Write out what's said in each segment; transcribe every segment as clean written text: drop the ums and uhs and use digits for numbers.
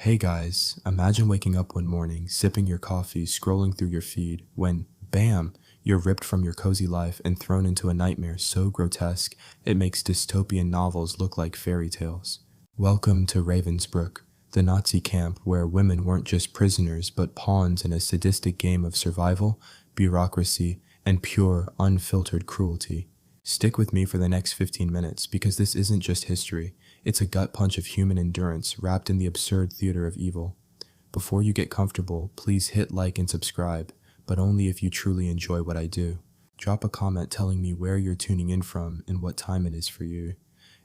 Hey guys, imagine waking up one morning, sipping your coffee, scrolling through your feed, when, bam, you're ripped from your cozy life and thrown into a nightmare so grotesque it makes dystopian novels look like fairy tales. Welcome to Ravensbrück, the Nazi camp where women weren't just prisoners but pawns in a sadistic game of survival, bureaucracy, and pure, unfiltered cruelty. Stick with me for the next 15 minutes because this isn't just history. It's a gut punch of human endurance wrapped in the absurd theater of evil. Before you get comfortable, please hit like and subscribe, but only if you truly enjoy what I do. Drop a comment telling me where you're tuning in from and what time it is for you.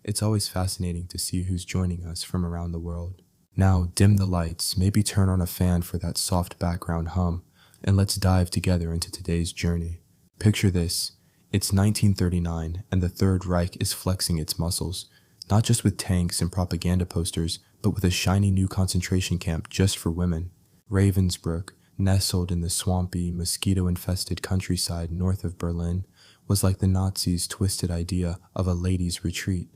It's always fascinating to see who's joining us from around the world. Now, dim the lights, maybe turn on a fan for that soft background hum, and let's dive together into today's journey. Picture this. It's 1939, and the Third Reich is flexing its muscles. Not just with tanks and propaganda posters, but with a shiny new concentration camp just for women. Ravensbrück, nestled in the swampy, mosquito-infested countryside north of Berlin, was like the Nazis' twisted idea of a ladies' retreat.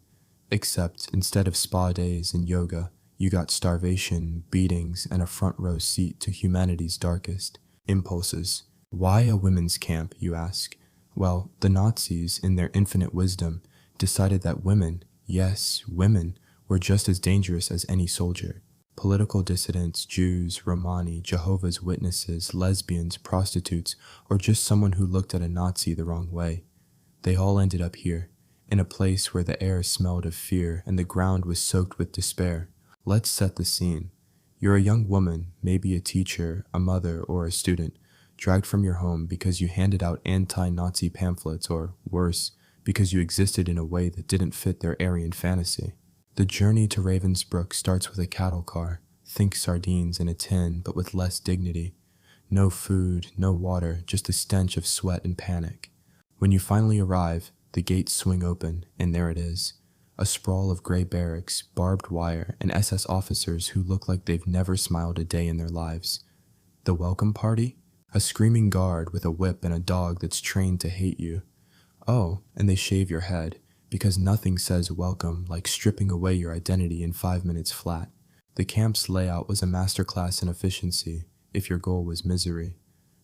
Except, instead of spa days and yoga, you got starvation, beatings, and a front-row seat to humanity's darkest impulses. Why a women's camp, you ask? Well, the Nazis, in their infinite wisdom, decided that women, yes, women, were just as dangerous as any soldier. Political dissidents, Jews, Romani, Jehovah's Witnesses, lesbians, prostitutes, or just someone who looked at a Nazi the wrong way. They all ended up here, in a place where the air smelled of fear and the ground was soaked with despair. Let's set the scene. You're a young woman, maybe a teacher, a mother, or a student, dragged from your home because you handed out anti-Nazi pamphlets, or worse, because you existed in a way that didn't fit their Aryan fantasy. The journey to Ravensbrück starts with a cattle car. Think sardines in a tin, but with less dignity. No food, no water, just a stench of sweat and panic. When you finally arrive, the gates swing open, and there it is. A sprawl of gray barracks, barbed wire, and SS officers who look like they've never smiled a day in their lives. The welcome party? A screaming guard with a whip and a dog that's trained to hate you. Oh, and they shave your head, because nothing says welcome like stripping away your identity in 5 minutes flat. The camp's layout was a masterclass in efficiency, if your goal was misery.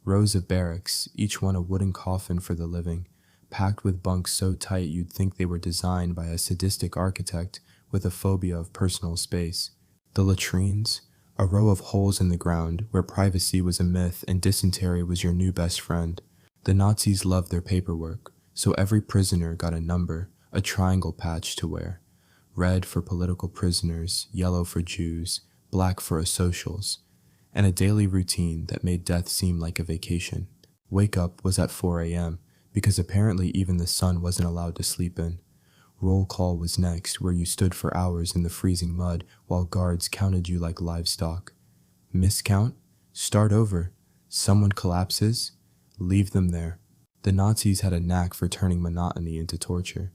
Rows of barracks, each one a wooden coffin for the living, packed with bunks so tight you'd think they were designed by a sadistic architect with a phobia of personal space. The latrines? A row of holes in the ground where privacy was a myth and dysentery was your new best friend. The Nazis loved their paperwork, so every prisoner got a number, a triangle patch to wear. Red for political prisoners, yellow for Jews, black for asocials, and a daily routine that made death seem like a vacation. Wake up was at 4 a.m., because apparently even the sun wasn't allowed to sleep in. Roll call was next, where you stood for hours in the freezing mud while guards counted you like livestock. Miscount? Start over. Someone collapses? Leave them there. The Nazis had a knack for turning monotony into torture.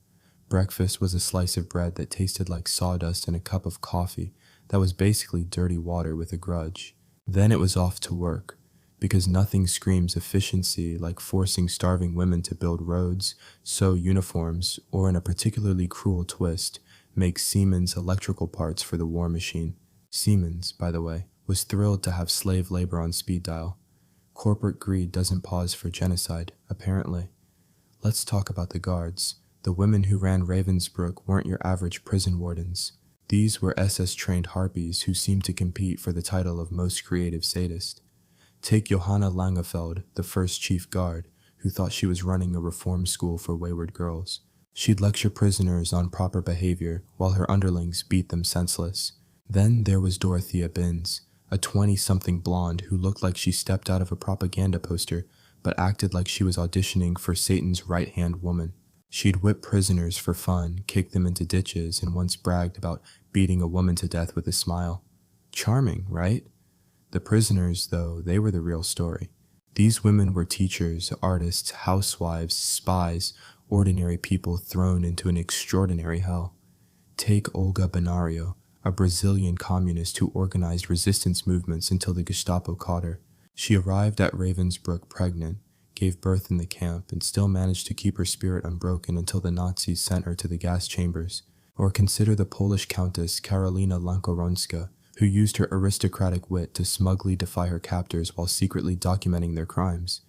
Breakfast was a slice of bread that tasted like sawdust and a cup of coffee that was basically dirty water with a grudge. Then it was off to work, because nothing screams efficiency like forcing starving women to build roads, sew uniforms, or in a particularly cruel twist, make Siemens electrical parts for the war machine. Siemens, by the way, was thrilled to have slave labor on speed dial. Corporate greed doesn't pause for genocide, apparently. Let's talk about the guards. The women who ran Ravensbrück weren't your average prison wardens. These were SS-trained harpies who seemed to compete for the title of most creative sadist. Take Johanna Langefeld, the first chief guard, who thought she was running a reform school for wayward girls. She'd lecture prisoners on proper behavior while her underlings beat them senseless. Then there was Dorothea Binz, a 20-something blonde who looked like she stepped out of a propaganda poster but acted like she was auditioning for Satan's right-hand woman. She'd whip prisoners for fun, kick them into ditches, and once bragged about beating a woman to death with a smile. Charming, right? The prisoners, though, they were the real story. These women were teachers, artists, housewives, spies, ordinary people thrown into an extraordinary hell. Take Olga Benario, a Brazilian communist who organized resistance movements until the Gestapo caught her. She arrived at Ravensbrück pregnant, gave birth in the camp, and still managed to keep her spirit unbroken until the Nazis sent her to the gas chambers. Or consider the Polish Countess Karolina Lankoronska, who used her aristocratic wit to smugly defy her captors while secretly documenting their crimes.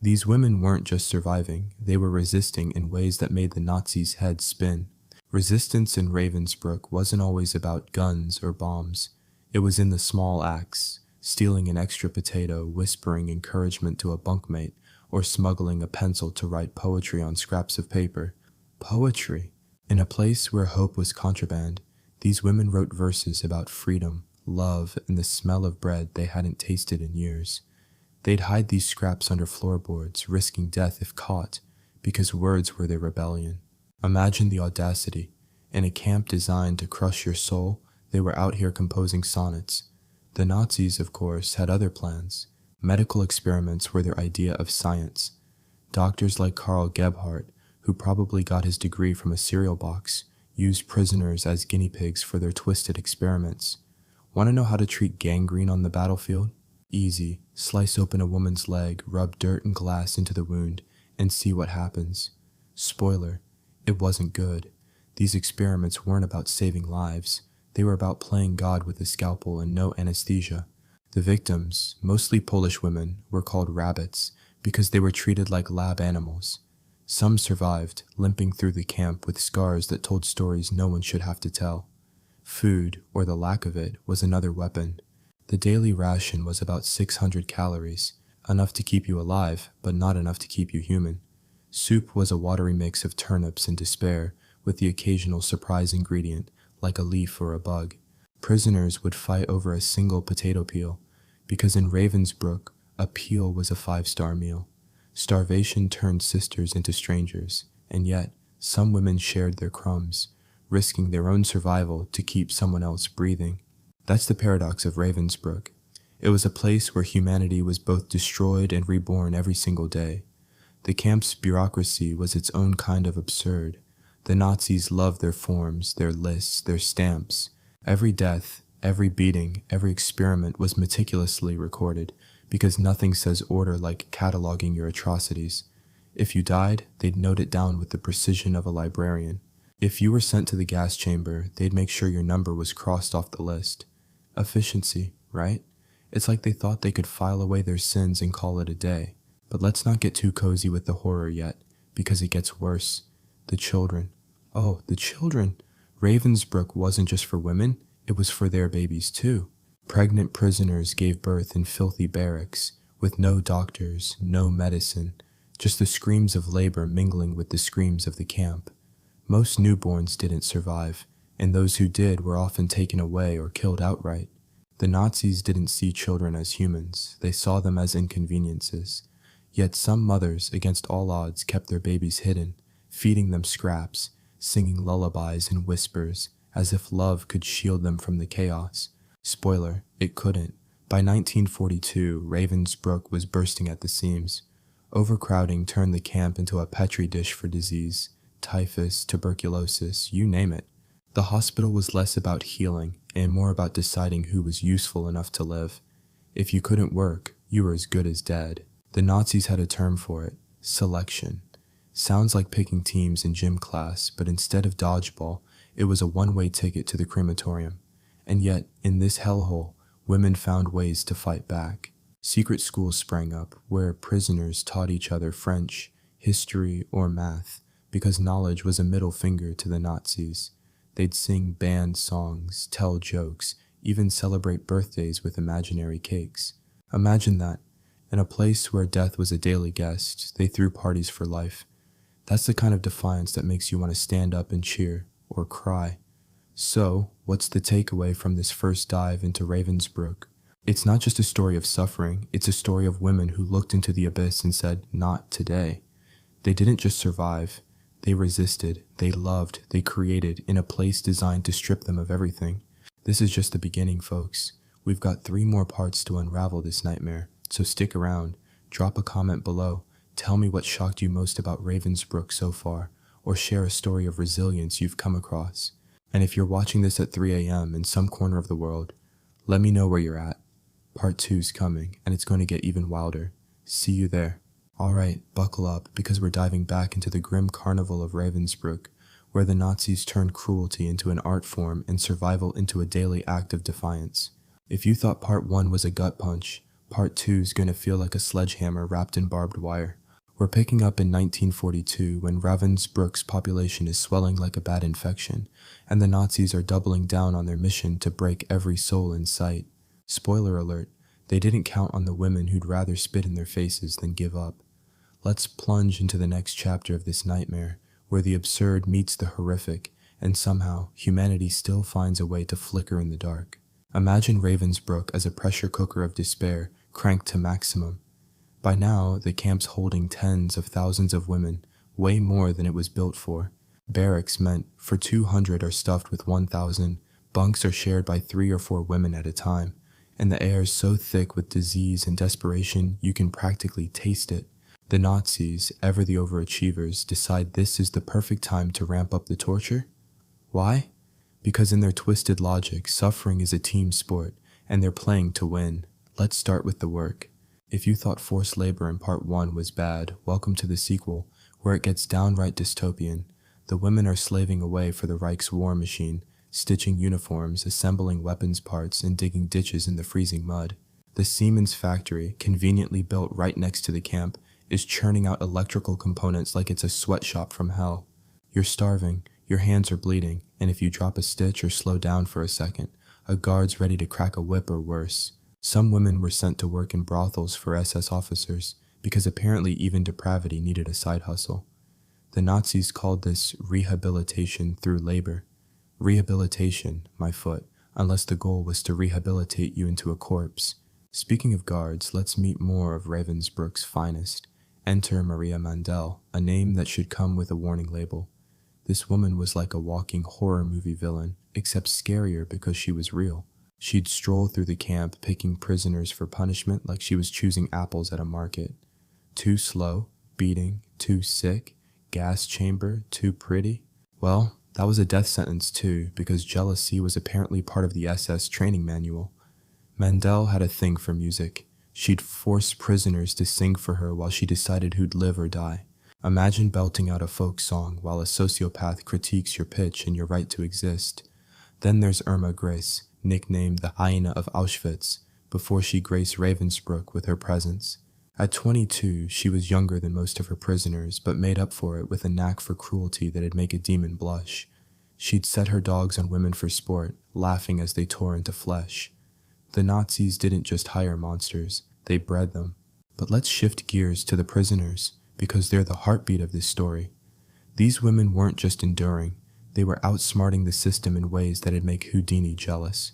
These women weren't just surviving, they were resisting in ways that made the Nazis' heads spin. Resistance in Ravensbrück wasn't always about guns or bombs. It was in the small acts, stealing an extra potato, whispering encouragement to a bunkmate, or smuggling a pencil to write poetry on scraps of paper. Poetry! In a place where hope was contraband, these women wrote verses about freedom, love, and the smell of bread they hadn't tasted in years. They'd hide these scraps under floorboards, risking death if caught, because words were their rebellion. Imagine the audacity. In a camp designed to crush your soul, they were out here composing sonnets. The Nazis, of course, had other plans. Medical experiments were their idea of science. Doctors like Karl Gebhardt, who probably got his degree from a cereal box, used prisoners as guinea pigs for their twisted experiments. Want to know how to treat gangrene on the battlefield? Easy. Slice open a woman's leg, rub dirt and glass into the wound, and see what happens. Spoiler, it wasn't good. These experiments weren't about saving lives. They were about playing God with a scalpel and no anesthesia. The victims, mostly Polish women, were called rabbits because they were treated like lab animals. Some survived, limping through the camp with scars that told stories no one should have to tell. Food, or the lack of it, was another weapon. The daily ration was about 600 calories, enough to keep you alive, but not enough to keep you human. Soup was a watery mix of turnips and despair, with the occasional surprise ingredient, like a leaf or a bug. Prisoners would fight over a single potato peel, because in Ravensbrück, a peel was a 5-star meal. Starvation turned sisters into strangers, and yet some women shared their crumbs, risking their own survival to keep someone else breathing. That's the paradox of Ravensbrück. It was a place where humanity was both destroyed and reborn every single day. The camp's bureaucracy was its own kind of absurd. The Nazis loved their forms, their lists, their stamps. Every death, every beating, every experiment was meticulously recorded, because nothing says order like cataloging your atrocities. If you died, they'd note it down with the precision of a librarian. If you were sent to the gas chamber, they'd make sure your number was crossed off the list. Efficiency, right? It's like they thought they could file away their sins and call it a day. But let's not get too cozy with the horror yet, because it gets worse. The children. Oh, the children! Ravensbrück wasn't just for women, it was for their babies too. Pregnant prisoners gave birth in filthy barracks, with no doctors, no medicine, just the screams of labor mingling with the screams of the camp. Most newborns didn't survive, and those who did were often taken away or killed outright. The Nazis didn't see children as humans, they saw them as inconveniences. Yet some mothers, against all odds, kept their babies hidden, feeding them scraps, singing lullabies in whispers, as if love could shield them from the chaos. Spoiler, it couldn't. By 1942, Ravensbrück was bursting at the seams. Overcrowding turned the camp into a petri dish for disease. Typhus, tuberculosis, you name it. The hospital was less about healing and more about deciding who was useful enough to live. If you couldn't work, you were as good as dead. The Nazis had a term for it, selection. Sounds like picking teams in gym class, but instead of dodgeball, it was a one-way ticket to the crematorium. And yet, in this hellhole, women found ways to fight back. Secret schools sprang up, where prisoners taught each other French, history, or math, because knowledge was a middle finger to the Nazis. They'd sing band songs, tell jokes, even celebrate birthdays with imaginary cakes. Imagine that. In a place where death was a daily guest, they threw parties for life. That's the kind of defiance that makes you want to stand up and cheer, or cry. So, what's the takeaway from this first dive into Ravensbrück? It's not just a story of suffering, it's a story of women who looked into the abyss and said, not today. They didn't just survive, they resisted, they loved, they created in a place designed to strip them of everything. This is just the beginning, folks. We've got 3 more parts to unravel this nightmare, so stick around, drop a comment below, tell me what shocked you most about Ravensbrück so far, or share a story of resilience you've come across. And if you're watching this at 3 a.m. in some corner of the world, let me know where you're at. Part 2's coming, and it's going to get even wilder. See you there. Alright, buckle up, because we're diving back into the grim carnival of Ravensbrück, where the Nazis turned cruelty into an art form and survival into a daily act of defiance. If you thought part 1 was a gut punch, part 2 is going to feel like a sledgehammer wrapped in barbed wire. We're picking up in 1942 when Ravensbruck's population is swelling like a bad infection, and the Nazis are doubling down on their mission to break every soul in sight. Spoiler alert, they didn't count on the women who'd rather spit in their faces than give up. Let's plunge into the next chapter of this nightmare, where the absurd meets the horrific, and somehow humanity still finds a way to flicker in the dark. Imagine Ravensbrück as a pressure cooker of despair, cranked to maximum. By now, the camp's holding tens of thousands of women, way more than it was built for. Barracks meant for 200 are stuffed with 1,000, bunks are shared by 3 or 4 women at a time, and the air is so thick with disease and desperation you can practically taste it. The Nazis, ever the overachievers, decide this is the perfect time to ramp up the torture. Why? Because in their twisted logic, suffering is a team sport, and they're playing to win. Let's start with the work. If you thought forced labor in part 1 was bad, welcome to the sequel, where it gets downright dystopian. The women are slaving away for the Reich's war machine, stitching uniforms, assembling weapons parts, and digging ditches in the freezing mud. The Siemens factory, conveniently built right next to the camp, is churning out electrical components like it's a sweatshop from hell. You're starving, your hands are bleeding, and if you drop a stitch or slow down for a second, a guard's ready to crack a whip or worse. Some women were sent to work in brothels for SS officers, because apparently even depravity needed a side hustle. The Nazis called this rehabilitation through labor. Rehabilitation, my foot, unless the goal was to rehabilitate you into a corpse. Speaking of guards, let's meet more of Ravensbrück's finest. Enter Maria Mandel, a name that should come with a warning label. This woman was like a walking horror movie villain, except scarier because she was real. She'd stroll through the camp picking prisoners for punishment like she was choosing apples at a market. Too slow, beating, too sick, gas chamber, too pretty. Well, that was a death sentence too, because jealousy was apparently part of the SS training manual. Mandel had a thing for music. She'd force prisoners to sing for her while she decided who'd live or die. Imagine belting out a folk song while a sociopath critiques your pitch and your right to exist. Then there's Irma Grace, nicknamed the Hyena of Auschwitz, before she graced Ravensbrück with her presence. At 22, she was younger than most of her prisoners, but made up for it with a knack for cruelty that'd make a demon blush. She'd set her dogs on women for sport, laughing as they tore into flesh. The Nazis didn't just hire monsters, they bred them. But let's shift gears to the prisoners, because they're the heartbeat of this story. These women weren't just enduring, they were outsmarting the system in ways that'd make Houdini jealous.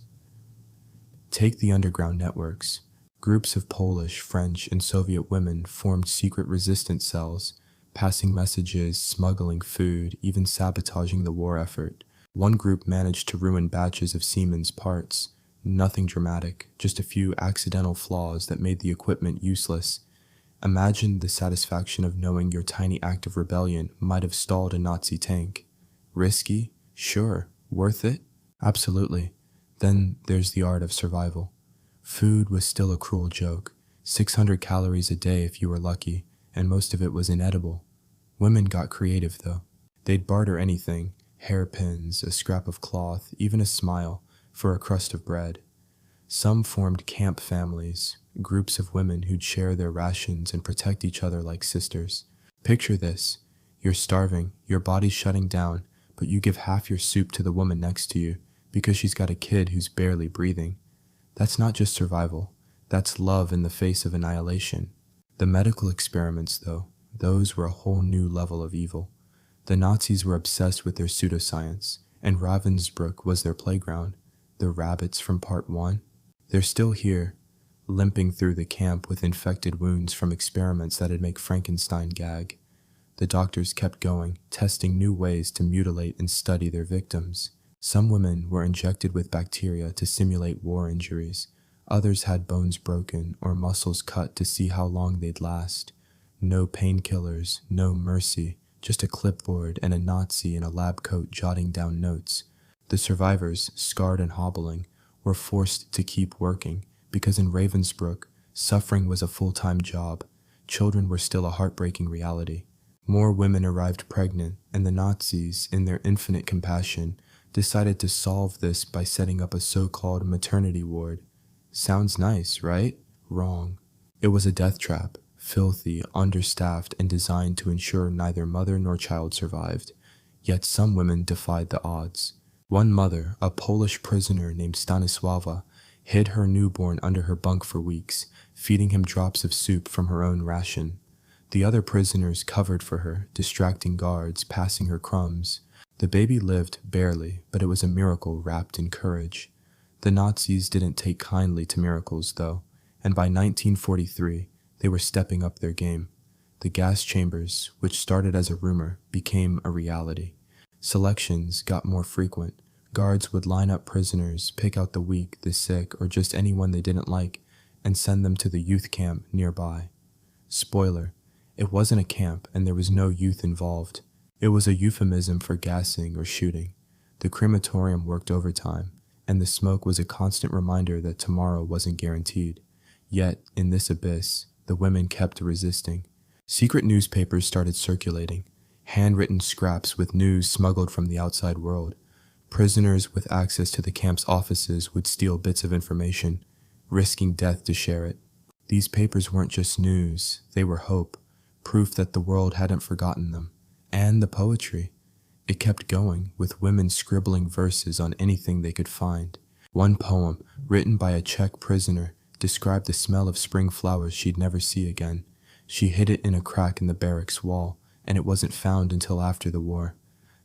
Take the underground networks. Groups of Polish, French, and Soviet women formed secret resistance cells, passing messages, smuggling food, even sabotaging the war effort. One group managed to ruin batches of Siemens parts. Nothing dramatic, just a few accidental flaws that made the equipment useless. Imagine the satisfaction of knowing your tiny act of rebellion might have stalled a Nazi tank. Risky? Sure. Worth it? Absolutely. Then there's the art of survival. Food was still a cruel joke. 600 calories a day if you were lucky, and most of it was inedible. Women got creative though. They'd barter anything, hairpins, a scrap of cloth, even a smile, for a crust of bread. Some formed camp families, groups of women who'd share their rations and protect each other like sisters. Picture this. You're starving, your body's shutting down, but you give half your soup to the woman next to you because she's got a kid who's barely breathing. That's not just survival. That's love in the face of annihilation. The medical experiments, though, those were a whole new level of evil. The Nazis were obsessed with their pseudoscience, and Ravensbrück was their playground. The rabbits from part 1? They're still here, limping through the camp with infected wounds from experiments that'd make Frankenstein gag. The doctors kept going, testing new ways to mutilate and study their victims. Some women were injected with bacteria to simulate war injuries. Others had bones broken or muscles cut to see how long they'd last. No painkillers, no mercy, just a clipboard and a Nazi in a lab coat jotting down notes. The survivors, scarred and hobbling, were forced to keep working because in Ravensbrück, suffering was a full-time job. Children were still a heartbreaking reality. More women arrived pregnant, and the Nazis, in their infinite compassion, decided to solve this by setting up a so-called maternity ward. Sounds nice, right? Wrong. It was a death trap, filthy, understaffed, and designed to ensure neither mother nor child survived. Yet some women defied the odds. One mother, a Polish prisoner named Stanisława, hid her newborn under her bunk for weeks, feeding him drops of soup from her own ration. The other prisoners covered for her, distracting guards, passing her crumbs. The baby lived barely, but it was a miracle wrapped in courage. The Nazis didn't take kindly to miracles, though, and by 1943, they were stepping up their game. The gas chambers, which started as a rumor, became a reality. Selections got more frequent. Guards would line up prisoners, pick out the weak, the sick, or just anyone they didn't like, and send them to the youth camp nearby. Spoiler, it wasn't a camp and there was no youth involved. It was a euphemism for gassing or shooting. The crematorium worked overtime, and the smoke was a constant reminder that tomorrow wasn't guaranteed. Yet, in this abyss, the women kept resisting. Secret newspapers started circulating, handwritten scraps with news smuggled from the outside world. Prisoners with access to the camp's offices would steal bits of information, risking death to share it. These papers weren't just news, they were hope, proof that the world hadn't forgotten them. And the poetry. It kept going, with women scribbling verses on anything they could find. One poem, written by a Czech prisoner, described the smell of spring flowers she'd never see again. She hid it in a crack in the barracks wall, and it wasn't found until after the war.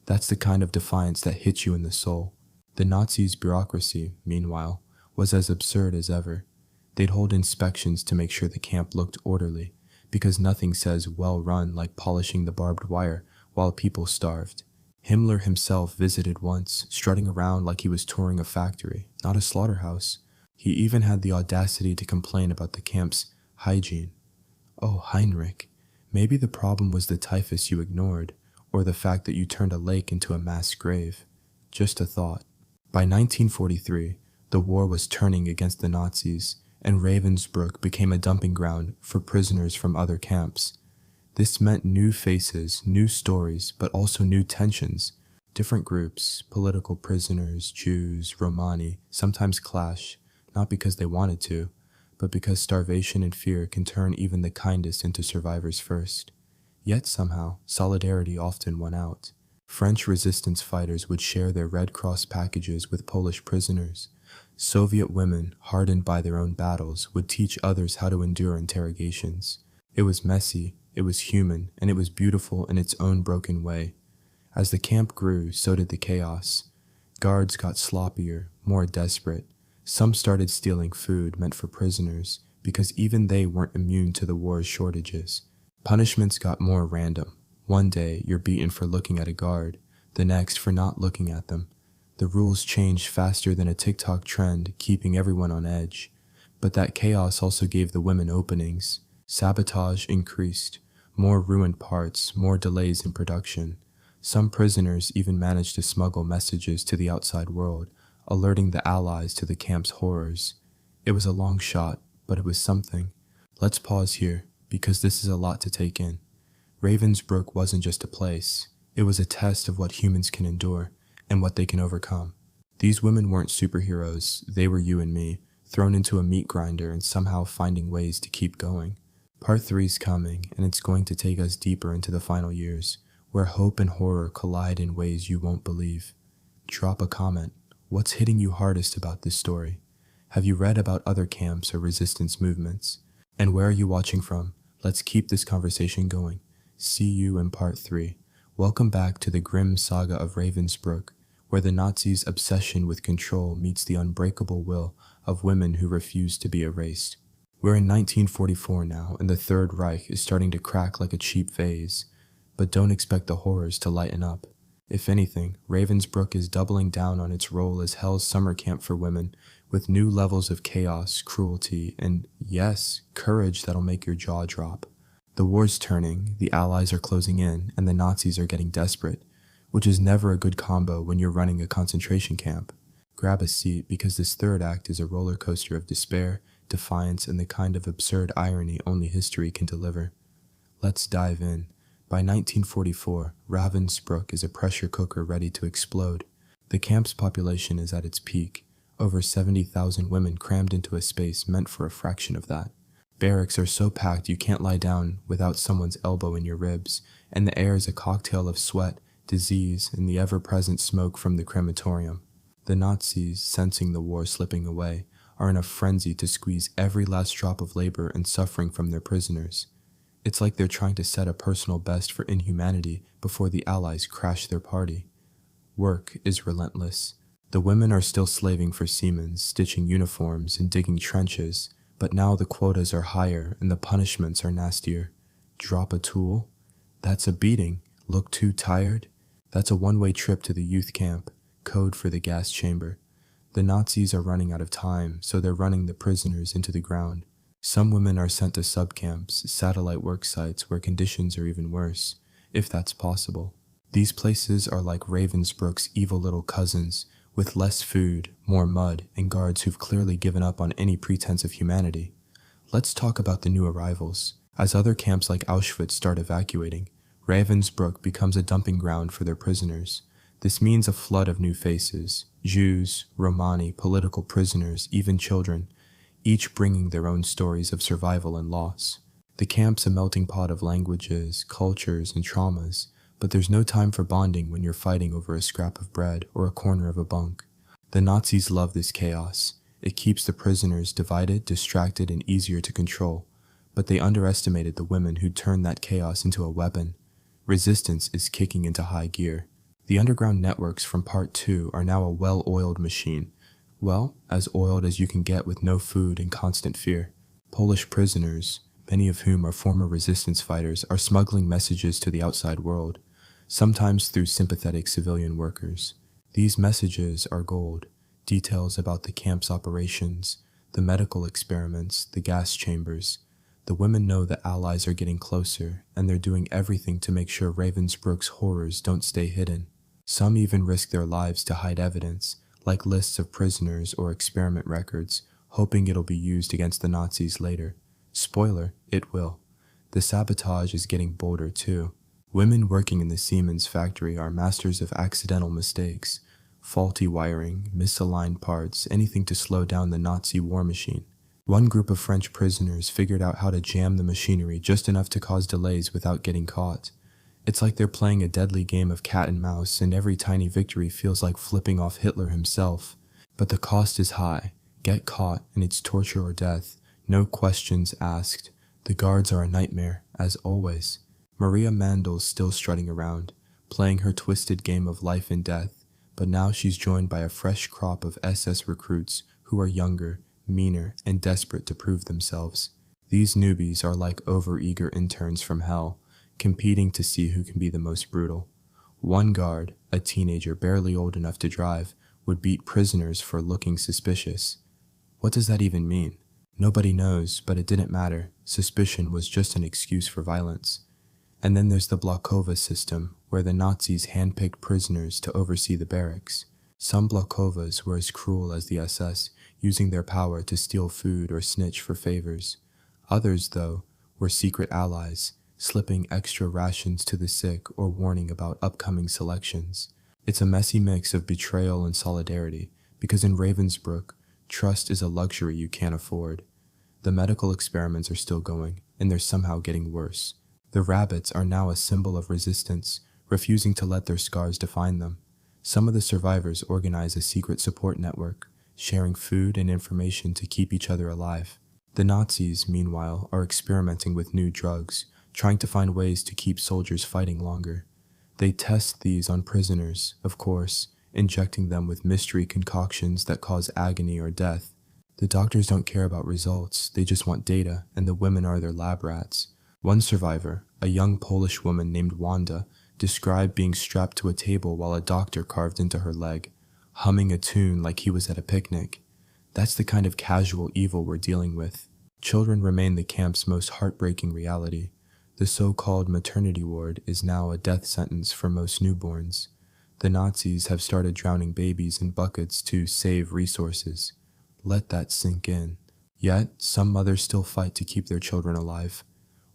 That's the kind of defiance that hits you in the soul. The Nazis' bureaucracy, meanwhile, was as absurd as ever. They'd hold inspections to make sure the camp looked orderly, because nothing says well run like polishing the barbed wire while people starved. Himmler himself visited once, strutting around like he was touring a factory, not a slaughterhouse. He even had the audacity to complain about the camp's hygiene. Oh, Heinrich, maybe the problem was the typhus you ignored, or the fact that you turned a lake into a mass grave. Just a thought. By 1943, the war was turning against the Nazis, and Ravensbrück became a dumping ground for prisoners from other camps. This meant new faces, new stories, but also new tensions. Different groups, political prisoners, Jews, Romani, sometimes clash, not because they wanted to, but because starvation and fear can turn even the kindest into survivors first. Yet somehow, solidarity often won out. French resistance fighters would share their Red Cross packages with Polish prisoners. Soviet women, hardened by their own battles, would teach others how to endure interrogations. It was messy, it was human, and it was beautiful in its own broken way. As the camp grew, so did the chaos. Guards got sloppier, more desperate. Some started stealing food meant for prisoners, because even they weren't immune to the war's shortages. Punishments got more random. One day, you're beaten for looking at a guard, the next for not looking at them. The rules changed faster than a TikTok trend, keeping everyone on edge. But that chaos also gave the women openings. Sabotage increased. More ruined parts, more delays in production. Some prisoners even managed to smuggle messages to the outside world, alerting the Allies to the camp's horrors. It was a long shot, but it was something. Let's pause here, because this is a lot to take in. Ravensbrück wasn't just a place. It was a test of what humans can endure, and what they can overcome. These women weren't superheroes, they were you and me, thrown into a meat grinder and somehow finding ways to keep going. Part 3's coming, and it's going to take us deeper into the final years, where hope and horror collide in ways you won't believe. Drop a comment. What's hitting you hardest about this story? Have you read about other camps or resistance movements? And where are you watching from? Let's keep this conversation going. See you in Part 3. Welcome back to the grim saga of Ravensbrück, where the Nazis' obsession with control meets the unbreakable will of women who refuse to be erased. We're in 1944 now, and the Third Reich is starting to crack like a cheap vase. But don't expect the horrors to lighten up. If anything, Ravensbrück is doubling down on its role as hell's summer camp for women, with new levels of chaos, cruelty, and, yes, courage that'll make your jaw drop. The war's turning, the Allies are closing in, and the Nazis are getting desperate, which is never a good combo when you're running a concentration camp. Grab a seat, because this third act is a roller coaster of despair, defiance, and the kind of absurd irony only history can deliver. Let's dive in. By 1944, Ravensbruck is a pressure cooker ready to explode. The camp's population is at its peak, over 70,000 women crammed into a space meant for a fraction of that. Barracks are so packed you can't lie down without someone's elbow in your ribs, and the air is a cocktail of sweat, disease, and the ever-present smoke from the crematorium. The Nazis, sensing the war slipping away, are in a frenzy to squeeze every last drop of labor and suffering from their prisoners. It's like they're trying to set a personal best for inhumanity before the Allies crash their party. Work is relentless. The women are still slaving for seamen, stitching uniforms and digging trenches, but now the quotas are higher and the punishments are nastier. Drop a tool? That's a beating. Look too tired? That's a one-way trip to the youth camp, code for the gas chamber. The Nazis are running out of time, so they're running the prisoners into the ground. Some women are sent to subcamps, satellite work sites where conditions are even worse, if that's possible. These places are like Ravensbruck's evil little cousins, with less food, more mud, and guards who've clearly given up on any pretense of humanity. Let's talk about the new arrivals. As other camps like Auschwitz start evacuating, Ravensbrück becomes a dumping ground for their prisoners. This means a flood of new faces: Jews, Romani, political prisoners, even children, each bringing their own stories of survival and loss. The camp's a melting pot of languages, cultures, and traumas, but there's no time for bonding when you're fighting over a scrap of bread or a corner of a bunk. The Nazis love this chaos. It keeps the prisoners divided, distracted, and easier to control, but they underestimated the women who'd turned that chaos into a weapon. Resistance is kicking into high gear. The underground networks from Part 2 are now a well-oiled machine. Well, as oiled as you can get with no food and constant fear. Polish prisoners, many of whom are former resistance fighters, are smuggling messages to the outside world, sometimes through sympathetic civilian workers. These messages are gold: details about the camp's operations, the medical experiments, the gas chambers. The women know the Allies are getting closer, and they're doing everything to make sure Ravensbrück's horrors don't stay hidden. Some even risk their lives to hide evidence, like lists of prisoners or experiment records, hoping it'll be used against the Nazis later. Spoiler, it will. The sabotage is getting bolder too. Women working in the Siemens factory are masters of accidental mistakes, faulty wiring, misaligned parts, anything to slow down the Nazi war machine. One group of French prisoners figured out how to jam the machinery just enough to cause delays without getting caught. It's like they're playing a deadly game of cat and mouse, and every tiny victory feels like flipping off Hitler himself. But the cost is high. Get caught, and it's torture or death. No questions asked. The guards are a nightmare, as always. Maria Mandel's still strutting around, playing her twisted game of life and death, but now she's joined by a fresh crop of SS recruits who are younger, meaner, and desperate to prove themselves. These newbies are like overeager interns from hell, competing to see who can be the most brutal. One guard, a teenager barely old enough to drive, would beat prisoners for looking suspicious. What does that even mean? Nobody knows, but it didn't matter. Suspicion was just an excuse for violence. And then there's the Blockova system, where the Nazis handpicked prisoners to oversee the barracks. Some Blokovas were as cruel as the SS, using their power to steal food or snitch for favors. Others, though, were secret allies, slipping extra rations to the sick or warning about upcoming selections. It's a messy mix of betrayal and solidarity, because in Ravensbrück, trust is a luxury you can't afford. The medical experiments are still going, and they're somehow getting worse. The rabbits are now a symbol of resistance, refusing to let their scars define them. Some of the survivors organize a secret support network, sharing food and information to keep each other alive. The Nazis, meanwhile, are experimenting with new drugs, trying to find ways to keep soldiers fighting longer. They test these on prisoners, of course, injecting them with mystery concoctions that cause agony or death. The doctors don't care about results, they just want data, and the women are their lab rats. One survivor, a young Polish woman named Wanda, described being strapped to a table while a doctor carved into her leg, humming a tune like he was at a picnic. That's the kind of casual evil we're dealing with. Children remain the camp's most heartbreaking reality. The so-called maternity ward is now a death sentence for most newborns. The Nazis have started drowning babies in buckets to save resources. Let that sink in. Yet, some mothers still fight to keep their children alive.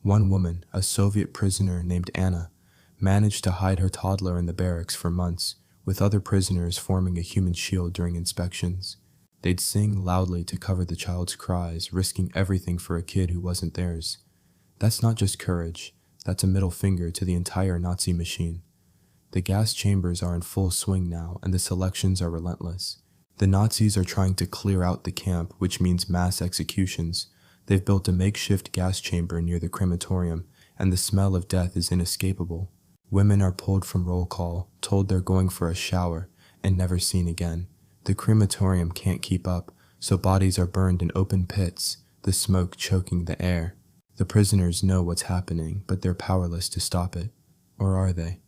One woman, a Soviet prisoner named Anna, managed to hide her toddler in the barracks for months, with other prisoners forming a human shield during inspections. They'd sing loudly to cover the child's cries, risking everything for a kid who wasn't theirs. That's not just courage, that's a middle finger to the entire Nazi machine. The gas chambers are in full swing now, and the selections are relentless. The Nazis are trying to clear out the camp, which means mass executions. They've built a makeshift gas chamber near the crematorium, and the smell of death is inescapable. Women are pulled from roll call, told they're going for a shower, and never seen again. The crematorium can't keep up, so bodies are burned in open pits, the smoke choking the air. The prisoners know what's happening, but they're powerless to stop it. Or are they?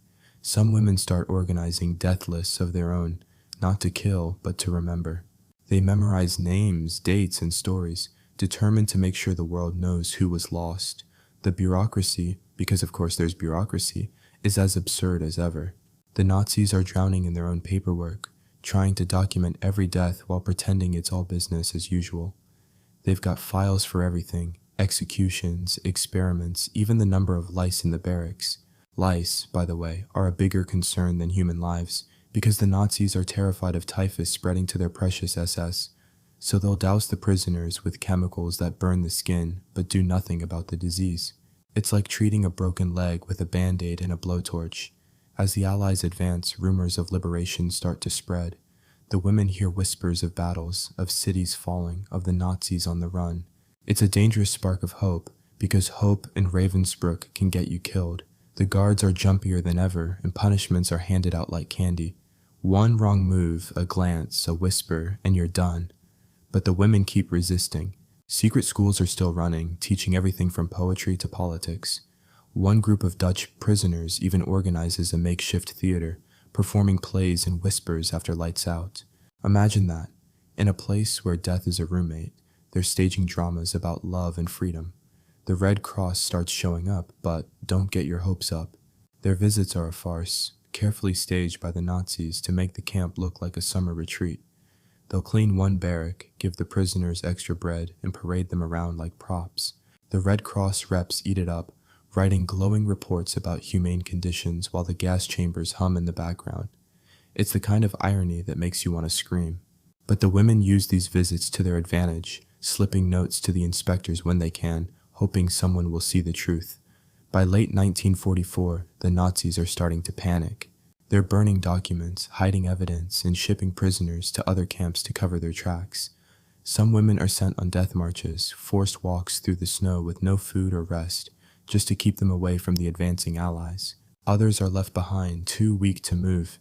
Some women start organizing death lists of their own, not to kill, but to remember. They memorize names, dates, and stories, determined to make sure the world knows who was lost. The bureaucracy, because of course there's bureaucracy, is as absurd as ever. The Nazis are drowning in their own paperwork, trying to document every death while pretending it's all business as usual. They've got files for everything, executions, experiments, even the number of lice in the barracks. Lice, by the way, are a bigger concern than human lives, because the Nazis are terrified of typhus spreading to their precious SS, so they'll douse the prisoners with chemicals that burn the skin but do nothing about the disease. It's like treating a broken leg with a band-aid and a blowtorch. As the Allies advance, rumors of liberation start to spread. The women hear whispers of battles, of cities falling, of the Nazis on the run. It's a dangerous spark of hope, because hope in Ravensbrück can get you killed. The guards are jumpier than ever, and punishments are handed out like candy. One wrong move, a glance, a whisper, and you're done. But the women keep resisting. Secret schools are still running, teaching everything from poetry to politics. One group of Dutch prisoners even organizes a makeshift theater, performing plays in whispers after lights out. Imagine that. In a place where death is a roommate, they're staging dramas about love and freedom. The Red Cross starts showing up, but don't get your hopes up. Their visits are a farce, carefully staged by the Nazis to make the camp look like a summer retreat. They'll clean one barrack, give the prisoners extra bread, and parade them around like props. The Red Cross reps eat it up, writing glowing reports about humane conditions while the gas chambers hum in the background. It's the kind of irony that makes you want to scream. But the women use these visits to their advantage, slipping notes to the inspectors when they can, hoping someone will see the truth. By late 1944, the Nazis are starting to panic. They're burning documents, hiding evidence, and shipping prisoners to other camps to cover their tracks. Some women are sent on death marches, forced walks through the snow with no food or rest, just to keep them away from the advancing Allies. Others are left behind, too weak to move.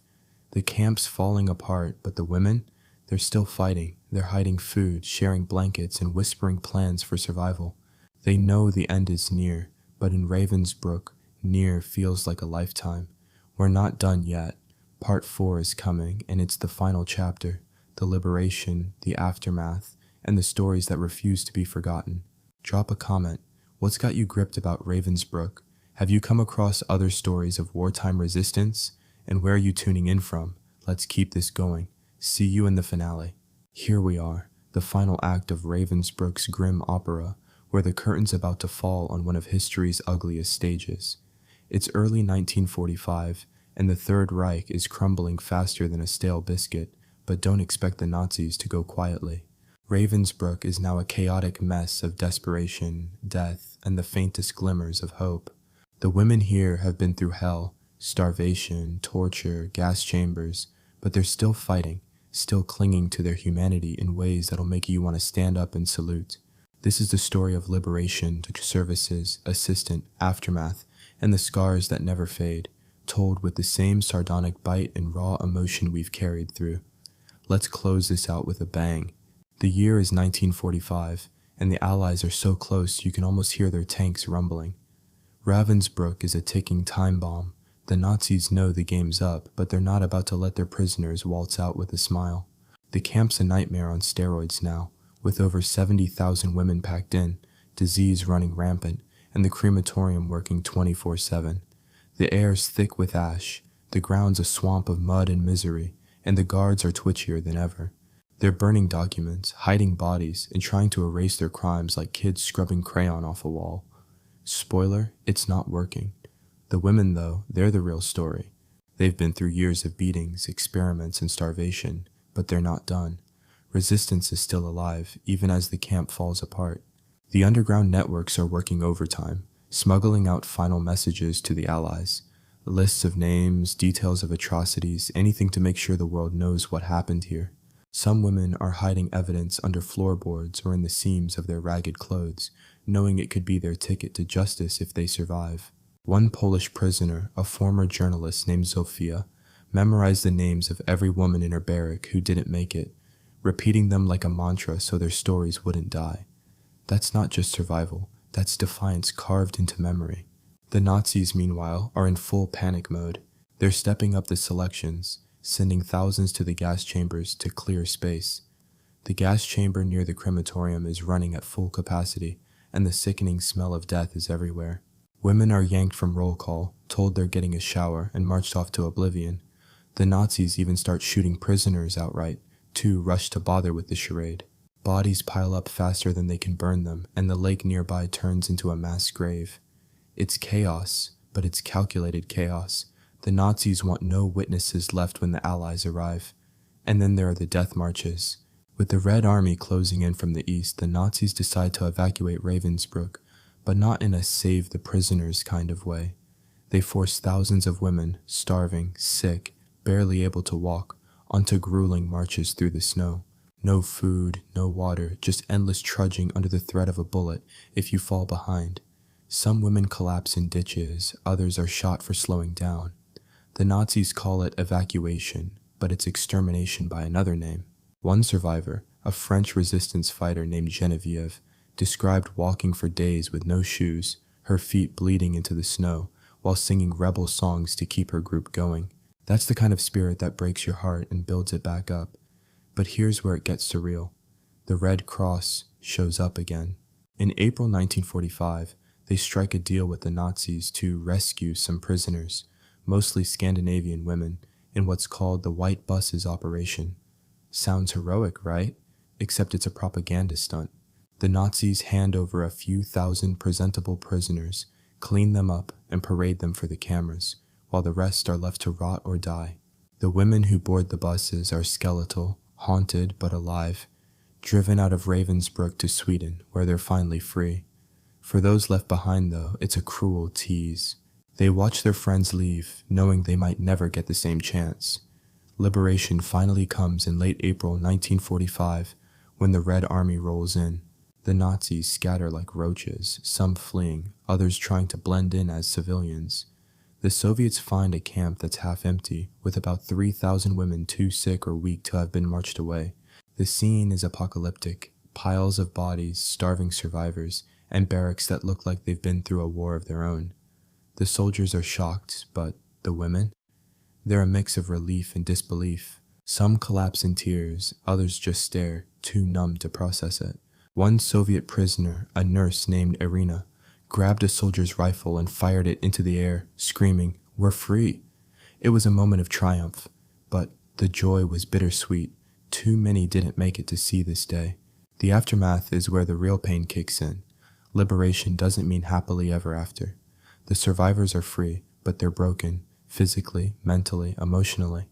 The camp's falling apart, but the women? They're still fighting. They're hiding food, sharing blankets, and whispering plans for survival. They know the end is near, but in Ravensbrück, near feels like a lifetime. We're not done yet. Part 4 is coming, and it's the final chapter, the liberation, the aftermath, and the stories that refuse to be forgotten. Drop a comment. What's got you gripped about Ravensbrück? Have you come across other stories of wartime resistance? And where are you tuning in from? Let's keep this going. See you in the finale. Here we are, the final act of Ravensbrück's grim opera, where the curtain's about to fall on one of history's ugliest stages. It's early 1945, and the Third Reich is crumbling faster than a stale biscuit, but don't expect the Nazis to go quietly. Ravensbrück is now a chaotic mess of desperation, death, and the faintest glimmers of hope. The women here have been through hell, starvation, torture, gas chambers, but they're still fighting, still clinging to their humanity in ways that'll make you want to stand up and salute. This is the story of liberation, services, assistant, aftermath, and the scars that never fade, told with the same sardonic bite and raw emotion we've carried through. Let's close this out with a bang. The year is 1945, and the Allies are so close you can almost hear their tanks rumbling. Ravensbrück is a ticking time bomb. The Nazis know the game's up, but they're not about to let their prisoners waltz out with a smile. The camp's a nightmare on steroids now, with over 70,000 women packed in, disease running rampant, and the crematorium working 24/7. The air's thick with ash, the ground's a swamp of mud and misery, and the guards are twitchier than ever. They're burning documents, hiding bodies, and trying to erase their crimes like kids scrubbing crayon off a wall. Spoiler, it's not working. The women, though, they're the real story. They've been through years of beatings, experiments, and starvation, but they're not done. Resistance is still alive, even as the camp falls apart. The underground networks are working overtime, smuggling out final messages to the Allies. Lists of names, details of atrocities, anything to make sure the world knows what happened here. Some women are hiding evidence under floorboards or in the seams of their ragged clothes, knowing it could be their ticket to justice if they survive. One Polish prisoner, a former journalist named Zofia, memorized the names of every woman in her barrack who didn't make it, repeating them like a mantra so their stories wouldn't die. That's not just survival, that's defiance carved into memory. The Nazis, meanwhile, are in full panic mode. They're stepping up the selections, sending thousands to the gas chambers to clear space. The gas chamber near the crematorium is running at full capacity, and the sickening smell of death is everywhere. Women are yanked from roll call, told they're getting a shower, and marched off to oblivion. The Nazis even start shooting prisoners outright, too rushed to bother with the charade. Bodies pile up faster than they can burn them, and the lake nearby turns into a mass grave. It's chaos, but it's calculated chaos. The Nazis want no witnesses left when the Allies arrive. And then there are the death marches. With the Red Army closing in from the east, the Nazis decide to evacuate Ravensbruck, but not in a save the prisoners kind of way. They force thousands of women, starving, sick, barely able to walk, onto grueling marches through the snow. No food, no water, just endless trudging under the threat of a bullet if you fall behind. Some women collapse in ditches, others are shot for slowing down. The Nazis call it evacuation, but it's extermination by another name. One survivor, a French resistance fighter named Genevieve, described walking for days with no shoes, her feet bleeding into the snow, while singing rebel songs to keep her group going. That's the kind of spirit that breaks your heart and builds it back up. But here's where it gets surreal. The Red Cross shows up again. In April 1945, they strike a deal with the Nazis to rescue some prisoners, mostly Scandinavian women, in what's called the White Buses operation. Sounds heroic, right? Except it's a propaganda stunt. The Nazis hand over a few thousand presentable prisoners, clean them up, and parade them for the cameras, while the rest are left to rot or die. The women who board the buses are skeletal, haunted but alive, driven out of Ravensbrück to Sweden, where they're finally free. For those left behind, though, it's a cruel tease. They watch their friends leave, knowing they might never get the same chance. Liberation finally comes in late April 1945, when the Red Army rolls in. The Nazis scatter like roaches, some fleeing, others trying to blend in as civilians. The Soviets find a camp that's half empty, with about 3,000 women too sick or weak to have been marched away. The scene is apocalyptic, piles of bodies, starving survivors, and barracks that look like they've been through a war of their own. The soldiers are shocked, but the women? They're a mix of relief and disbelief. Some collapse in tears, others just stare, too numb to process it. One Soviet prisoner, a nurse named Irina, grabbed a soldier's rifle and fired it into the air, screaming, "We're free!" It was a moment of triumph, but the joy was bittersweet. Too many didn't make it to see this day. The aftermath is where the real pain kicks in. Liberation doesn't mean happily ever after. The survivors are free, but they're broken, physically, mentally, emotionally.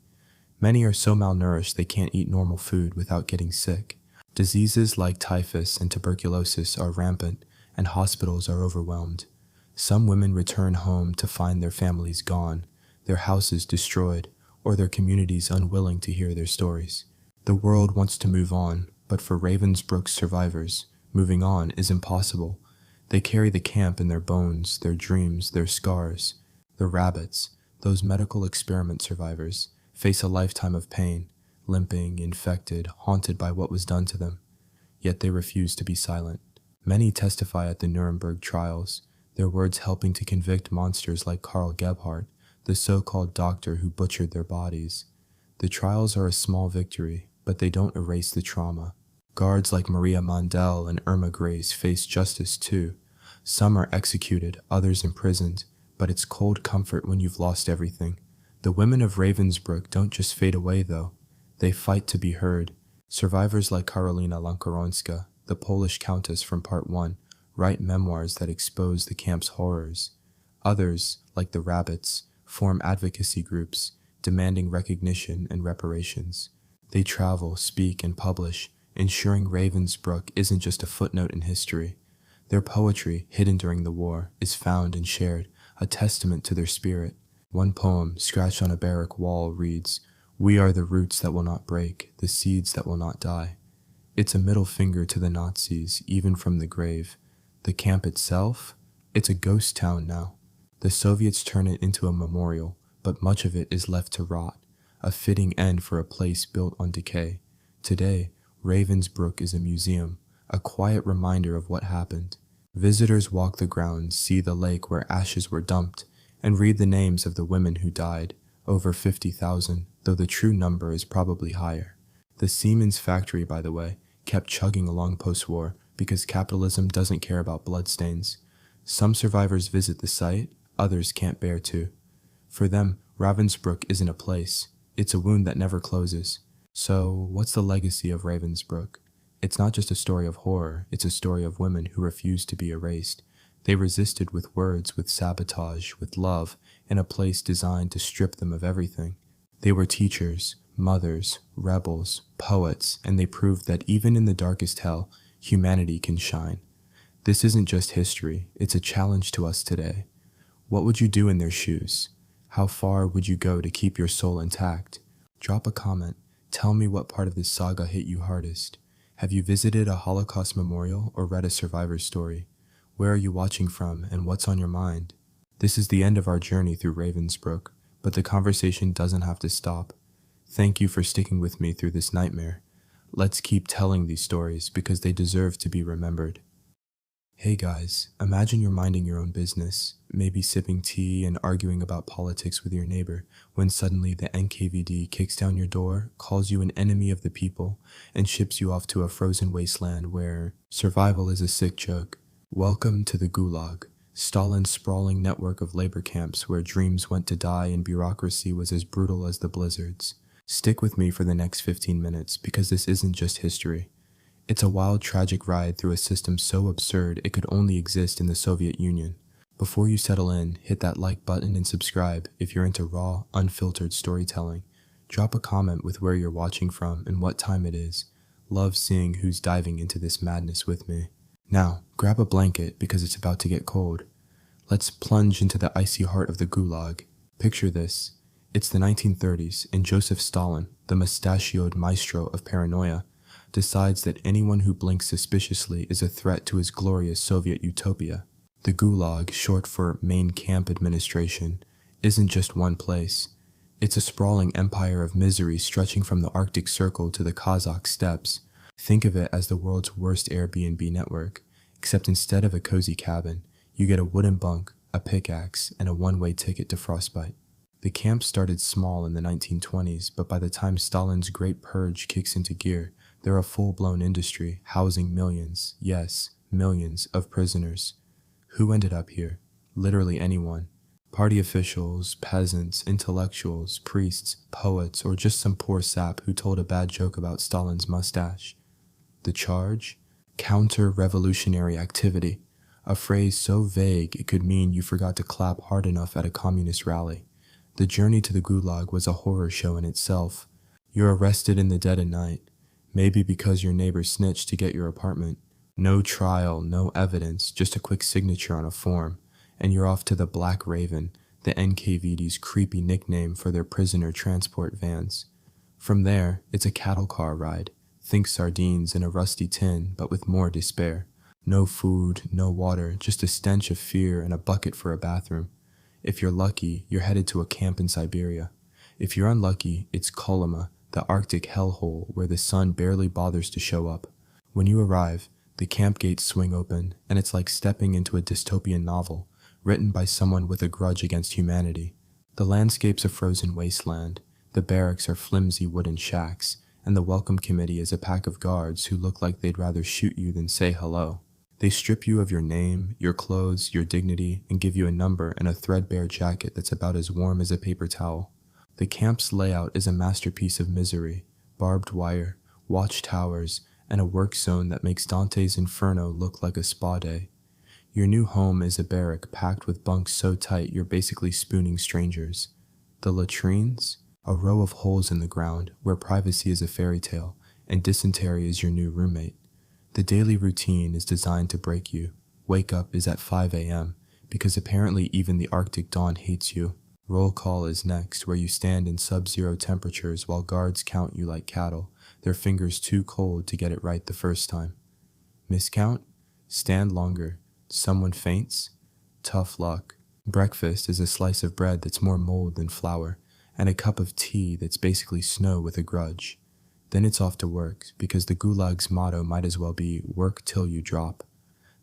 Many are so malnourished they can't eat normal food without getting sick. Diseases like typhus and tuberculosis are rampant, and hospitals are overwhelmed. Some women return home to find their families gone, their houses destroyed, or their communities unwilling to hear their stories. The world wants to move on, but for Ravensbrück survivors, moving on is impossible. They carry the camp in their bones, their dreams, their scars. The rabbits, those medical experiment survivors, face a lifetime of pain, limping, infected, haunted by what was done to them. Yet they refuse to be silent. Many testify at the Nuremberg trials, their words helping to convict monsters like Karl Gebhardt, the so-called doctor who butchered their bodies. The trials are a small victory, but they don't erase the trauma. Guards like Maria Mandel and Irma Grace face justice too. Some are executed, others imprisoned, but it's cold comfort when you've lost everything. The women of Ravensbrück don't just fade away though. They fight to be heard. Survivors like Karolina Lankoronska, the Polish countess from Part 1, write memoirs that expose the camp's horrors. Others, like the Rabbits, form advocacy groups, demanding recognition and reparations. They travel, speak, and publish, ensuring Ravensbruck isn't just a footnote in history. Their poetry, hidden during the war, is found and shared, a testament to their spirit. One poem, scratched on a barrack wall, reads, "We are the roots that will not break, the seeds that will not die." It's a middle finger to the Nazis, even from the grave. The camp itself? It's a ghost town now. The Soviets turn it into a memorial, but much of it is left to rot, a fitting end for a place built on decay. Today, Ravensbrück is a museum, a quiet reminder of what happened. Visitors walk the grounds, see the lake where ashes were dumped, and read the names of the women who died, over 50,000, though the true number is probably higher. The Siemens factory, by the way, kept chugging along post-war because capitalism doesn't care about bloodstains. Some survivors visit the site, others can't bear to. For them, Ravensbrück isn't a place, it's a wound that never closes. So, what's the legacy of Ravensbrück? It's not just a story of horror, it's a story of women who refused to be erased. They resisted with words, with sabotage, with love, in a place designed to strip them of everything. They were teachers, mothers, rebels, poets, and they proved that even in the darkest hell, humanity can shine. This isn't just history, it's a challenge to us today. What would you do in their shoes? How far would you go to keep your soul intact? Drop a comment. Tell me what part of this saga hit you hardest. Have you visited a Holocaust memorial or read a survivor's story? Where are you watching from and what's on your mind? This is the end of our journey through Ravensbrück, but the conversation doesn't have to stop. Thank you for sticking with me through this nightmare. Let's keep telling these stories because they deserve to be remembered. Hey guys, imagine you're minding your own business, maybe sipping tea and arguing about politics with your neighbor, when suddenly the NKVD kicks down your door, calls you an enemy of the people, and ships you off to a frozen wasteland where survival is a sick joke. Welcome to the Gulag, Stalin's sprawling network of labor camps where dreams went to die and bureaucracy was as brutal as the blizzards. Stick with me for the next 15 minutes because this isn't just history. It's a wild, tragic ride through a system so absurd it could only exist in the Soviet Union. Before you settle in, hit that like button and subscribe if you're into raw, unfiltered storytelling. Drop a comment with where you're watching from and what time it is. Love seeing who's diving into this madness with me. Now, grab a blanket because it's about to get cold. Let's plunge into the icy heart of the Gulag. Picture this. It's the 1930s, and Joseph Stalin, the mustachioed maestro of paranoia, decides that anyone who blinks suspiciously is a threat to his glorious Soviet utopia. The Gulag, short for Main Camp Administration, isn't just one place. It's a sprawling empire of misery stretching from the Arctic Circle to the Kazakh steppes. Think of it as the world's worst Airbnb network, except instead of a cozy cabin, you get a wooden bunk, a pickaxe, and a one-way ticket to frostbite. The camp started small in the 1920s, but by the time Stalin's Great Purge kicks into gear, they're a full-blown industry, housing millions, yes, millions of prisoners. Who ended up here? Literally anyone. Party officials, peasants, intellectuals, priests, poets, or just some poor sap who told a bad joke about Stalin's mustache. The charge? Counter-revolutionary activity. A phrase so vague it could mean you forgot to clap hard enough at a communist rally. The journey to the Gulag was a horror show in itself. You're arrested in the dead of night. Maybe because your neighbor snitched to get your apartment. No trial, no evidence, just a quick signature on a form, and you're off to the Black Raven, the NKVD's creepy nickname for their prisoner transport vans. From there, it's a cattle car ride. Think sardines in a rusty tin, but with more despair. No food, no water, just a stench of fear and a bucket for a bathroom. If you're lucky, you're headed to a camp in Siberia. If you're unlucky, it's Kolyma, the Arctic hellhole where the sun barely bothers to show up. When you arrive, the camp gates swing open, and it's like stepping into a dystopian novel, written by someone with a grudge against humanity. The landscape's a frozen wasteland, the barracks are flimsy wooden shacks, and the welcome committee is a pack of guards who look like they'd rather shoot you than say hello. They strip you of your name, your clothes, your dignity, and give you a number and a threadbare jacket that's about as warm as a paper towel. The camp's layout is a masterpiece of misery, barbed wire, watchtowers, and a work zone that makes Dante's Inferno look like a spa day. Your new home is a barrack packed with bunks so tight you're basically spooning strangers. The latrines? A row of holes in the ground where privacy is a fairy tale and dysentery is your new roommate. The daily routine is designed to break you. Wake up is at 5 a.m. because apparently even the Arctic dawn hates you. Roll call is next, where you stand in sub-zero temperatures while guards count you like cattle, their fingers too cold to get it right the first time. Miscount? Stand longer. Someone faints? Tough luck. Breakfast is a slice of bread that's more mold than flour, and a cup of tea that's basically snow with a grudge. Then it's off to work, because the Gulag's motto might as well be, work till you drop.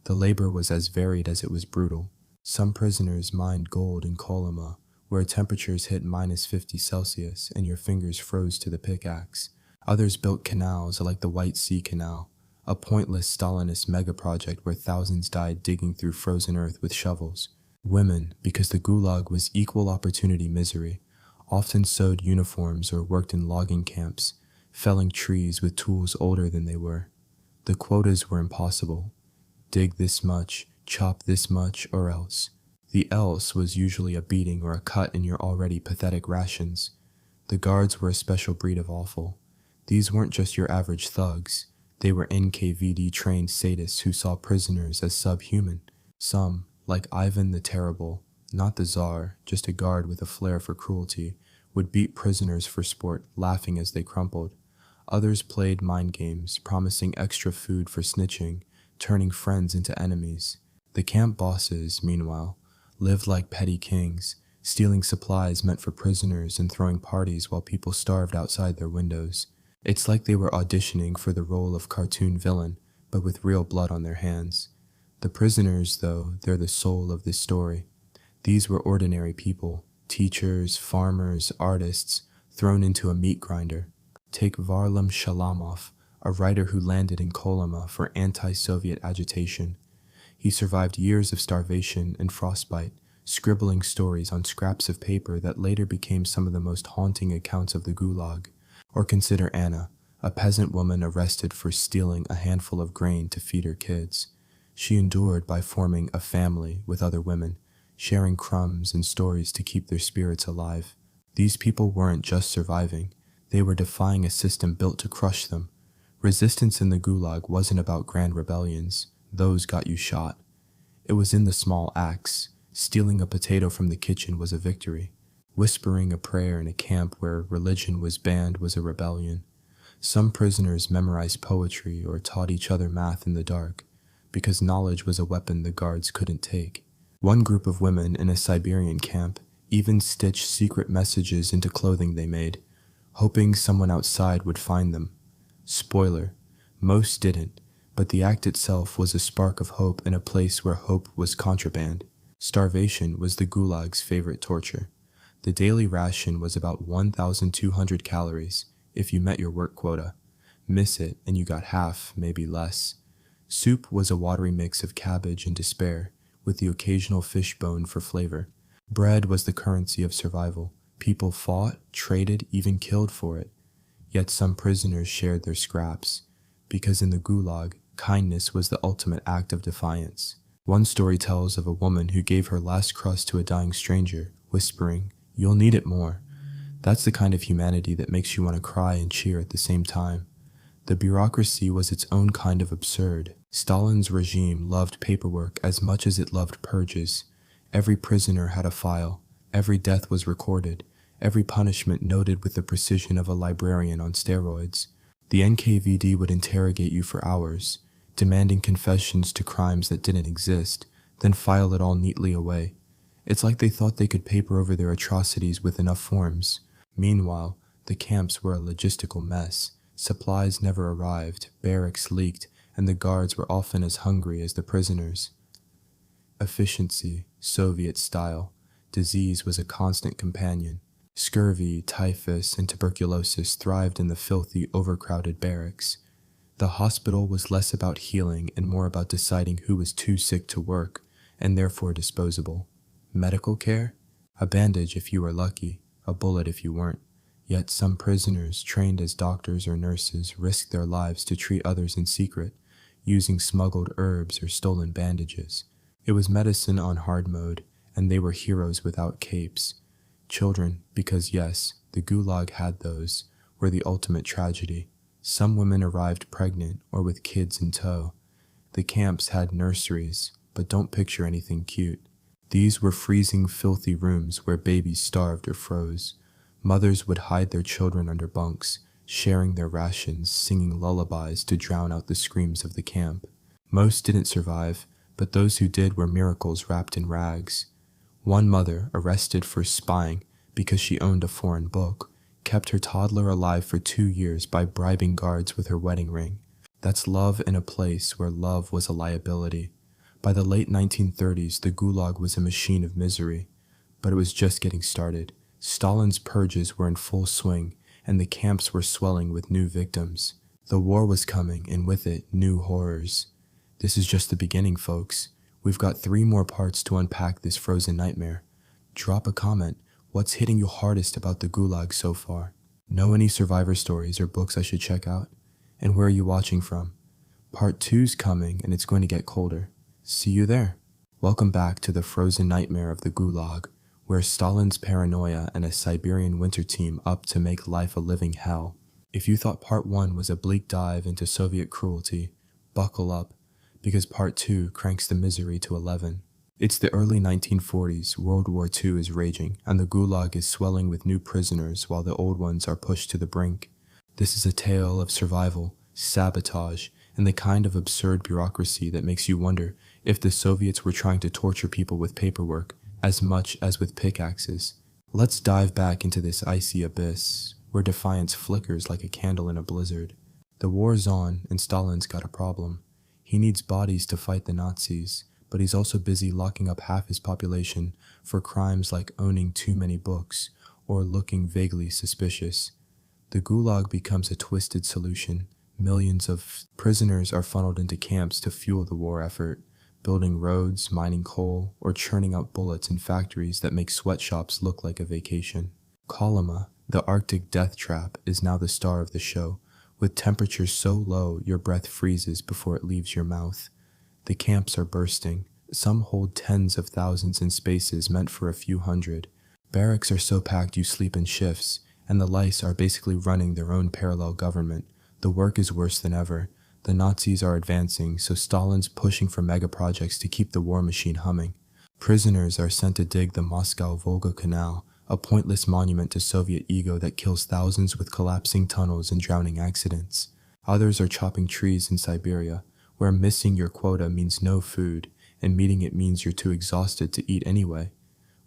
The labor was as varied as it was brutal. Some prisoners mined gold in Kolyma, where temperatures hit -50 Celsius and your fingers froze to the pickaxe. Others built canals like the White Sea Canal, a pointless Stalinist megaproject where thousands died digging through frozen earth with shovels. Women, because the Gulag was equal opportunity misery, often sewed uniforms or worked in logging camps, felling trees with tools older than they were. The quotas were impossible. Dig this much, chop this much, or else. The else was usually a beating or a cut in your already pathetic rations. The guards were a special breed of awful. These weren't just your average thugs. They were NKVD-trained sadists who saw prisoners as subhuman. Some, like Ivan the Terrible, not the Tsar, just a guard with a flair for cruelty, would beat prisoners for sport, laughing as they crumpled. Others played mind games, promising extra food for snitching, turning friends into enemies. The camp bosses, meanwhile, lived like petty kings, stealing supplies meant for prisoners and throwing parties while people starved outside their windows. It's like they were auditioning for the role of cartoon villain, but with real blood on their hands. The prisoners, though, they're the soul of this story. These were ordinary people, teachers, farmers, artists, thrown into a meat grinder. Take Varlam Shalamov, a writer who landed in Kolyma for anti-Soviet agitation. He survived years of starvation and frostbite, scribbling stories on scraps of paper that later became some of the most haunting accounts of the Gulag. Or consider Anna, a peasant woman arrested for stealing a handful of grain to feed her kids. She endured by forming a family with other women, sharing crumbs and stories to keep their spirits alive. These people weren't just surviving. They were defying a system built to crush them. Resistance in the Gulag wasn't about grand rebellions. Those got you shot. It was in the small acts. Stealing a potato from the kitchen was a victory. Whispering a prayer in a camp where religion was banned was a rebellion. Some prisoners memorized poetry or taught each other math in the dark, because knowledge was a weapon the guards couldn't take. One group of women in a Siberian camp even stitched secret messages into clothing they made, hoping someone outside would find them. Spoiler, most didn't, but the act itself was a spark of hope in a place where hope was contraband. Starvation was the Gulag's favorite torture. The daily ration was about 1,200 calories if you met your work quota. Miss it and you got half, maybe less. Soup was a watery mix of cabbage and despair, with the occasional fish bone for flavor. Bread was the currency of survival. People fought, traded, even killed for it. Yet some prisoners shared their scraps, because in the Gulag, kindness was the ultimate act of defiance. One story tells of a woman who gave her last crust to a dying stranger, whispering, "You'll need it more." That's the kind of humanity that makes you want to cry and cheer at the same time. The bureaucracy was its own kind of absurd. Stalin's regime loved paperwork as much as it loved purges. Every prisoner had a file. Every death was recorded. Every punishment noted with the precision of a librarian on steroids. The NKVD would interrogate you for hours, demanding confessions to crimes that didn't exist, then file it all neatly away. It's like they thought they could paper over their atrocities with enough forms. Meanwhile, the camps were a logistical mess. Supplies never arrived, barracks leaked, and the guards were often as hungry as the prisoners. Efficiency, Soviet style. Disease was a constant companion. Scurvy, typhus, and tuberculosis thrived in the filthy, overcrowded barracks. The hospital was less about healing and more about deciding who was too sick to work, and therefore disposable. Medical care? A bandage if you were lucky, a bullet if you weren't. Yet some prisoners, trained as doctors or nurses, risked their lives to treat others in secret, using smuggled herbs or stolen bandages. It was medicine on hard mode, and they were heroes without capes. Children, because yes, the Gulag had those, were the ultimate tragedy. Some women arrived pregnant or with kids in tow. The camps had nurseries, but don't picture anything cute. These were freezing, filthy rooms where babies starved or froze. Mothers would hide their children under bunks, sharing their rations, singing lullabies to drown out the screams of the camp. Most didn't survive, but those who did were miracles wrapped in rags. One mother, arrested for spying because she owned a foreign book, kept her toddler alive for 2 years by bribing guards with her wedding ring. That's love in a place where love was a liability. By the late 1930s, the Gulag was a machine of misery. But it was just getting started. Stalin's purges were in full swing, and the camps were swelling with new victims. The war was coming, and with it, new horrors. This is just the beginning, folks. We've got 3 more parts to unpack this frozen nightmare. Drop a comment. What's hitting you hardest about the Gulag so far? Know any survivor stories or books I should check out? And where are you watching from? Part 2's coming, and it's going to get colder. See you there. Welcome back to the frozen nightmare of the Gulag, where Stalin's paranoia and a Siberian winter team up to make life a living hell. If you thought Part 1 was a bleak dive into Soviet cruelty, buckle up, because Part 2 cranks the misery to 11. It's the early 1940s, World War II is raging, and the Gulag is swelling with new prisoners while the old ones are pushed to the brink. This is a tale of survival, sabotage, and the kind of absurd bureaucracy that makes you wonder if the Soviets were trying to torture people with paperwork as much as with pickaxes. Let's dive back into this icy abyss, where defiance flickers like a candle in a blizzard. The war's on, and Stalin's got a problem. He needs bodies to fight the Nazis, but he's also busy locking up half his population for crimes like owning too many books or looking vaguely suspicious. The Gulag becomes a twisted solution. Millions of prisoners are funneled into camps to fuel the war effort, building roads, mining coal, or churning out bullets in factories that make sweatshops look like a vacation. Kolyma, the Arctic death trap, is now the star of the show, with temperatures so low your breath freezes before it leaves your mouth. The camps are bursting. Some hold tens of thousands in spaces meant for a few hundred. Barracks are so packed you sleep in shifts, and the lice are basically running their own parallel government. The work is worse than ever. The Nazis are advancing, so Stalin's pushing for mega projects to keep the war machine humming. Prisoners are sent to dig the Moscow-Volga Canal, a pointless monument to Soviet ego that kills thousands with collapsing tunnels and drowning accidents. Others are chopping trees in Siberia, where missing your quota means no food, and meeting it means you're too exhausted to eat anyway.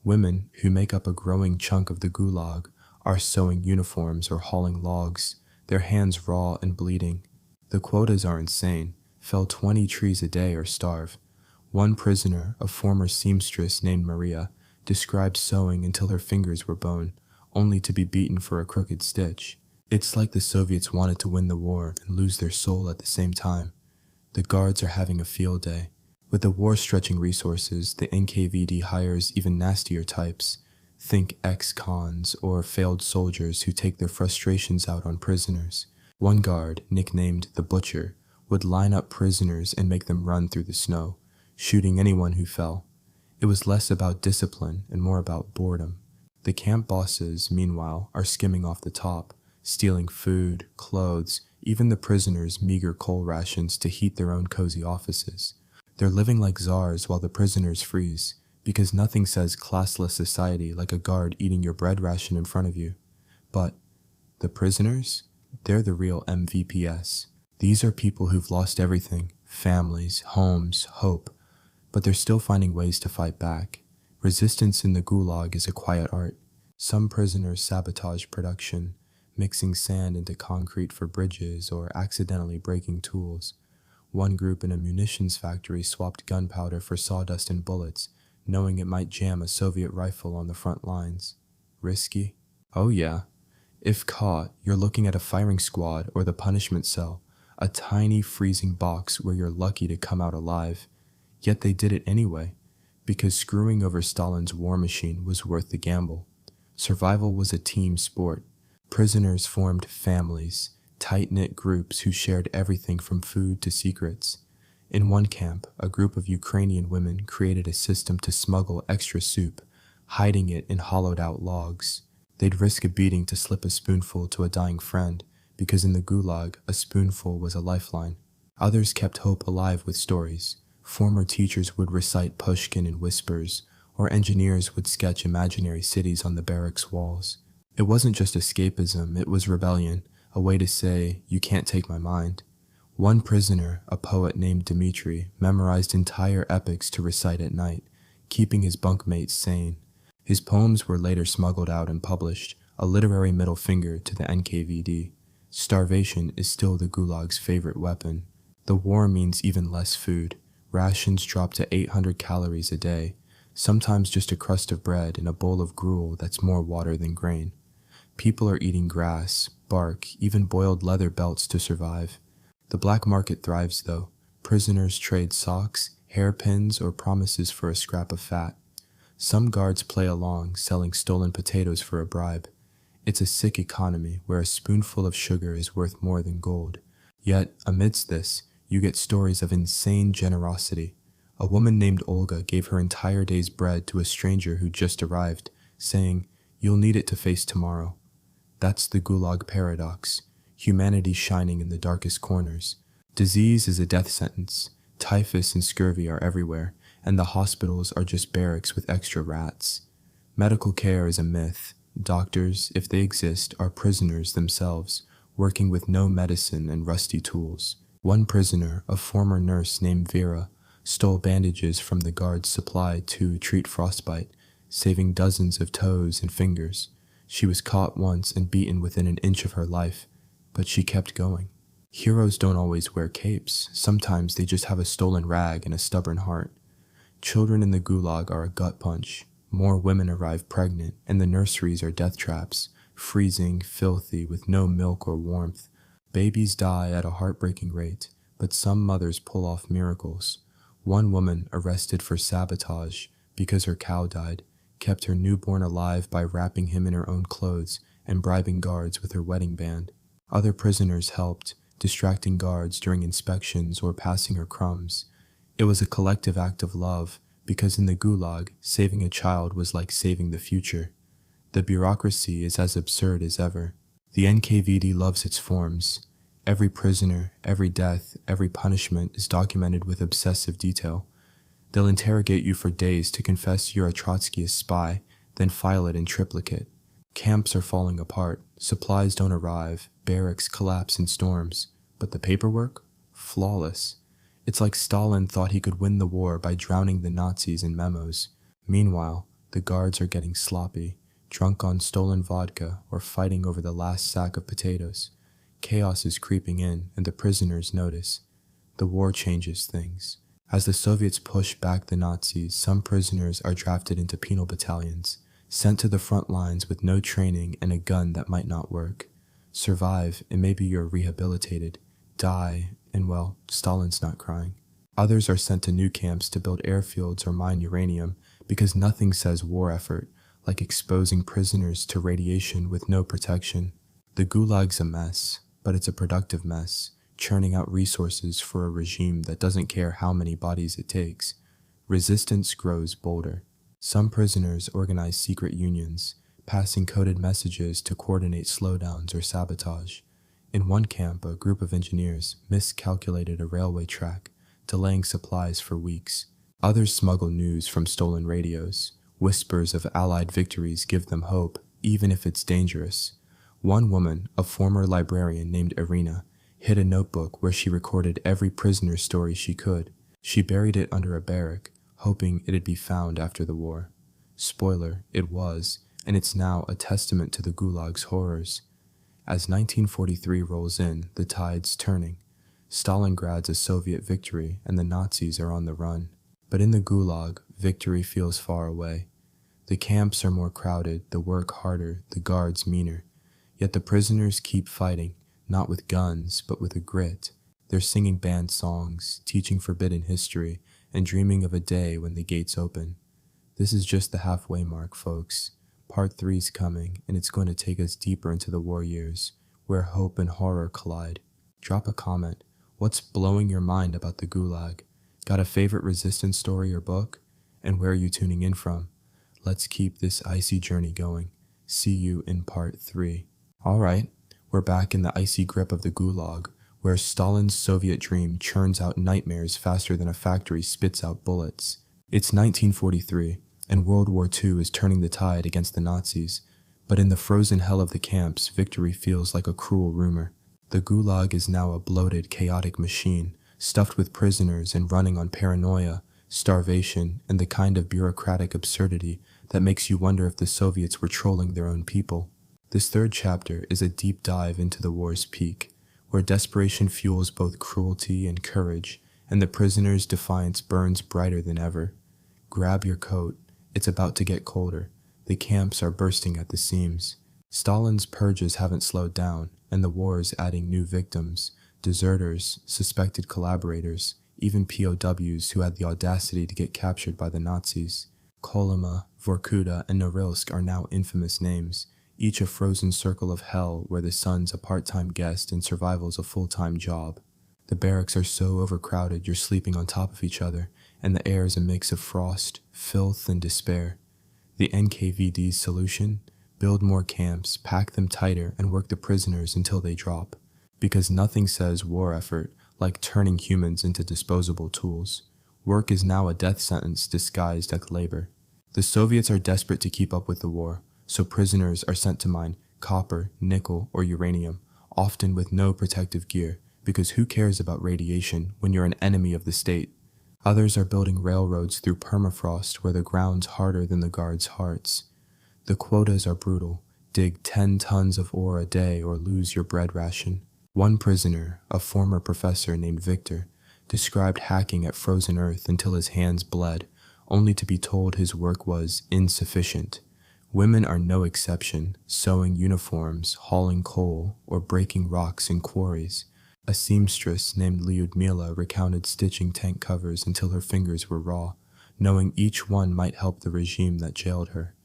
Women, who make up a growing chunk of the Gulag, are sewing uniforms or hauling logs, their hands raw and bleeding. The quotas are insane. Fell 20 trees a day or starve. One prisoner, a former seamstress named Maria, described sewing until her fingers were bone, only to be beaten for a crooked stitch. It's like the Soviets wanted to win the war and lose their soul at the same time. The guards are having a field day. With the war stretching resources, the NKVD hires even nastier types. Think ex-cons or failed soldiers who take their frustrations out on prisoners. One guard, nicknamed the Butcher, would line up prisoners and make them run through the snow, shooting anyone who fell. It was less about discipline and more about boredom. The camp bosses, meanwhile, are skimming off the top, stealing food, clothes, even the prisoners' meager coal rations to heat their own cozy offices. They're living like czars while the prisoners freeze, because nothing says classless society like a guard eating your bread ration in front of you. But the prisoners? They're the real MVPs. These are people who've lost everything, families, homes, hope, but they're still finding ways to fight back. Resistance in the Gulag is a quiet art. Some prisoners sabotage production, mixing sand into concrete for bridges or accidentally breaking tools. One group in a munitions factory swapped gunpowder for sawdust and bullets, knowing it might jam a Soviet rifle on the front lines. Risky? Oh yeah. If caught, you're looking at a firing squad or the punishment cell, a tiny freezing box where you're lucky to come out alive. Yet they did it anyway, because screwing over Stalin's war machine was worth the gamble. Survival was a team sport. Prisoners formed families, tight-knit groups who shared everything from food to secrets. In one camp, a group of Ukrainian women created a system to smuggle extra soup, hiding it in hollowed-out logs. They'd risk a beating to slip a spoonful to a dying friend, because in the Gulag, a spoonful was a lifeline. Others kept hope alive with stories. Former teachers would recite Pushkin in whispers, or engineers would sketch imaginary cities on the barracks walls. It wasn't just escapism, it was rebellion, a way to say, "You can't take my mind." One prisoner, a poet named Dmitri, memorized entire epics to recite at night, keeping his bunkmates sane. His poems were later smuggled out and published, a literary middle finger to the NKVD. Starvation is still the Gulag's favorite weapon. The war means even less food. Rations drop to 800 calories a day, sometimes just a crust of bread and a bowl of gruel that's more water than grain. People are eating grass, bark, even boiled leather belts to survive. The black market thrives, though. Prisoners trade socks, hairpins, or promises for a scrap of fat. Some guards play along, selling stolen potatoes for a bribe. It's a sick economy where a spoonful of sugar is worth more than gold. Yet, amidst this, you get stories of insane generosity. A woman named Olga gave her entire day's bread to a stranger who just arrived, saying, "You'll need it to face tomorrow." That's the Gulag paradox. Humanity shining in the darkest corners. Disease is a death sentence. Typhus and scurvy are everywhere, and the hospitals are just barracks with extra rats. Medical care is a myth. Doctors, if they exist, are prisoners themselves, working with no medicine and rusty tools. One prisoner, a former nurse named Vera, stole bandages from the guards' supply to treat frostbite, saving dozens of toes and fingers. She was caught once and beaten within an inch of her life, but she kept going. Heroes don't always wear capes. Sometimes they just have a stolen rag and a stubborn heart. Children in the Gulag are a gut punch. More women arrive pregnant, and the nurseries are death traps, freezing, filthy, with no milk or warmth. Babies die at a heartbreaking rate, but some mothers pull off miracles. One woman, arrested for sabotage because her cow died, kept her newborn alive by wrapping him in her own clothes and bribing guards with her wedding band. Other prisoners helped, distracting guards during inspections or passing her crumbs. It was a collective act of love, because in the Gulag, saving a child was like saving the future. The bureaucracy is as absurd as ever. The NKVD loves its forms. Every prisoner, every death, every punishment is documented with obsessive detail. They'll interrogate you for days to confess you're a Trotskyist spy, then file it in triplicate. Camps are falling apart, supplies don't arrive, barracks collapse in storms, but the paperwork? Flawless. It's like Stalin thought he could win the war by drowning the Nazis in memos. Meanwhile, the guards are getting sloppy, drunk on stolen vodka or fighting over the last sack of potatoes. Chaos is creeping in, and the prisoners notice. The war changes things. As the Soviets push back the Nazis, some prisoners are drafted into penal battalions, sent to the front lines with no training and a gun that might not work. Survive, and maybe you're rehabilitated. Die, and well, Stalin's not crying. Others are sent to new camps to build airfields or mine uranium, because nothing says war effort like exposing prisoners to radiation with no protection. The Gulag's a mess, but it's a productive mess, churning out resources for a regime that doesn't care how many bodies it takes. Resistance grows bolder. Some prisoners organize secret unions, passing coded messages to coordinate slowdowns or sabotage. In one camp, a group of engineers miscalculated a railway track, delaying supplies for weeks. Others smuggle news from stolen radios. Whispers of Allied victories give them hope, even if it's dangerous. One woman, a former librarian named Irina, hid a notebook where she recorded every prisoner's story she could. She buried it under a barrack, hoping it'd be found after the war. Spoiler, it was, and it's now a testament to the Gulag's horrors. As 1943 rolls in, the tide's turning. Stalingrad's a Soviet victory, and the Nazis are on the run. But in the Gulag, victory feels far away. The camps are more crowded, the work harder, the guards meaner. Yet the prisoners keep fighting, not with guns, but with a grit. They're singing banned songs, teaching forbidden history, and dreaming of a day when the gates open. This is just the halfway mark, folks. Part 3's coming, and it's going to take us deeper into the war years, where hope and horror collide. Drop a comment. What's blowing your mind about the Gulag? Got a favorite resistance story or book? And where are you tuning in from? Let's keep this icy journey going. See you in part 3. Alright, we're back in the icy grip of the Gulag, where Stalin's Soviet dream churns out nightmares faster than a factory spits out bullets. It's 1943, and World War II is turning the tide against the Nazis, but in the frozen hell of the camps, victory feels like a cruel rumor. The Gulag is now a bloated, chaotic machine, stuffed with prisoners and running on paranoia, starvation, and the kind of bureaucratic absurdity that makes you wonder if the Soviets were trolling their own people. This third chapter is a deep dive into the war's peak, where desperation fuels both cruelty and courage, and the prisoners' defiance burns brighter than ever. Grab your coat, it's about to get colder. The camps are bursting at the seams. Stalin's purges haven't slowed down, and the war is adding new victims, deserters, suspected collaborators, even POWs who had the audacity to get captured by the Nazis. Kolyma, Vorkuta, and Norilsk are now infamous names, each a frozen circle of hell where the sun's a part-time guest and survival's a full-time job. The barracks are so overcrowded you're sleeping on top of each other, and the air is a mix of frost, filth, and despair. The NKVD's solution? Build more camps, pack them tighter, and work the prisoners until they drop. Because nothing says war effort like turning humans into disposable tools. Work is now a death sentence disguised as labor. The Soviets are desperate to keep up with the war, so prisoners are sent to mine copper, nickel, or uranium, often with no protective gear, because who cares about radiation when you're an enemy of the state? Others are building railroads through permafrost where the ground's harder than the guards' hearts. The quotas are brutal. Dig 10 tons of ore a day or lose your bread ration. One prisoner, a former professor named Victor, described hacking at frozen earth until his hands bled, only to be told his work was insufficient. Women are no exception, sewing uniforms, hauling coal, or breaking rocks in quarries. A seamstress named Lyudmila recounted stitching tank covers until her fingers were raw, knowing each one might help the regime that jailed her.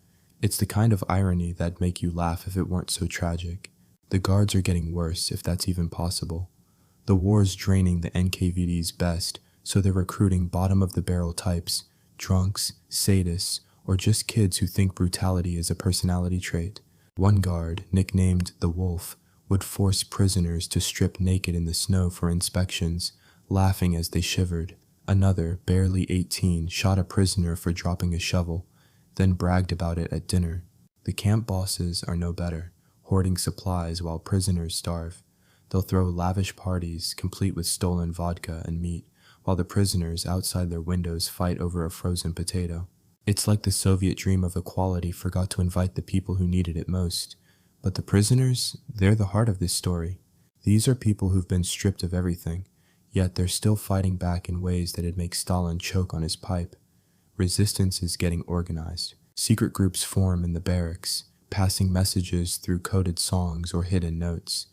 It's the kind of irony that'd make you laugh if it weren't so tragic. The guards are getting worse, if that's even possible. The war's draining the NKVD's best, so they're recruiting bottom-of-the-barrel types, drunks, sadists, or just kids who think brutality is a personality trait. One guard, nicknamed the Wolf, would force prisoners to strip naked in the snow for inspections, laughing as they shivered. Another, barely 18, shot a prisoner for dropping a shovel, then bragged about it at dinner. The camp bosses are no better, hoarding supplies while prisoners starve. They'll throw lavish parties, complete with stolen vodka and meat, while the prisoners outside their windows fight over a frozen potato. It's like the Soviet dream of equality forgot to invite the people who needed it most. But the prisoners, they're the heart of this story. These are people who've been stripped of everything, yet they're still fighting back in ways that'd make Stalin choke on his pipe. Resistance is getting organized. Secret groups form in the barracks, passing messages through coded songs or hidden notes.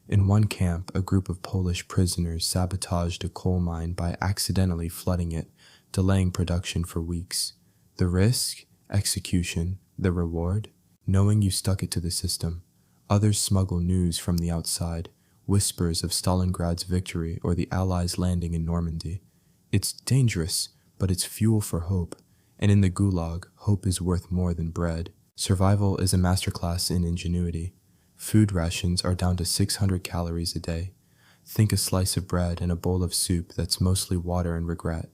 In one camp, a group of Polish prisoners sabotaged a coal mine by accidentally flooding it, delaying production for weeks. The risk? Execution. The reward? Knowing you stuck it to the system. Others smuggle news from the outside, whispers of Stalingrad's victory or the Allies' landing in Normandy. It's dangerous, but it's fuel for hope, and in the Gulag, hope is worth more than bread. Survival is a masterclass in ingenuity. Food rations are down to 600 calories a day. Think a slice of bread and a bowl of soup that's mostly water and regret.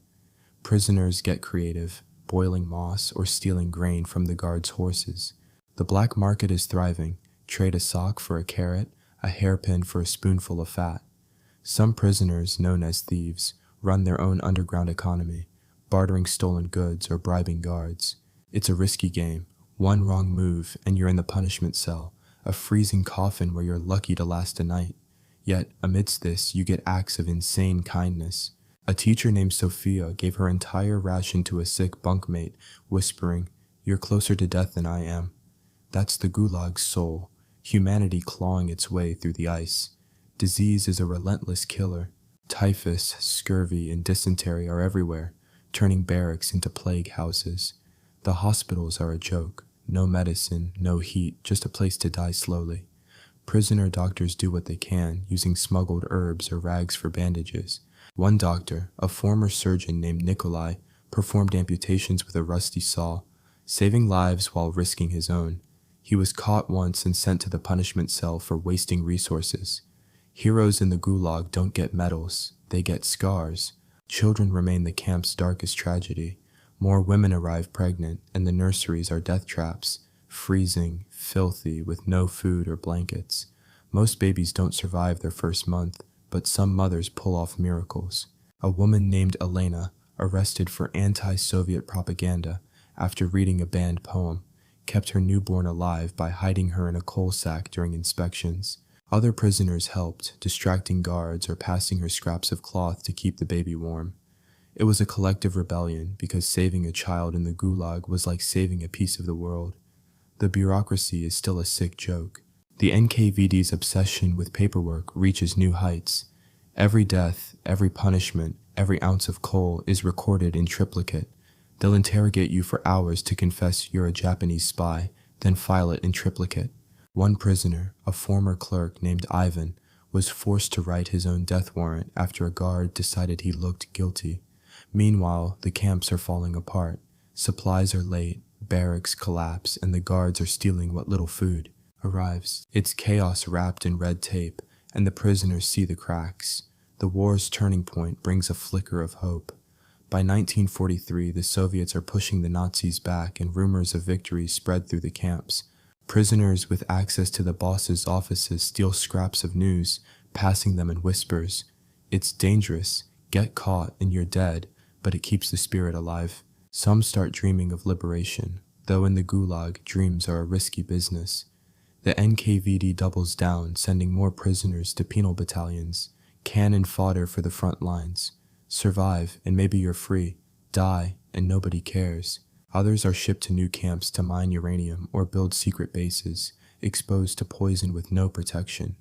Prisoners get creative, boiling moss or stealing grain from the guards' horses. The black market is thriving. Trade a sock for a carrot, a hairpin for a spoonful of fat. Some prisoners, known as thieves, run their own underground economy, bartering stolen goods or bribing guards. It's a risky game. One wrong move and you're in the punishment cell, a freezing coffin where you're lucky to last a night. Yet, amidst this, you get acts of insane kindness. A teacher named Sophia gave her entire ration to a sick bunkmate, whispering, "You're closer to death than I am." That's the Gulag's soul, humanity clawing its way through the ice. Disease is a relentless killer. Typhus, scurvy, and dysentery are everywhere, turning barracks into plague houses. The hospitals are a joke. No medicine, no heat, just a place to die slowly. Prisoner doctors do what they can, using smuggled herbs or rags for bandages. One doctor, a former surgeon named Nikolai, performed amputations with a rusty saw, saving lives while risking his own. He was caught once and sent to the punishment cell for wasting resources. Heroes in the Gulag don't get medals, they get scars. Children remain the camp's darkest tragedy. More women arrive pregnant, and the nurseries are death traps, freezing, filthy, with no food or blankets. Most babies don't survive their first month, but some mothers pull off miracles. A woman named Elena, arrested for anti-Soviet propaganda after reading a banned poem, kept her newborn alive by hiding her in a coal sack during inspections. Other prisoners helped, distracting guards or passing her scraps of cloth to keep the baby warm. It was a collective rebellion because saving a child in the Gulag was like saving a piece of the world. The bureaucracy is still a sick joke. The NKVD's obsession with paperwork reaches new heights. Every death, every punishment, every ounce of coal is recorded in triplicate. They'll interrogate you for hours to confess you're a Japanese spy, then file it in triplicate. One prisoner, a former clerk named Ivan, was forced to write his own death warrant after a guard decided he looked guilty. Meanwhile, the camps are falling apart. Supplies are late, barracks collapse, and the guards are stealing what little food arrives. It's chaos wrapped in red tape, and the prisoners see the cracks. The war's turning point brings a flicker of hope. By 1943, the Soviets are pushing the Nazis back, and rumors of victory spread through the camps. Prisoners with access to the boss's offices steal scraps of news, passing them in whispers. It's dangerous. Get caught and you're dead, but it keeps the spirit alive. Some start dreaming of liberation, though in the Gulag, dreams are a risky business. The NKVD doubles down, sending more prisoners to penal battalions, cannon fodder for the front lines. Survive, and maybe you're free. Die, and nobody cares. Others are shipped to new camps to mine uranium or build secret bases, exposed to poison with no protection.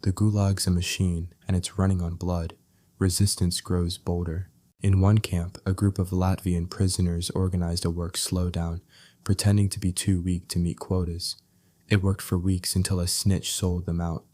The Gulag's a machine, and it's running on blood. Resistance grows bolder. In one camp, a group of Latvian prisoners organized a work slowdown, pretending to be too weak to meet quotas. It worked for weeks until a snitch sold them out.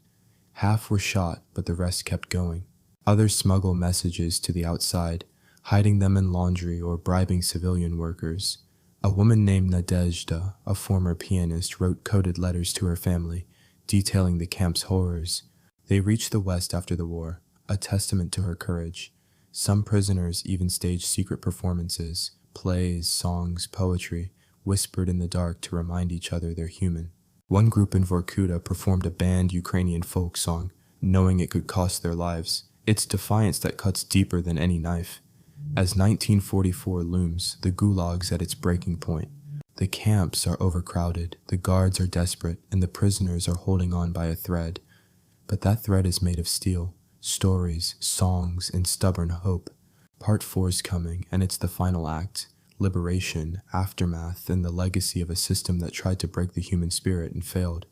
Half were shot, but the rest kept going. Others smuggle messages to the outside, hiding them in laundry or bribing civilian workers. A woman named Nadezhda, a former pianist, wrote coded letters to her family, detailing the camp's horrors. They reached the West after the war, a testament to her courage. Some prisoners even staged secret performances, plays, songs, poetry, whispered in the dark to remind each other they're human. One group in Vorkuta performed a banned Ukrainian folk song, knowing it could cost their lives. It's defiance that cuts deeper than any knife. As 1944 looms, the Gulag's at its breaking point. The camps are overcrowded, the guards are desperate, and the prisoners are holding on by a thread. But that thread is made of steel, stories, songs, and stubborn hope. Part 4's coming, and it's the final act. Liberation, aftermath, and the legacy of a system that tried to break the human spirit and failed.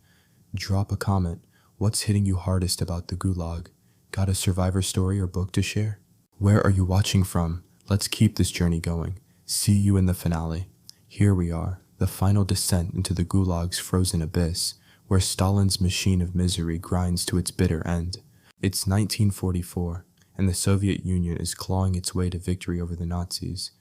Drop a comment. What's hitting you hardest about the Gulag? Got a survivor story or book to share? Where are you watching from? Let's keep this journey going. See you in the finale. Here we are, the final descent into the Gulag's frozen abyss, where Stalin's machine of misery grinds to its bitter end. It's 1944, and the Soviet Union is clawing its way to victory over the Nazis.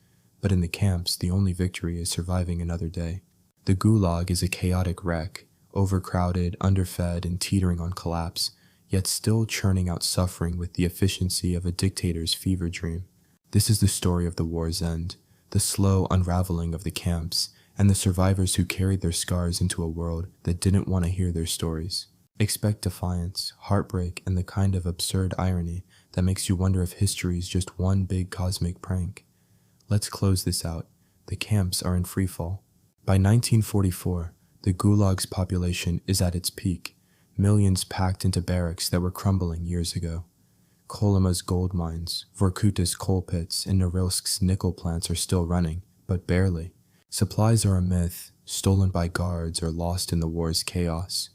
But in the camps, the only victory is surviving another day. The Gulag is a chaotic wreck, overcrowded, underfed, and teetering on collapse, yet still churning out suffering with the efficiency of a dictator's fever dream. This is the story of the war's end, the slow unraveling of the camps, and the survivors who carried their scars into a world that didn't want to hear their stories. Expect defiance, heartbreak, and the kind of absurd irony that makes you wonder if history is just one big cosmic prank. Let's close this out. The camps are in freefall. By 1944, the Gulag's population is at its peak, millions packed into barracks that were crumbling years ago. Kolyma's gold mines, Vorkuta's coal pits, and Norilsk's nickel plants are still running, but barely. Supplies are a myth, stolen by guards or lost in the war's chaos.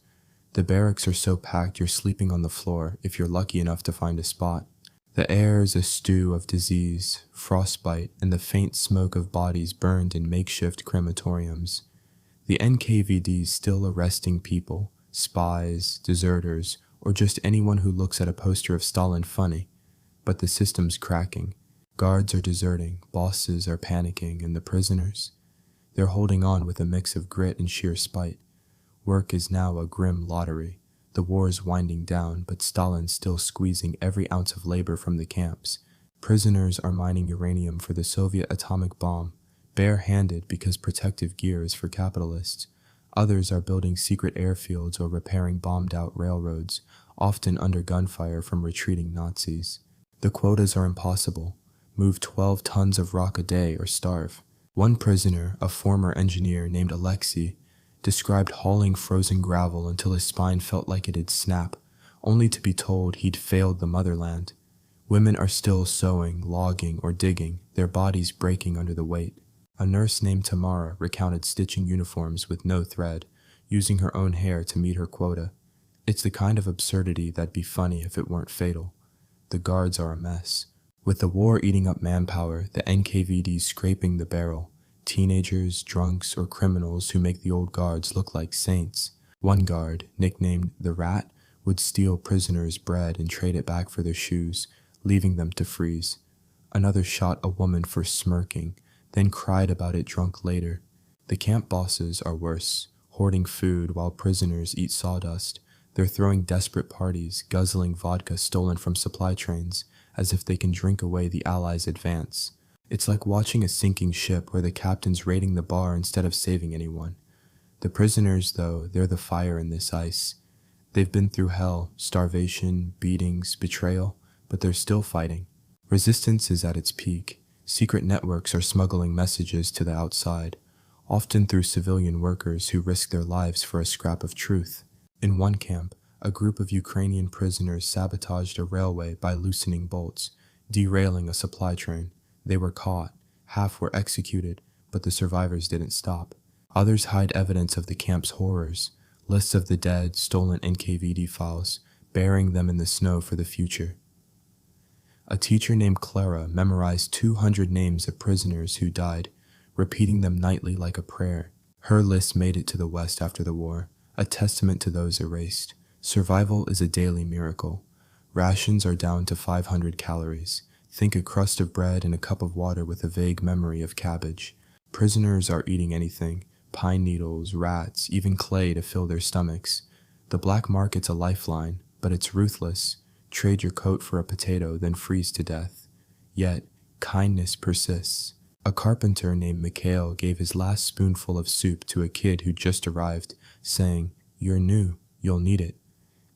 The barracks are so packed you're sleeping on the floor if you're lucky enough to find a spot. The air is a stew of disease, frostbite, and the faint smoke of bodies burned in makeshift crematoriums. The NKVD's still arresting people, spies, deserters, or just anyone who looks at a poster of Stalin funny. But the system's cracking. Guards are deserting, bosses are panicking, and the prisoners? They're holding on with a mix of grit and sheer spite. Work is now a grim lottery. The war is winding down, but Stalin's still squeezing every ounce of labor from the camps. Prisoners are mining uranium for the Soviet atomic bomb, bare-handed because protective gear is for capitalists. Others are building secret airfields or repairing bombed-out railroads, often under gunfire from retreating Nazis. The quotas are impossible. Move 12 tons of rock a day or starve. One prisoner, a former engineer named Alexei, described hauling frozen gravel until his spine felt like it'd snap, only to be told he'd failed the motherland. Women are still sewing, logging, or digging, their bodies breaking under the weight. A nurse named Tamara recounted stitching uniforms with no thread, using her own hair to meet her quota. It's the kind of absurdity that'd be funny if it weren't fatal. The guards are a mess. With the war eating up manpower, the NKVD's scraping the barrel. Teenagers, drunks, or criminals who make the old guards look like saints. One guard, nicknamed the Rat, would steal prisoners' bread and trade it back for their shoes, leaving them to freeze. Another shot a woman for smirking, then cried about it drunk later. The camp bosses are worse, hoarding food while prisoners eat sawdust. They're throwing desperate parties, guzzling vodka stolen from supply trains, as if they can drink away the Allies' advance. It's like watching a sinking ship where the captain's raiding the bar instead of saving anyone. The prisoners, though, they're the fire in this ice. They've been through hell, starvation, beatings, betrayal, but they're still fighting. Resistance is at its peak. Secret networks are smuggling messages to the outside, often through civilian workers who risk their lives for a scrap of truth. In one camp, a group of Ukrainian prisoners sabotaged a railway by loosening bolts, derailing a supply train. They were caught, half were executed, but the survivors didn't stop. Others hide evidence of the camp's horrors, lists of the dead, stolen NKVD files, burying them in the snow for the future. A teacher named Clara memorized 200 names of prisoners who died, repeating them nightly like a prayer. Her list made it to the West after the war, a testament to those erased. Survival is a daily miracle. Rations are down to 500 calories. Think a crust of bread and a cup of water with a vague memory of cabbage. Prisoners are eating anything, pine needles, rats, even clay to fill their stomachs. The black market's a lifeline, but it's ruthless. Trade your coat for a potato, then freeze to death. Yet, kindness persists. A carpenter named Mikhail gave his last spoonful of soup to a kid who just arrived, saying, "You're new, you'll need it."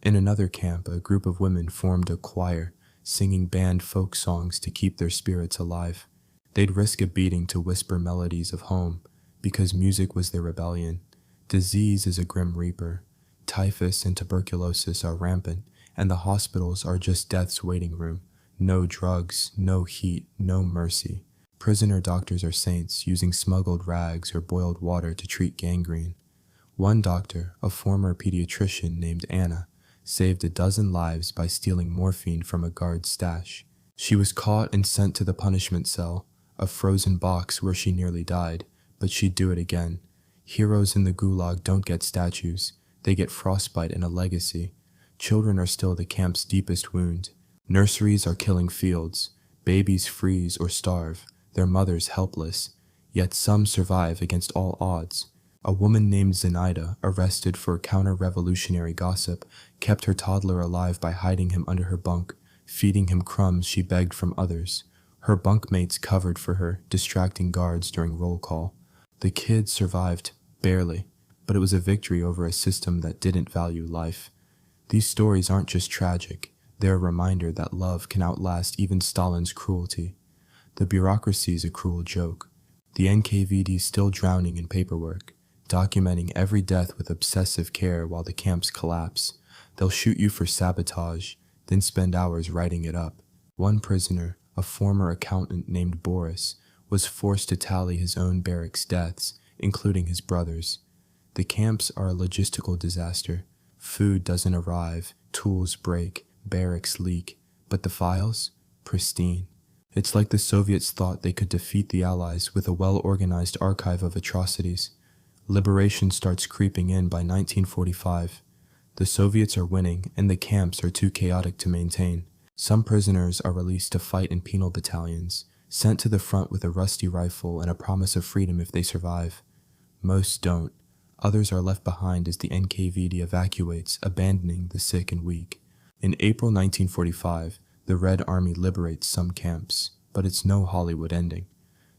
In another camp, a group of women formed a choir, singing banned folk songs to keep their spirits alive. They'd risk a beating to whisper melodies of home, because music was their rebellion. Disease is a grim reaper. Typhus and tuberculosis are rampant, and the hospitals are just death's waiting room. No drugs, no heat, no mercy. Prisoner doctors are saints, using smuggled rags or boiled water to treat gangrene. One doctor, a former pediatrician named Anna, saved a dozen lives by stealing morphine from a guard's stash. She was caught and sent to the punishment cell, a frozen box where she nearly died, but she'd do it again. Heroes in the Gulag don't get statues, they get frostbite and a legacy. Children are still the camp's deepest wound. Nurseries are killing fields. Babies freeze or starve, their mothers helpless, yet some survive against all odds. A woman named Zenaida, arrested for counter-revolutionary gossip, kept her toddler alive by hiding him under her bunk, feeding him crumbs she begged from others. Her bunkmates covered for her, distracting guards during roll call. The kid survived, barely, but it was a victory over a system that didn't value life. These stories aren't just tragic, they're a reminder that love can outlast even Stalin's cruelty. The bureaucracy is a cruel joke. The NKVD is still drowning in paperwork, documenting every death with obsessive care while the camps collapse. They'll shoot you for sabotage, then spend hours writing it up. One prisoner, a former accountant named Boris, was forced to tally his own barracks' deaths, including his brother's. The camps are a logistical disaster. Food doesn't arrive, tools break, barracks leak, but the files? Pristine. It's like the Soviets thought they could defeat the Allies with a well-organized archive of atrocities. Liberation starts creeping in by 1945. The Soviets are winning, and the camps are too chaotic to maintain. Some prisoners are released to fight in penal battalions, sent to the front with a rusty rifle and a promise of freedom if they survive. Most don't. Others are left behind as the NKVD evacuates, abandoning the sick and weak. In April 1945, the Red Army liberates some camps, but it's no Hollywood ending.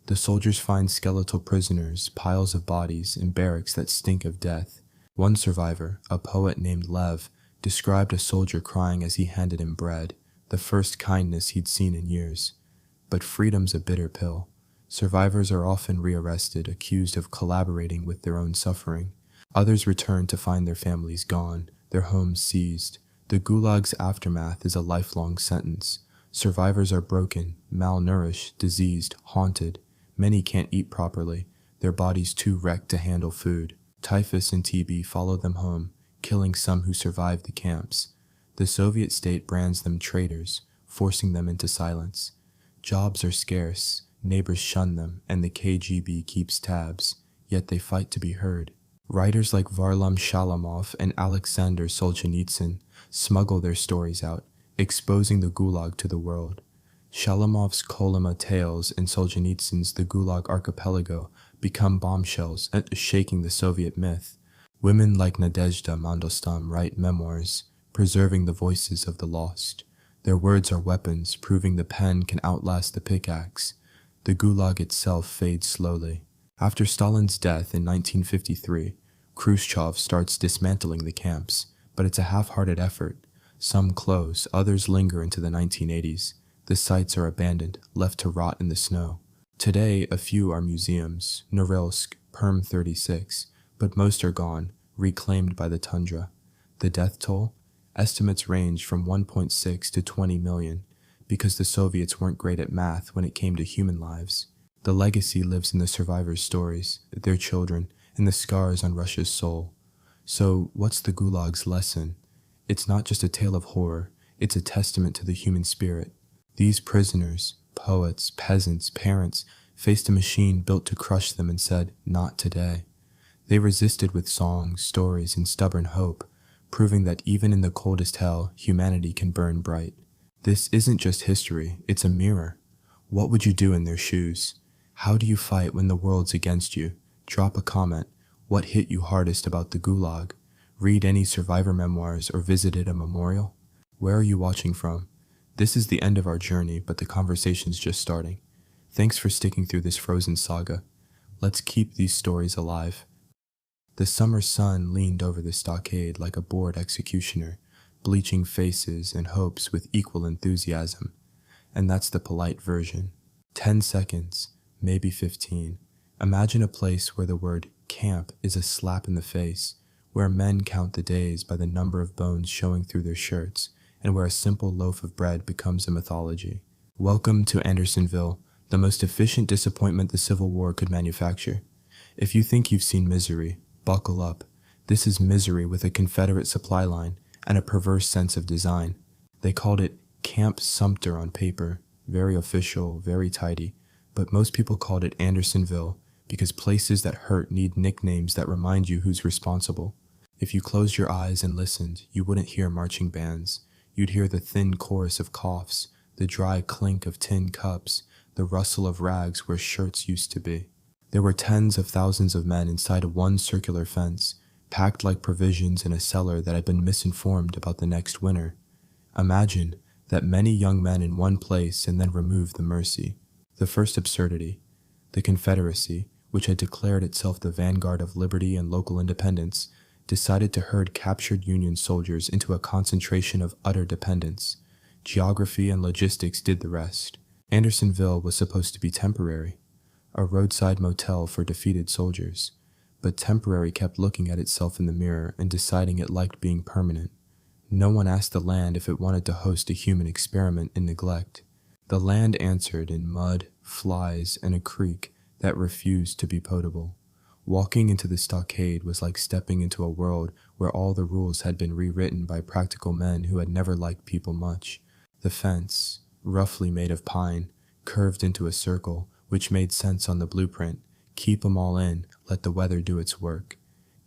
The soldiers find skeletal prisoners, piles of bodies, and barracks that stink of death. One survivor, a poet named Lev, described a soldier crying as he handed him bread, the first kindness he'd seen in years. But freedom's a bitter pill. Survivors are often rearrested, accused of collaborating with their own suffering. Others return to find their families gone, their homes seized. The Gulag's aftermath is a lifelong sentence. Survivors are broken, malnourished, diseased, haunted. Many can't eat properly, their bodies too wrecked to handle food. Typhus and TB follow them home, killing some who survived the camps. The Soviet state brands them traitors, forcing them into silence. Jobs are scarce, neighbors shun them, and the KGB keeps tabs, yet they fight to be heard. Writers like Varlam Shalamov and Alexander Solzhenitsyn smuggle their stories out, exposing the Gulag to the world. Shalamov's Kolyma Tales and Solzhenitsyn's The Gulag Archipelago become bombshells, shaking the Soviet myth. Women like Nadezhda Mandelstam write memoirs, preserving the voices of the lost. Their words are weapons, proving the pen can outlast the pickaxe. The Gulag itself fades slowly. After Stalin's death in 1953, Khrushchev starts dismantling the camps, but it's a half-hearted effort. Some close, others linger into the 1980s. The sites are abandoned, left to rot in the snow. Today, a few are museums, Norilsk, Perm 36, but most are gone, reclaimed by the tundra. The death toll? Estimates range from 1.6 to 20 million, because the Soviets weren't great at math when it came to human lives. The legacy lives in the survivors' stories, their children, and the scars on Russia's soul. So, what's the Gulag's lesson? It's not just a tale of horror, it's a testament to the human spirit. These prisoners, poets, peasants, parents, faced a machine built to crush them and said, "Not today." They resisted with songs, stories, and stubborn hope, proving that even in the coldest hell, humanity can burn bright. This isn't just history, it's a mirror. What would you do in their shoes? How do you fight when the world's against you? Drop a comment. What hit you hardest about the Gulag? Read any survivor memoirs or visited a memorial? Where are you watching from? This is the end of our journey, but the conversation's just starting. Thanks for sticking through this frozen saga. Let's keep these stories alive. The summer sun leaned over the stockade like a bored executioner, bleaching faces and hopes with equal enthusiasm. And that's the polite version. 10 seconds, maybe 15. Imagine a place where the word camp is a slap in the face, where men count the days by the number of bones showing through their shirts, and where a simple loaf of bread becomes a mythology. Welcome to Andersonville, the most efficient disappointment the Civil War could manufacture. If you think you've seen misery, buckle up. This is misery with a Confederate supply line and a perverse sense of design. They called it Camp Sumter on paper, very official, very tidy, but most people called it Andersonville because places that hurt need nicknames that remind you who's responsible. If you closed your eyes and listened, you wouldn't hear marching bands. You'd hear the thin chorus of coughs, the dry clink of tin cups, the rustle of rags where shirts used to be. There were tens of thousands of men inside of one circular fence, packed like provisions in a cellar that had been misinformed about the next winter. Imagine that many young men in one place and then remove the mercy. The first absurdity. The Confederacy, which had declared itself the vanguard of liberty and local independence, decided to herd captured Union soldiers into a concentration of utter dependence. Geography and logistics did the rest. Andersonville was supposed to be temporary, a roadside motel for defeated soldiers, but temporary kept looking at itself in the mirror and deciding it liked being permanent. No one asked the land if it wanted to host a human experiment in neglect. The land answered in mud, flies, and a creek that refused to be potable. Walking into the stockade was like stepping into a world where all the rules had been rewritten by practical men who had never liked people much. The fence, roughly made of pine, curved into a circle, which made sense on the blueprint. Keep 'em all in, let the weather do its work.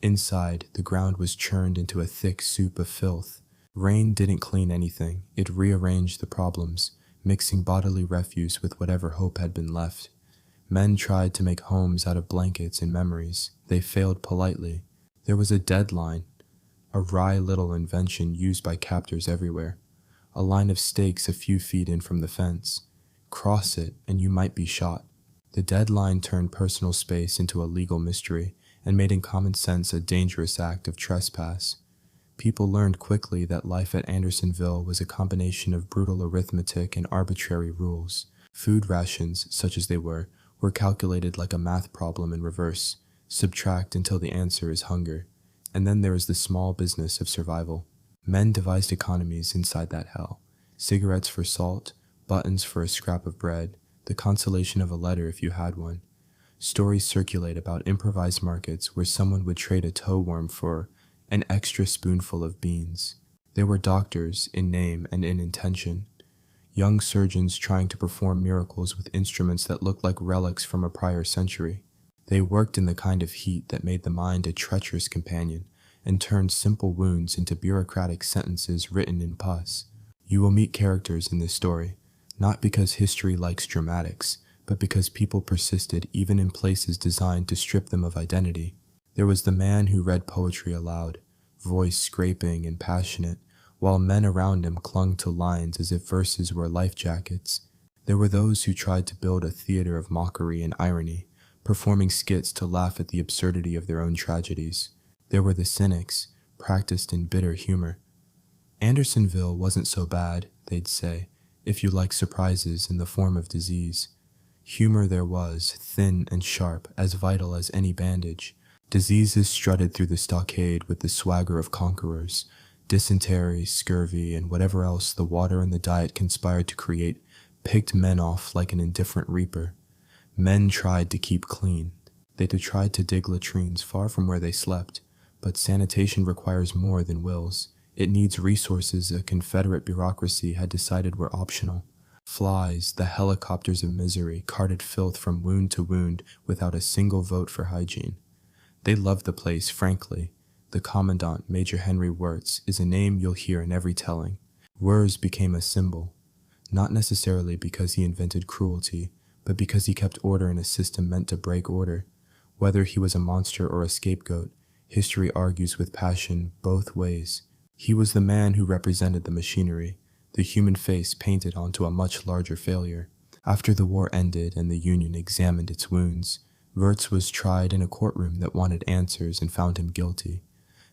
Inside, the ground was churned into a thick soup of filth. Rain didn't clean anything, it rearranged the problems, mixing bodily refuse with whatever hope had been left. Men tried to make homes out of blankets and memories. They failed politely. There was a deadline, a wry little invention used by captors everywhere. A line of stakes a few feet in from the fence. Cross it and you might be shot. The deadline turned personal space into a legal mystery and made in common sense a dangerous act of trespass. People learned quickly that life at Andersonville was a combination of brutal arithmetic and arbitrary rules. Food rations, such as they were calculated like a math problem in reverse. Subtract until the answer is hunger. And then there is the small business of survival. Men devised economies inside that hell. Cigarettes for salt, buttons for a scrap of bread, the consolation of a letter if you had one. Stories circulate about improvised markets where someone would trade a toe worm for an extra spoonful of beans. There were doctors in name and in intention. Young surgeons trying to perform miracles with instruments that looked like relics from a prior century. They worked in the kind of heat that made the mind a treacherous companion and turned simple wounds into bureaucratic sentences written in pus. You will meet characters in this story, not because history likes dramatics, but because people persisted even in places designed to strip them of identity. There was the man who read poetry aloud, voice scraping and passionate, while men around him clung to lines as if verses were life jackets. There were those who tried to build a theater of mockery and irony, performing skits to laugh at the absurdity of their own tragedies. There were the cynics, practiced in bitter humor. Andersonville wasn't so bad, they'd say, if you like surprises in the form of disease. Humor there was, thin and sharp, as vital as any bandage. Diseases strutted through the stockade with the swagger of conquerors. Dysentery, scurvy, and whatever else the water and the diet conspired to create picked men off like an indifferent reaper. Men tried to keep clean. They tried to dig latrines far from where they slept, but sanitation requires more than wills. It needs resources a Confederate bureaucracy had decided were optional. Flies, the helicopters of misery, carted filth from wound to wound without a single vote for hygiene. They loved the place, frankly. The commandant, Major Henry Wirtz, is a name you'll hear in every telling. Wirtz became a symbol, not necessarily because he invented cruelty, but because he kept order in a system meant to break order. Whether he was a monster or a scapegoat, history argues with passion both ways. He was the man who represented the machinery, the human face painted onto a much larger failure. After the war ended and the Union examined its wounds, Wirtz was tried in a courtroom that wanted answers and found him guilty.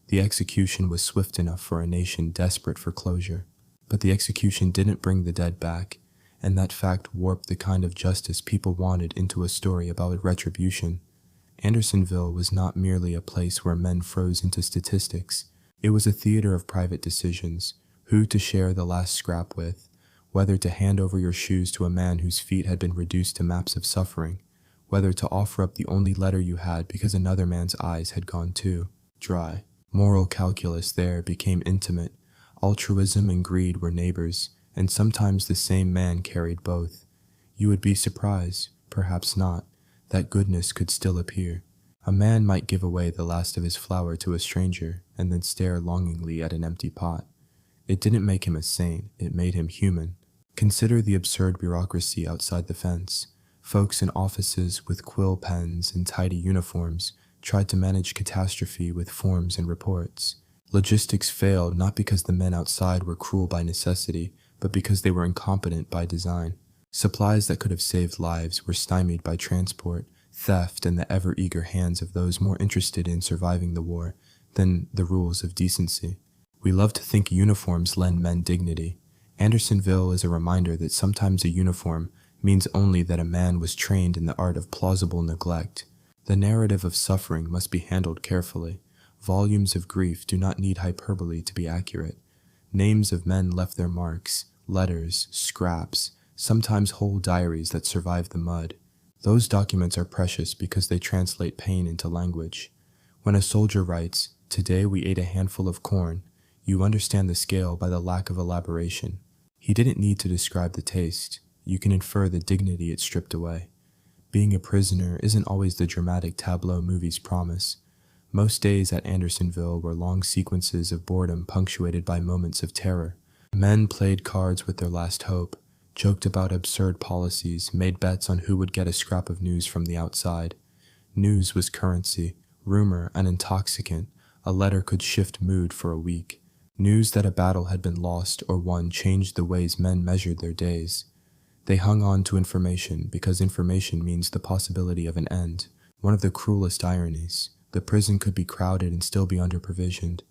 The execution was swift enough for a nation desperate for closure. But the execution didn't bring the dead back, and that fact warped the kind of justice people wanted into a story about retribution. Andersonville was not merely a place where men froze into statistics. It was a theater of private decisions, who to share the last scrap with, whether to hand over your shoes to a man whose feet had been reduced to maps of suffering, whether to offer up the only letter you had because another man's eyes had gone too dry. Moral calculus there became intimate. Altruism and greed were neighbors, and sometimes the same man carried both. You would be surprised, perhaps not, that goodness could still appear. A man might give away the last of his flour to a stranger and then stare longingly at an empty pot. It didn't make him a saint, it made him human. Consider the absurd bureaucracy outside the fence. Folks in offices with quill pens and tidy uniforms tried to manage catastrophe with forms and reports. Logistics failed not because the men outside were cruel by necessity, but because they were incompetent by design. Supplies that could have saved lives were stymied by transport, theft, and the ever-eager hands of those more interested in surviving the war than the rules of decency. We love to think uniforms lend men dignity. Andersonville is a reminder that sometimes a uniform means only that a man was trained in the art of plausible neglect. The narrative of suffering must be handled carefully. Volumes of grief do not need hyperbole to be accurate. Names of men left their marks, letters, scraps, sometimes whole diaries that survived the mud. Those documents are precious because they translate pain into language. When a soldier writes, "Today we ate a handful of corn," you understand the scale by the lack of elaboration. He didn't need to describe the taste. You can infer the dignity it stripped away. Being a prisoner isn't always the dramatic tableau movies promise. Most days at Andersonville were long sequences of boredom punctuated by moments of terror. Men played cards with their last hope, joked about absurd policies, made bets on who would get a scrap of news from the outside. News was currency, rumor an intoxicant, a letter could shift mood for a week. News that a battle had been lost or won changed the ways men measured their days. They hung on to information because information means the possibility of an end. One of the cruelest ironies. The prison could be crowded and still be under-provisioned.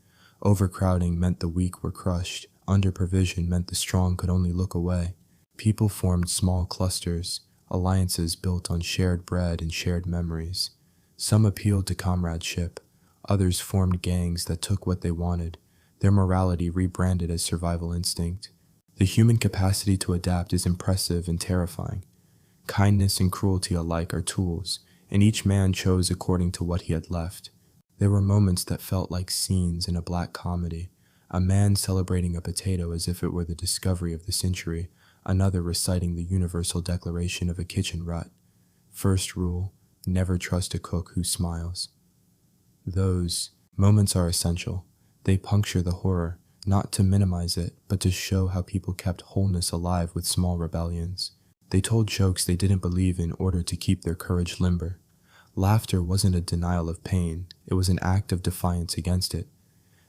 Overcrowding meant the weak were crushed. Under-provision meant the strong could only look away. People formed small clusters, alliances built on shared bread and shared memories. Some appealed to comradeship. Others formed gangs that took what they wanted, their morality rebranded as survival instinct. The human capacity to adapt is impressive and terrifying. Kindness and cruelty alike are tools, and each man chose according to what he had left. There were moments that felt like scenes in a black comedy, a man celebrating a potato as if it were the discovery of the century, another reciting the universal declaration of a kitchen rut. First rule, never trust a cook who smiles. Those moments are essential. They puncture the horror, not to minimize it, but to show how people kept wholeness alive with small rebellions. They told jokes they didn't believe in order to keep their courage limber. Laughter wasn't a denial of pain, it was an act of defiance against it.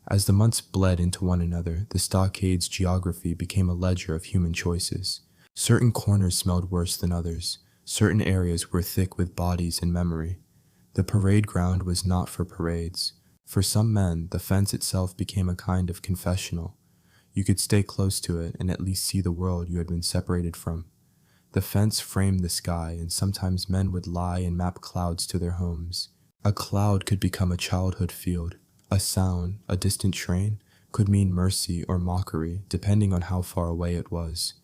As the months bled into one another, the stockade's geography became a ledger of human choices. Certain corners smelled worse than others. Certain areas were thick with bodies and memory. The parade ground was not for parades. For some men, the fence itself became a kind of confessional. You could stay close to it and at least see the world you had been separated from. The fence framed the sky, and sometimes men would lie and map clouds to their homes. A cloud could become a childhood field. A sound, a distant train, could mean mercy or mockery, depending on how far away it was.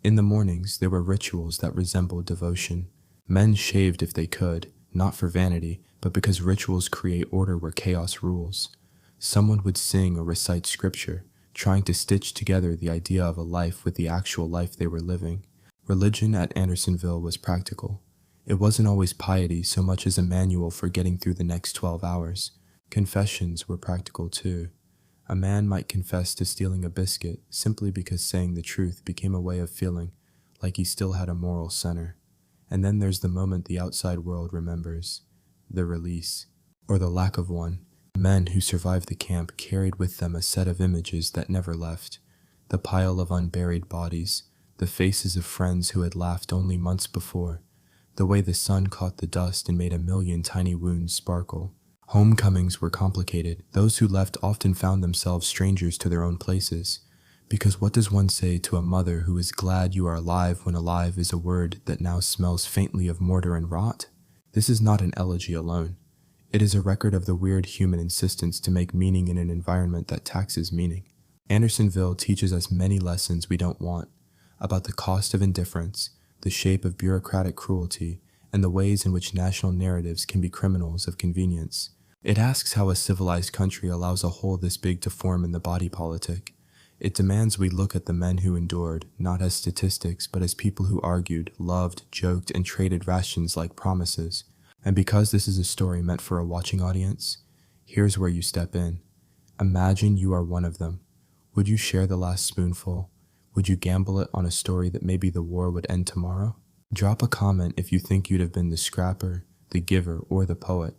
In the mornings, there were rituals that resembled devotion. Men shaved if they could, not for vanity, but because rituals create order where chaos rules. Someone would sing or recite scripture, trying to stitch together the idea of a life with the actual life they were living. Religion at Andersonville was practical. It wasn't always piety so much as a manual for getting through the next 12 hours. Confessions were practical too. A man might confess to stealing a biscuit simply because saying the truth became a way of feeling like he still had a moral center. And then there's the moment the outside world remembers. The release, or the lack of one. Men who survived the camp carried with them a set of images that never left. The pile of unburied bodies, the faces of friends who had laughed only months before, the way the sun caught the dust and made a million tiny wounds sparkle. Homecomings were complicated. Those who left often found themselves strangers to their own places. Because what does one say to a mother who is glad you are alive when alive is a word that now smells faintly of mortar and rot? This is not an elegy alone. It is a record of the weird human insistence to make meaning in an environment that taxes meaning. Andersonville teaches us many lessons we don't want, about the cost of indifference, the shape of bureaucratic cruelty, and the ways in which national narratives can be criminals of convenience. It asks how a civilized country allows a hole this big to form in the body politic. It demands we look at the men who endured, not as statistics, but as people who argued, loved, joked, and traded rations like promises. And because this is a story meant for a watching audience, here's where you step in. Imagine you are one of them. Would you share the last spoonful? Would you gamble it on a story that maybe the war would end tomorrow? Drop a comment if you think you'd have been the scrapper, the giver, or the poet.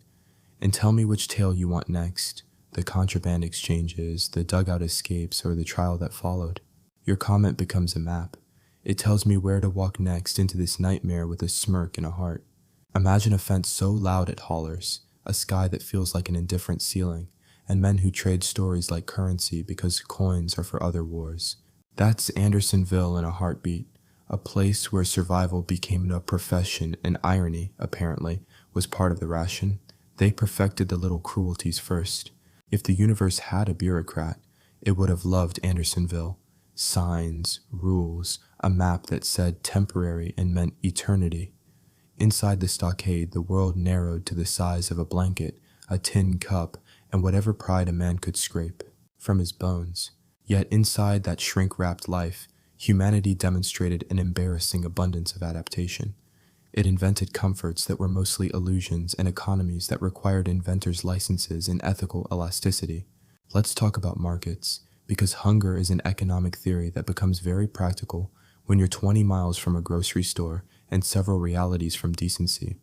And tell me which tale you want next, the contraband exchanges, the dugout escapes, or the trial that followed. Your comment becomes a map. It tells me where to walk next into this nightmare with a smirk and a heart. Imagine a fence so loud it hollers, a sky that feels like an indifferent ceiling, and men who trade stories like currency because coins are for other wars. That's Andersonville in a heartbeat, a place where survival became a profession and irony, apparently, was part of the ration. They perfected the little cruelties first. If the universe had a bureaucrat, it would have loved Andersonville. Signs, rules, a map that said temporary and meant eternity. Inside the stockade, the world narrowed to the size of a blanket, a tin cup, and whatever pride a man could scrape from his bones. Yet inside that shrink-wrapped life, humanity demonstrated an embarrassing abundance of adaptation. It invented comforts that were mostly illusions and economies that required inventors' licenses and ethical elasticity. Let's talk about markets, because hunger is an economic theory that becomes very practical when you're 20 miles from a grocery store and several realities from decency.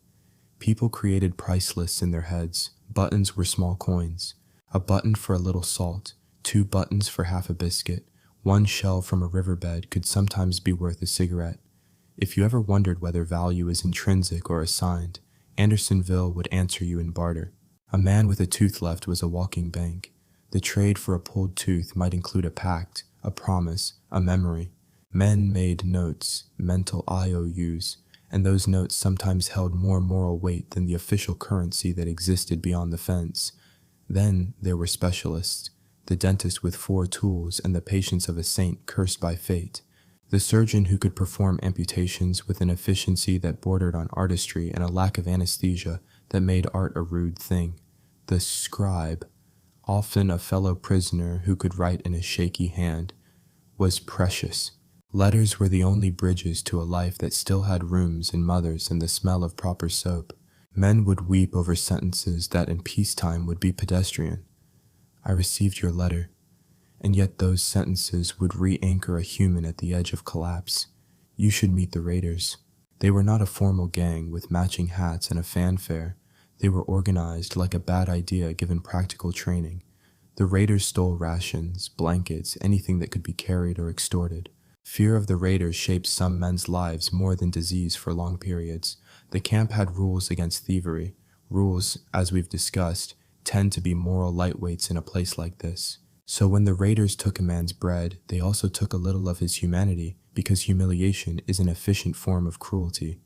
People created price lists in their heads. Buttons were small coins. A button for a little salt, 2 buttons for half a biscuit, 1 shell from a riverbed could sometimes be worth a cigarette. If you ever wondered whether value is intrinsic or assigned, Andersonville would answer you in barter. A man with a tooth left was a walking bank. The trade for a pulled tooth might include a pact, a promise, a memory. Men made notes, mental IOUs, and those notes sometimes held more moral weight than the official currency that existed beyond the fence. Then there were specialists, the dentist with 4 tools and the patience of a saint cursed by fate, the surgeon who could perform amputations with an efficiency that bordered on artistry and a lack of anesthesia that made art a rude thing, the scribe, often a fellow prisoner who could write in a shaky hand, was precious. Letters were the only bridges to a life that still had rooms and mothers and the smell of proper soap. Men would weep over sentences that in peacetime would be pedestrian. I received your letter, and yet those sentences would re-anchor a human at the edge of collapse. You should meet the raiders. They were not a formal gang with matching hats and a fanfare. They were organized like a bad idea given practical training. The raiders stole rations, blankets, anything that could be carried or extorted. Fear of the raiders shaped some men's lives more than disease for long periods. The camp had rules against thievery. Rules, as we've discussed, tend to be moral lightweights in a place like this. So when the raiders took a man's bread, they also took a little of his humanity, because humiliation is an efficient form of cruelty.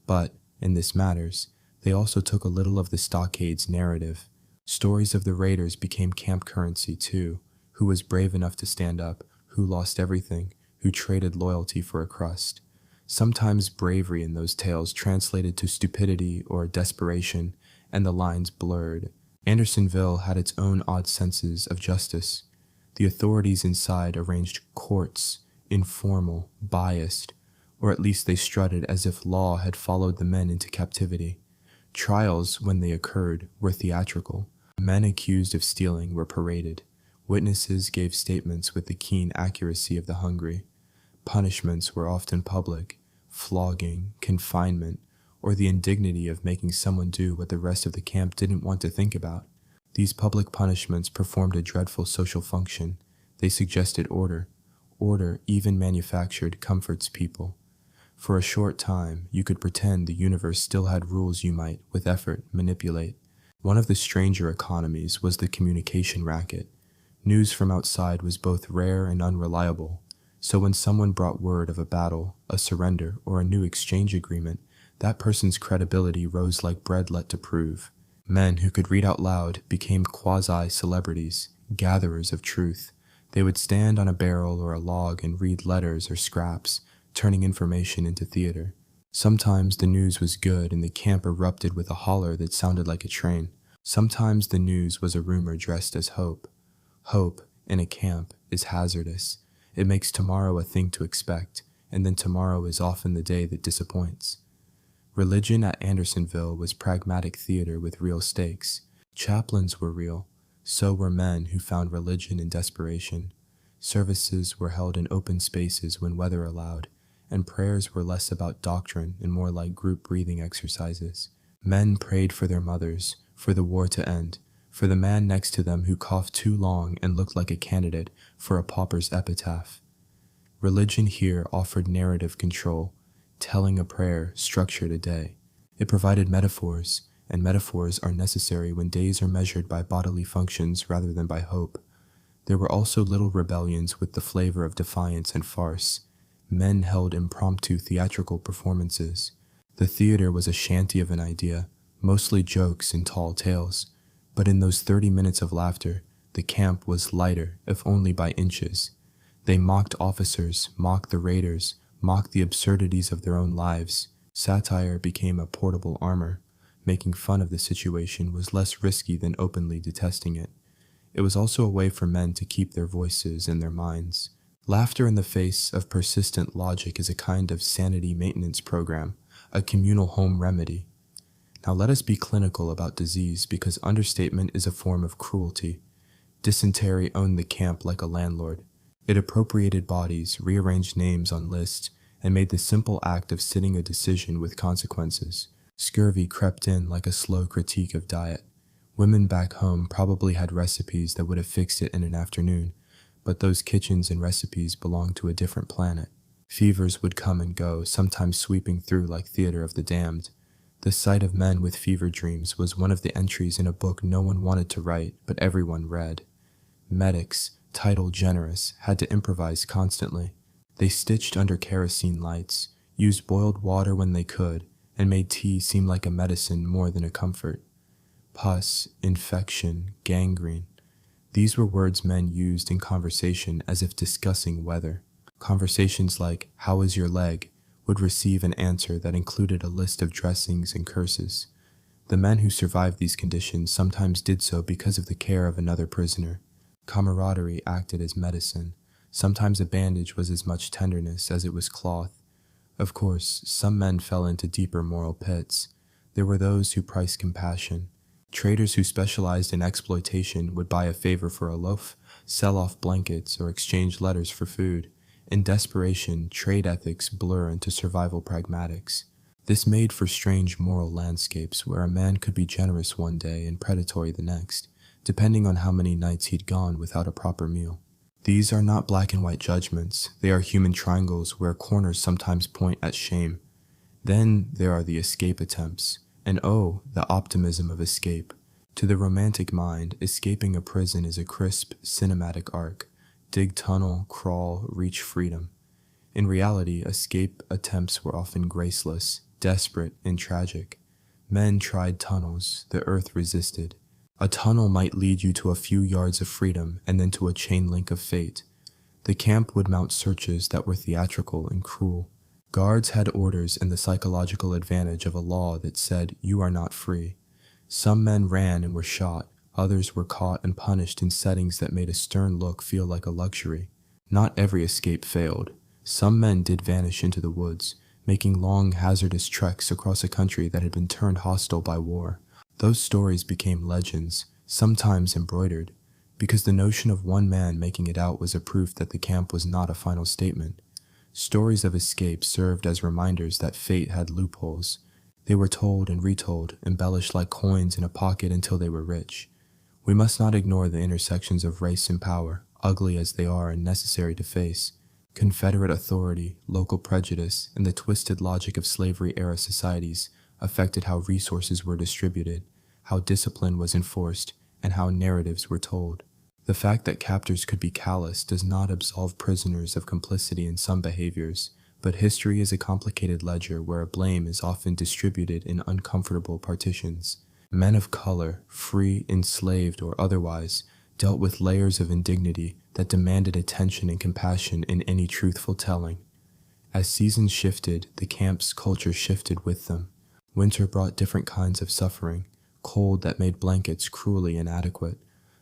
But, and this matters, they also took a little of the stockade's narrative. Stories of the raiders became camp currency too. Who was brave enough to stand up? Who lost everything? Who traded loyalty for a crust? Sometimes bravery in those tales translated to stupidity or desperation, and the lines blurred. Andersonville had its own odd senses of justice. The authorities inside arranged courts, informal, biased, or at least they strutted as if law had followed the men into captivity. Trials, when they occurred, were theatrical. Men accused of stealing were paraded. Witnesses gave statements with the keen accuracy of the hungry. Punishments were often public, flogging, confinement, or the indignity of making someone do what the rest of the camp didn't want to think about. These public punishments performed a dreadful social function. They suggested order. Order, even manufactured, comforts people. For a short time, you could pretend the universe still had rules you might, with effort, manipulate. One of the stranger economies was the communication racket. News from outside was both rare and unreliable, so when someone brought word of a battle, a surrender, or a new exchange agreement, that person's credibility rose like bread let to prove. Men who could read out loud became quasi-celebrities, gatherers of truth. They would stand on a barrel or a log and read letters or scraps, turning information into theater. Sometimes the news was good and the camp erupted with a holler that sounded like a train. Sometimes the news was a rumor dressed as hope. Hope, in a camp, is hazardous. It makes tomorrow a thing to expect, and then tomorrow is often the day that disappoints. Religion at Andersonville was pragmatic theater with real stakes. Chaplains were real. So were men who found religion in desperation. Services were held in open spaces when weather allowed, and prayers were less about doctrine and more like group breathing exercises. Men prayed for their mothers, for the war to end, for the man next to them who coughed too long and looked like a candidate for a pauper's epitaph. Religion here offered narrative control. Telling a prayer structured a day. It provided metaphors, and metaphors are necessary when days are measured by bodily functions rather than by hope. There were also little rebellions with the flavor of defiance and farce. Men held impromptu theatrical performances. The theater was a shanty of an idea, mostly jokes and tall tales, but in those 30 minutes of laughter, the camp was lighter, if only by inches. They mocked officers, mocked the raiders, mocked the absurdities of their own lives. Satire became a portable armor. Making fun of the situation was less risky than openly detesting it. It was also a way for men to keep their voices in their minds. Laughter in the face of persistent logic is a kind of sanity maintenance program, a communal home remedy. Now let us be clinical about disease because understatement is a form of cruelty. Dysentery owned the camp like a landlord. It appropriated bodies, rearranged names on lists, and made the simple act of sitting a decision with consequences. Scurvy crept in like a slow critique of diet. Women back home probably had recipes that would have fixed it in an afternoon, but those kitchens and recipes belonged to a different planet. Fevers would come and go, sometimes sweeping through like theater of the damned. The sight of men with fever dreams was one of the entries in a book no one wanted to write, but everyone read. Medics, title generous, had to improvise constantly. They stitched under kerosene lights, used boiled water when they could, and made tea seem like a medicine more than a comfort. Pus, infection, gangrene. These were words men used in conversation as if discussing weather. Conversations like, "How is your leg?" would receive an answer that included a list of dressings and curses. The men who survived these conditions sometimes did so because of the care of another prisoner. Camaraderie acted as medicine. Sometimes a bandage was as much tenderness as it was cloth. Of course, some men fell into deeper moral pits. There were those who priced compassion. Traders who specialized in exploitation would buy a favor for a loaf, sell off blankets, or exchange letters for food. In desperation, trade ethics blur into survival pragmatics. This made for strange moral landscapes where a man could be generous one day and predatory the next, depending on how many nights he'd gone without a proper meal. These are not black and white judgments. They are human triangles where corners sometimes point at shame. Then there are the escape attempts. And oh, the optimism of escape. To the romantic mind, escaping a prison is a crisp, cinematic arc. Dig tunnel, crawl, reach freedom. In reality, escape attempts were often graceless, desperate, and tragic. Men tried tunnels, the earth resisted. A tunnel might lead you to a few yards of freedom and then to a chain link of fate. The camp would mount searches that were theatrical and cruel. Guards had orders and the psychological advantage of a law that said, "You are not free." Some men ran and were shot. Others were caught and punished in settings that made a stern look feel like a luxury. Not every escape failed. Some men did vanish into the woods, making long, hazardous treks across a country that had been turned hostile by war. Those stories became legends, sometimes embroidered, because the notion of one man making it out was a proof that the camp was not a final statement. Stories of escape served as reminders that fate had loopholes. They were told and retold, embellished like coins in a pocket until they were rich. We must not ignore the intersections of race and power, ugly as they are and necessary to face. Confederate authority, local prejudice, and the twisted logic of slavery-era societies affected how resources were distributed, how discipline was enforced, and how narratives were told. The fact that captors could be callous does not absolve prisoners of complicity in some behaviors, but history is a complicated ledger where blame is often distributed in uncomfortable partitions. Men of color, free, enslaved, or otherwise, dealt with layers of indignity that demanded attention and compassion in any truthful telling. As seasons shifted, the camp's culture shifted with them. Winter brought different kinds of suffering, cold that made blankets cruelly inadequate.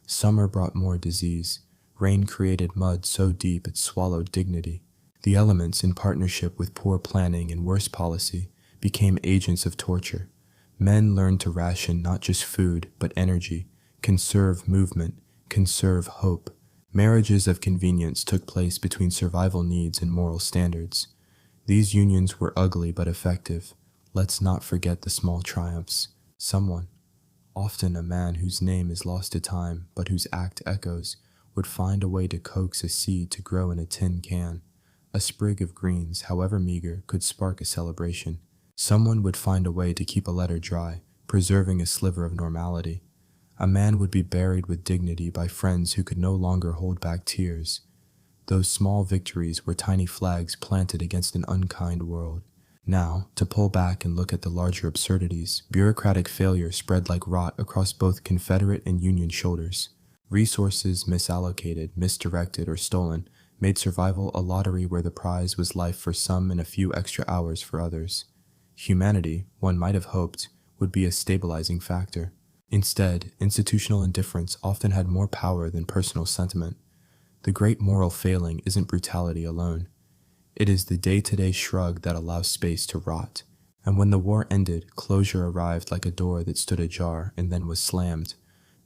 Summer brought more disease. Rain created mud so deep it swallowed dignity. The elements, in partnership with poor planning and worse policy, became agents of torture. Men learned to ration not just food, but energy, conserve movement, conserve hope. Marriages of convenience took place between survival needs and moral standards. These unions were ugly but effective. Let's not forget the small triumphs. Someone, often a man whose name is lost to time but whose act echoes, would find a way to coax a seed to grow in a tin can. A sprig of greens, however meager, could spark a celebration. Someone would find a way to keep a letter dry, preserving a sliver of normality. A man would be buried with dignity by friends who could no longer hold back tears. Those small victories were tiny flags planted against an unkind world. Now, to pull back and look at the larger absurdities, bureaucratic failure spread like rot across both Confederate and Union shoulders. Resources misallocated, misdirected, or stolen made survival a lottery where the prize was life for some and a few extra hours for others. Humanity, one might have hoped, would be a stabilizing factor. Instead, institutional indifference often had more power than personal sentiment. The great moral failing isn't brutality alone. It is the day-to-day shrug that allows space to rot. And when the war ended, closure arrived like a door that stood ajar and then was slammed.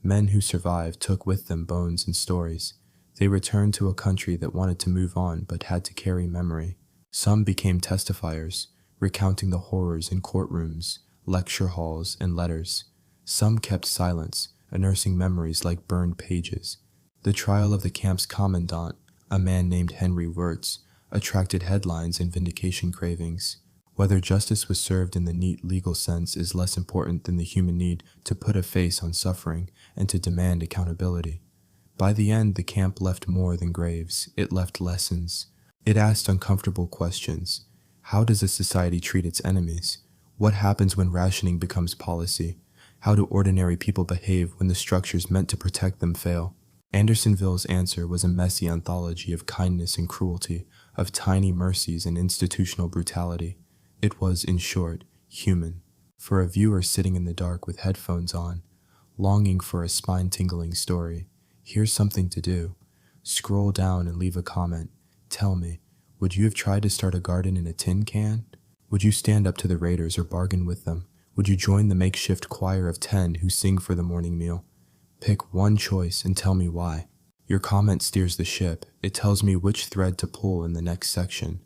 Men who survived took with them bones and stories. They returned to a country that wanted to move on but had to carry memory. Some became testifiers, recounting the horrors in courtrooms, lecture halls, and letters. Some kept silence, nursing memories like burned pages. The trial of the camp's commandant, a man named Henry Wirtz, attracted headlines and vindication cravings. Whether justice was served in the neat legal sense is less important than the human need to put a face on suffering and to demand accountability. By the end, the camp left more than graves. It left lessons. It asked uncomfortable questions. How does a society treat its enemies? What happens when rationing becomes policy? How do ordinary people behave when the structures meant to protect them fail? Andersonville's answer was a messy anthology of kindness and cruelty, of tiny mercies and institutional brutality. It was, in short, human. For a viewer sitting in the dark with headphones on, longing for a spine-tingling story, here's something to do. Scroll down and leave a comment. Tell me, would you have tried to start a garden in a tin can? Would you stand up to the raiders or bargain with them? Would you join the makeshift choir of 10 who sing for the morning meal? Pick one choice and tell me why. Your comment steers the ship. It tells me which thread to pull in the next section.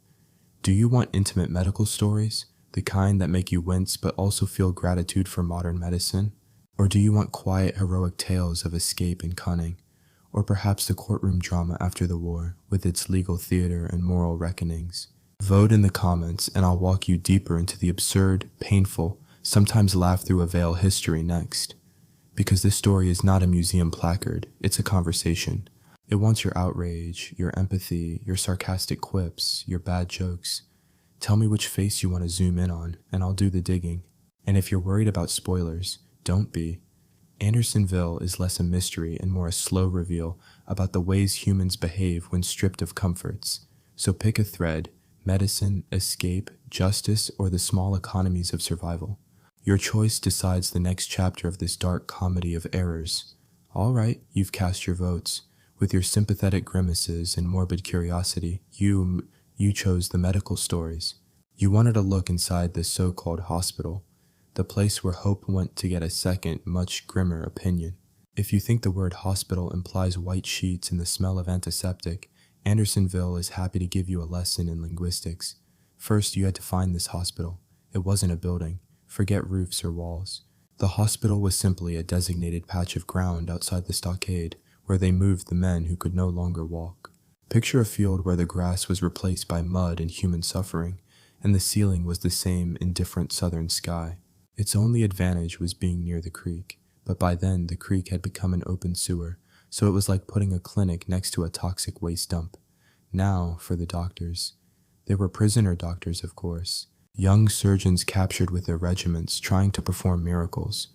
Do you want intimate medical stories, the kind that make you wince but also feel gratitude for modern medicine? Or do you want quiet, heroic tales of escape and cunning? Or perhaps the courtroom drama after the war, with its legal theater and moral reckonings? Vote in the comments, and I'll walk you deeper into the absurd, painful, sometimes laugh-through-a-veil history next. Because this story is not a museum placard, it's a conversation. It wants your outrage, your empathy, your sarcastic quips, your bad jokes. Tell me which face you want to zoom in on, and I'll do the digging. And if you're worried about spoilers, don't be. Andersonville is less a mystery and more a slow reveal about the ways humans behave when stripped of comforts. So pick a thread: medicine, escape, justice, or the small economies of survival. Your choice decides the next chapter of this dark comedy of errors. All right, you've cast your votes. With your sympathetic grimaces and morbid curiosity, you chose the medical stories. You wanted a look inside this so-called hospital, the place where hope went to get a second, much grimmer opinion. If you think the word hospital implies white sheets and the smell of antiseptic, Andersonville is happy to give you a lesson in linguistics. First, you had to find this hospital. It wasn't a building. Forget roofs or walls. The hospital was simply a designated patch of ground outside the stockade, where they moved the men who could no longer walk. Picture a field where the grass was replaced by mud and human suffering, and the ceiling was the same indifferent southern sky. Its only advantage was being near the creek, but by then the creek had become an open sewer, so it was like putting a clinic next to a toxic waste dump. Now, for the doctors. They were prisoner doctors, of course, young surgeons captured with their regiments trying to perform miracles,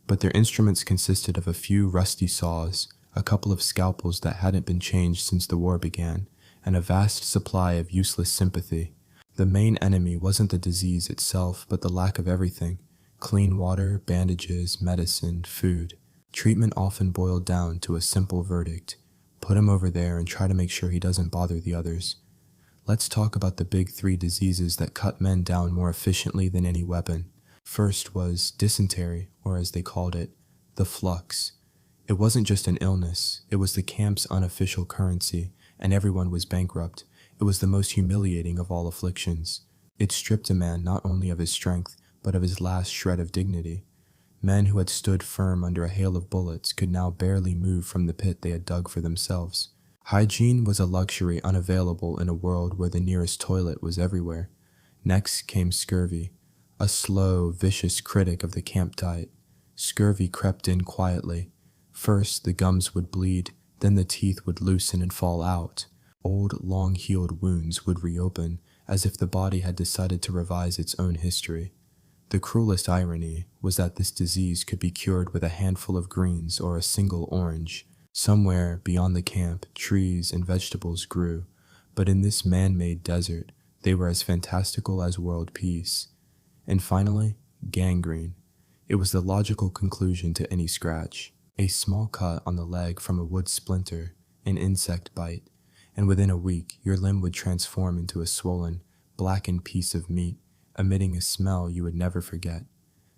but their instruments consisted of a few rusty saws, a couple of scalpels that hadn't been changed since the war began, and a vast supply of useless sympathy. The main enemy wasn't the disease itself, but the lack of everything: clean water, bandages, medicine, food. Treatment often boiled down to a simple verdict: put him over there and try to make sure he doesn't bother the others. Let's talk about the big three diseases that cut men down more efficiently than any weapon. First was dysentery, or as they called it, the flux. It wasn't just an illness, it was the camp's unofficial currency, and everyone was bankrupt. It was the most humiliating of all afflictions. It stripped a man not only of his strength, but of his last shred of dignity. Men who had stood firm under a hail of bullets could now barely move from the pit they had dug for themselves. Hygiene was a luxury unavailable in a world where the nearest toilet was everywhere. Next came scurvy, a slow, vicious critic of the camp diet. Scurvy crept in quietly. First, the gums would bleed, then the teeth would loosen and fall out. Old, long-healed wounds would reopen, as if the body had decided to revise its own history. The cruelest irony was that this disease could be cured with a handful of greens or a single orange. Somewhere beyond the camp, trees and vegetables grew, but in this man-made desert, they were as fantastical as world peace. And finally, gangrene. It was the logical conclusion to any scratch. A small cut on the leg from a wood splinter, an insect bite, and within a week your limb would transform into a swollen, blackened piece of meat, emitting a smell you would never forget.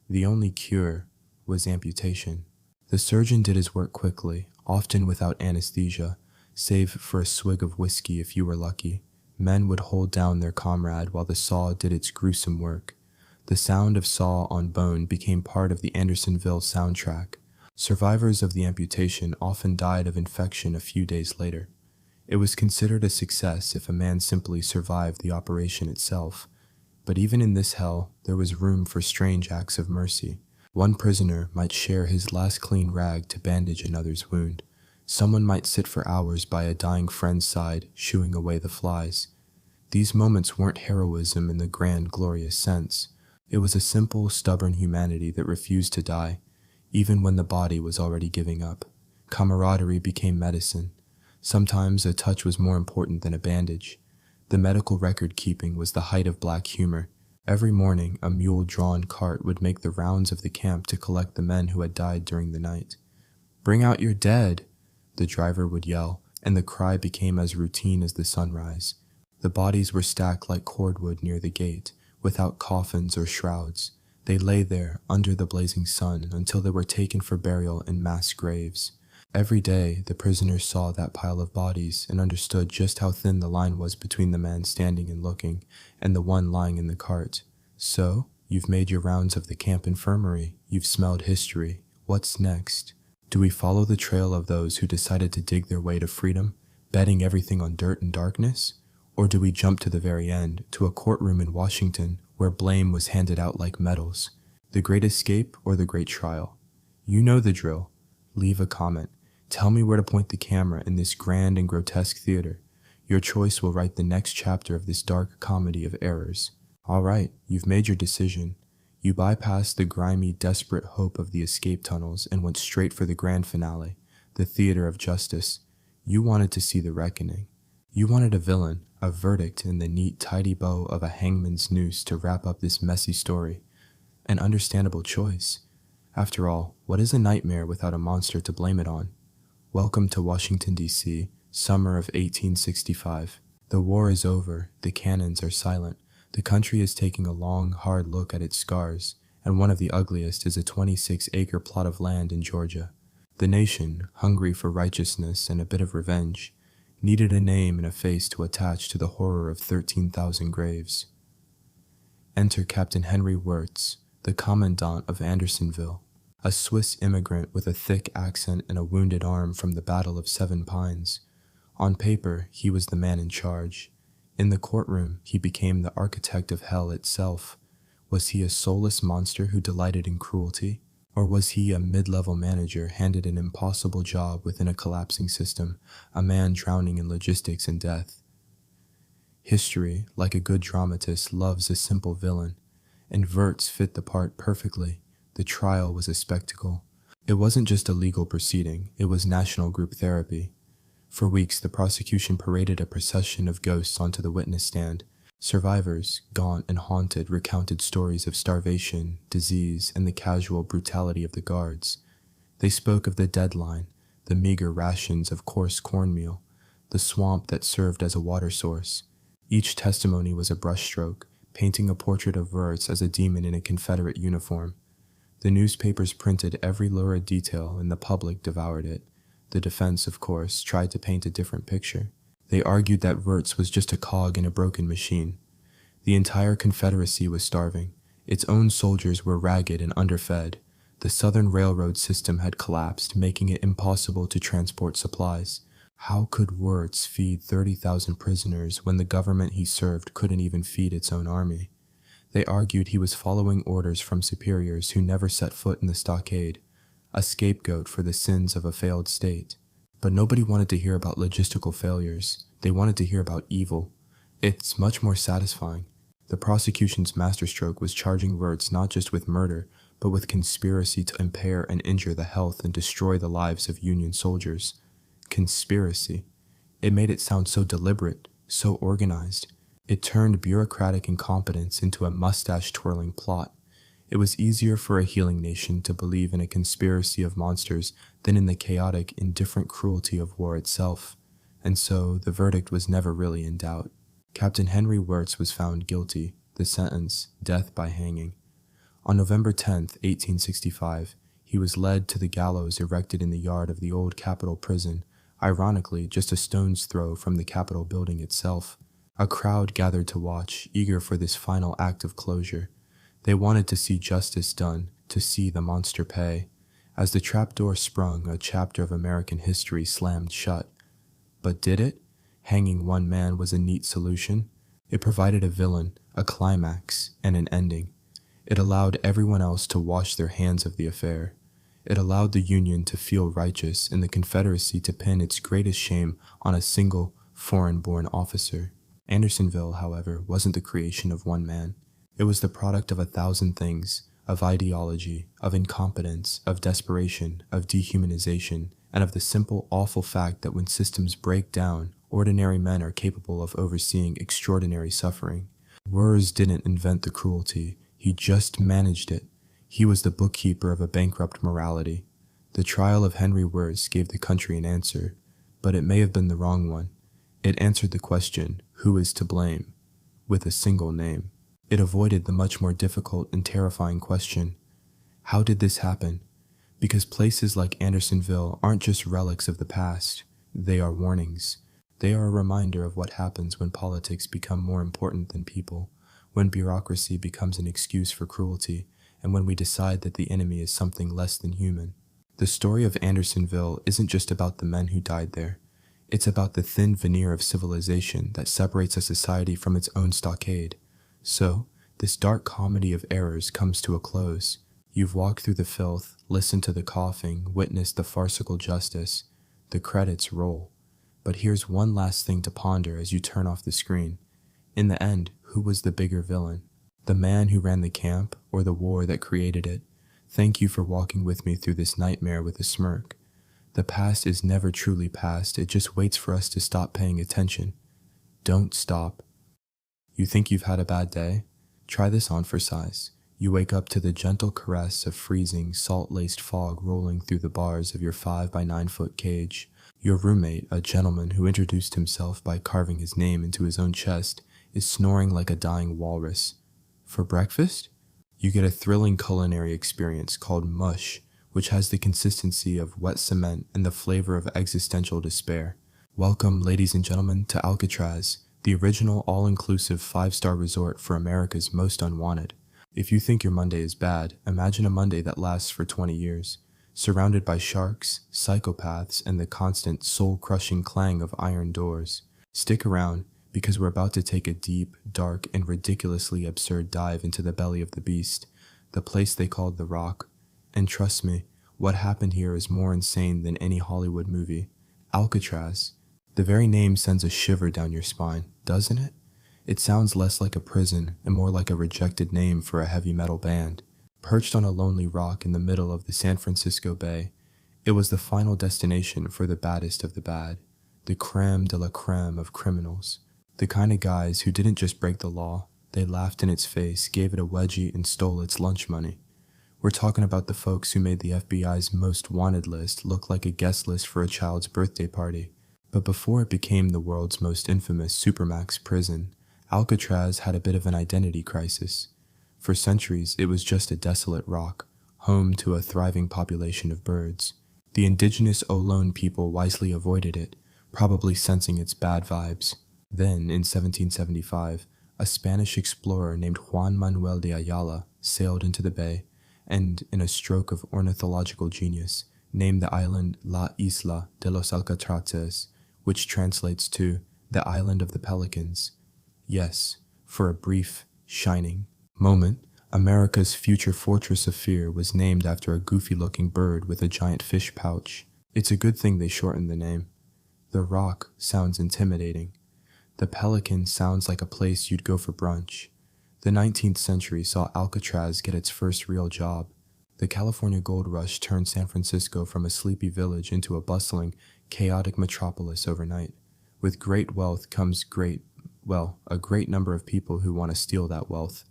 The only cure was amputation. The surgeon did his work quickly, often without anesthesia, save for a swig of whiskey if you were lucky. Men would hold down their comrade while the saw did its gruesome work. The sound of saw on bone became part of the Andersonville soundtrack. Survivors of the amputation often died of infection a few days later. It was considered a success if a man simply survived the operation itself. But even in this hell, there was room for strange acts of mercy. One prisoner might share his last clean rag to bandage another's wound. Someone might sit for hours by a dying friend's side, shooing away the flies. These moments weren't heroism in the grand, glorious sense. It was a simple, stubborn humanity that refused to die, even when the body was already giving up. Camaraderie became medicine. Sometimes a touch was more important than a bandage. The medical record-keeping was the height of black humor. Every morning, a mule-drawn cart would make the rounds of the camp to collect the men who had died during the night. "Bring out your dead!" the driver would yell, and the cry became as routine as the sunrise. The bodies were stacked like cordwood near the gate, without coffins or shrouds. They lay there, under the blazing sun, until they were taken for burial in mass graves. Every day, the prisoners saw that pile of bodies and understood just how thin the line was between the man standing and looking, and the one lying in the cart. So, you've made your rounds of the camp infirmary. You've smelled history. What's next? Do we follow the trail of those who decided to dig their way to freedom, betting everything on dirt and darkness? Or do we jump to the very end, to a courtroom in Washington where blame was handed out like medals? The Great Escape or the Great Trial? You know the drill. Leave a comment. Tell me where to point the camera in this grand and grotesque theater. Your choice will write the next chapter of this dark comedy of errors. All right, you've made your decision. You bypassed the grimy, desperate hope of the escape tunnels and went straight for the grand finale, the theater of justice. You wanted to see the reckoning. You wanted a villain, a verdict in the neat, tidy bow of a hangman's noose to wrap up this messy story. An understandable choice. After all, what is a nightmare without a monster to blame it on? Welcome to Washington, D.C., summer of 1865. The war is over, the cannons are silent. The country is taking a long, hard look at its scars, and one of the ugliest is a 26-acre plot of land in Georgia. The nation, hungry for righteousness and a bit of revenge, needed a name and a face to attach to the horror of 13,000 graves. Enter Captain Henry Wirtz, the commandant of Andersonville, a Swiss immigrant with a thick accent and a wounded arm from the Battle of Seven Pines. On paper, he was the man in charge. In the courtroom, he became the architect of hell itself. Was he a soulless monster who delighted in cruelty? Or was he a mid-level manager handed an impossible job within a collapsing system, a man drowning in logistics and death? History, like a good dramatist, loves a simple villain, and Wirtz fit the part perfectly. The trial was a spectacle. It wasn't just a legal proceeding, it was national group therapy. For weeks, the prosecution paraded a procession of ghosts onto the witness stand. Survivors, gaunt and haunted, recounted stories of starvation, disease, and the casual brutality of the guards. They spoke of the deadline, the meager rations of coarse cornmeal, the swamp that served as a water source. Each testimony was a brushstroke, painting a portrait of Wirtz as a demon in a Confederate uniform. The newspapers printed every lurid detail, and the public devoured it. The defense, of course, tried to paint a different picture. They argued that Wirtz was just a cog in a broken machine. The entire Confederacy was starving. Its own soldiers were ragged and underfed. The Southern Railroad system had collapsed, making it impossible to transport supplies. How could Wirtz feed 30,000 prisoners when the government he served couldn't even feed its own army? They argued he was following orders from superiors who never set foot in the stockade, a scapegoat for the sins of a failed state. But nobody wanted to hear about logistical failures. They wanted to hear about evil. It's much more satisfying. The prosecution's masterstroke was charging Wirtz not just with murder, but with conspiracy to impair and injure the health and destroy the lives of Union soldiers. Conspiracy. It made it sound so deliberate, so organized. It turned bureaucratic incompetence into a mustache-twirling plot. It was easier for a healing nation to believe in a conspiracy of monsters than in the chaotic, indifferent cruelty of war itself. And so, the verdict was never really in doubt. Captain Henry Wirtz was found guilty, The sentence, death by hanging. On November 10th, 1865, he was led to the gallows erected in the yard of the old Capitol prison, ironically just a stone's throw from the Capitol building itself. A crowd gathered to watch, eager for this final act of closure. They wanted to see justice done, to see the monster pay. As the trapdoor sprung, a chapter of American history slammed shut. But did it? Hanging one man was a neat solution. It provided a villain, a climax, and an ending. It allowed everyone else to wash their hands of the affair. It allowed the Union to feel righteous and the Confederacy to pin its greatest shame on a single, foreign-born officer. Andersonville, however, wasn't the creation of one man. It was the product of 1,000 things, of ideology, of incompetence, of desperation, of dehumanization, and of the simple, awful fact that when systems break down, ordinary men are capable of overseeing extraordinary suffering. Wurz didn't invent the cruelty, he just managed it. He was the bookkeeper of a bankrupt morality. The trial of Henry Wurz gave the country an answer, but it may have been the wrong one. It answered the question, who is to blame, with a single name. It avoided the much more difficult and terrifying question, how did this happen? Because places like Andersonville aren't just relics of the past, they are warnings. They are a reminder of what happens when politics become more important than people, when bureaucracy becomes an excuse for cruelty, and when we decide that the enemy is something less than human. The story of Andersonville isn't just about the men who died there. It's about the thin veneer of civilization that separates a society from its own stockade. So, this dark comedy of errors comes to a close. You've walked through the filth, listened to the coughing, witnessed the farcical justice. The credits roll. But here's one last thing to ponder as you turn off the screen. In the end, who was the bigger villain? The man who ran the camp, or the war that created it? Thank you for walking with me through this nightmare with a smirk. The past is never truly past, it just waits for us to stop paying attention. Don't stop. You think you've had a bad day? Try this on for size. You wake up to the gentle caress of freezing, salt-laced fog rolling through the bars of your 5 by 9 foot cage. Your roommate, a gentleman who introduced himself by carving his name into his own chest, is snoring like a dying walrus. For breakfast? You get a thrilling culinary experience called mush, which has the consistency of wet cement and the flavor of existential despair. Welcome, ladies and gentlemen, to Alcatraz, the original all-inclusive 5-star resort for America's most unwanted. If you think your Monday is bad, imagine a Monday that lasts for 20 years. Surrounded by sharks, psychopaths, and the constant soul-crushing clang of iron doors. Stick around, because we're about to take a deep, dark, and ridiculously absurd dive into the belly of the beast, the place they called the Rock. And trust me, what happened here is more insane than any Hollywood movie. Alcatraz. The very name sends a shiver down your spine, doesn't it? It sounds less like a prison and more like a rejected name for a heavy metal band. Perched on a lonely rock in the middle of the San Francisco Bay, it was the final destination for the baddest of the bad, the creme de la creme of criminals, the kind of guys who didn't just break the law, they laughed in its face, gave it a wedgie, and stole its lunch money. We're talking about the folks who made the FBI's most wanted list look like a guest list for a child's birthday party. But before it became the world's most infamous supermax prison, Alcatraz had a bit of an identity crisis. For centuries, it was just a desolate rock, home to a thriving population of birds. The indigenous Olón people wisely avoided it, probably sensing its bad vibes. Then, in 1775, a Spanish explorer named Juan Manuel de Ayala sailed into the bay, and, in a stroke of ornithological genius, named the island La Isla de los Alcatraces, which translates to the Island of the Pelicans. Yes, for a brief, shining moment, America's future fortress of fear was named after a goofy-looking bird with a giant fish pouch. It's a good thing they shortened the name. The Rock sounds intimidating. The Pelican sounds like a place you'd go for brunch. The 19th century saw Alcatraz get its first real job. The California gold rush turned San Francisco from a sleepy village into a bustling, chaotic metropolis overnight. With great wealth comes a great number of people who want to steal that wealth.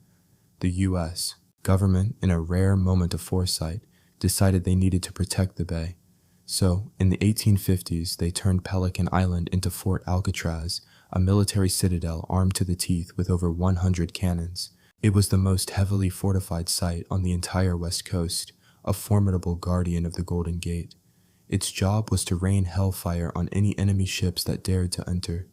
The U.S. government, in a rare moment of foresight, decided they needed to protect the bay. So, in the 1850s, they turned Pelican Island into Fort Alcatraz, a military citadel armed to the teeth with over 100 cannons. It was the most heavily fortified site on the entire West Coast, a formidable guardian of the Golden Gate. Its job was to rain hellfire on any enemy ships that dared to enter.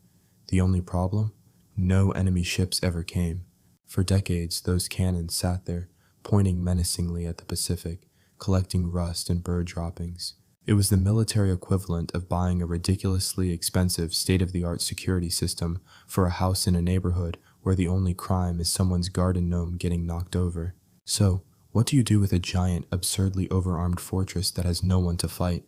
The only problem? No enemy ships ever came. For decades, those cannons sat there, pointing menacingly at the Pacific, collecting rust and bird droppings. It was the military equivalent of buying a ridiculously expensive state-of-the-art security system for a house in a neighborhood where the only crime is someone's garden gnome getting knocked over. So, what do you do with a giant, absurdly overarmed fortress that has no one to fight?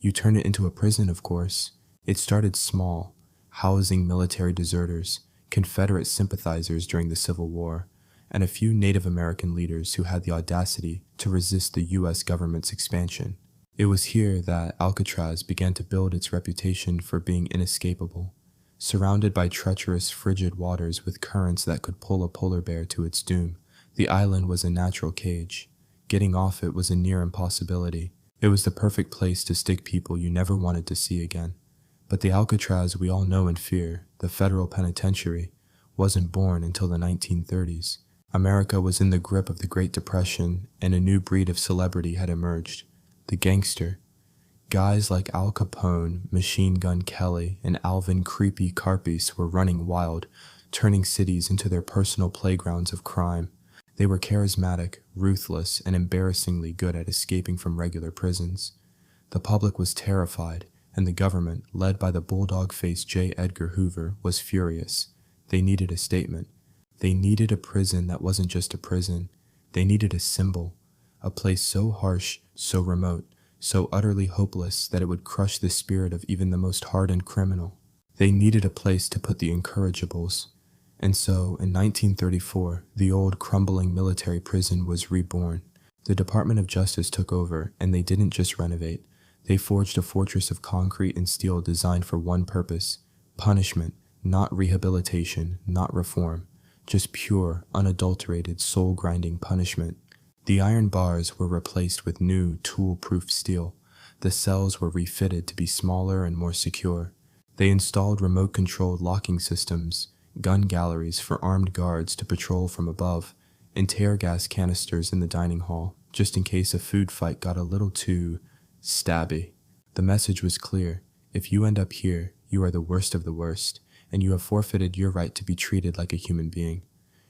You turn it into a prison, of course. It started small, housing military deserters, Confederate sympathizers during the Civil War, and a few Native American leaders who had the audacity to resist the U.S. government's expansion. It was here that Alcatraz began to build its reputation for being inescapable. Surrounded by treacherous, frigid waters with currents that could pull a polar bear to its doom, the island was a natural cage. Getting off it was a near impossibility. It was the perfect place to stick people you never wanted to see again. But the Alcatraz we all know and fear, the federal penitentiary, wasn't born until the 1930s. America was in the grip of the Great Depression, and a new breed of celebrity had emerged. The gangster. Guys like Al Capone, Machine Gun Kelly, and Alvin Creepy Karpis were running wild, turning cities into their personal playgrounds of crime. They were charismatic, ruthless, and embarrassingly good at escaping from regular prisons. The public was terrified, and the government, led by the bulldog-faced J. Edgar Hoover, was furious. They needed a statement. They needed a prison that wasn't just a prison. They needed a symbol. A place so harsh, so remote, so utterly hopeless that it would crush the spirit of even the most hardened criminal. They needed a place to put the incorrigibles. And so, in 1934, the old crumbling military prison was reborn. The Department of Justice took over, and they didn't just renovate. They forged a fortress of concrete and steel designed for one purpose: punishment, not rehabilitation, not reform. Just pure, unadulterated, soul-grinding punishment. The iron bars were replaced with new, tool-proof steel. The cells were refitted to be smaller and more secure. They installed remote-controlled locking systems, gun galleries for armed guards to patrol from above, and tear gas canisters in the dining hall, just in case a food fight got a little too stabby. The message was clear: if you end up here, you are the worst of the worst, and you have forfeited your right to be treated like a human being.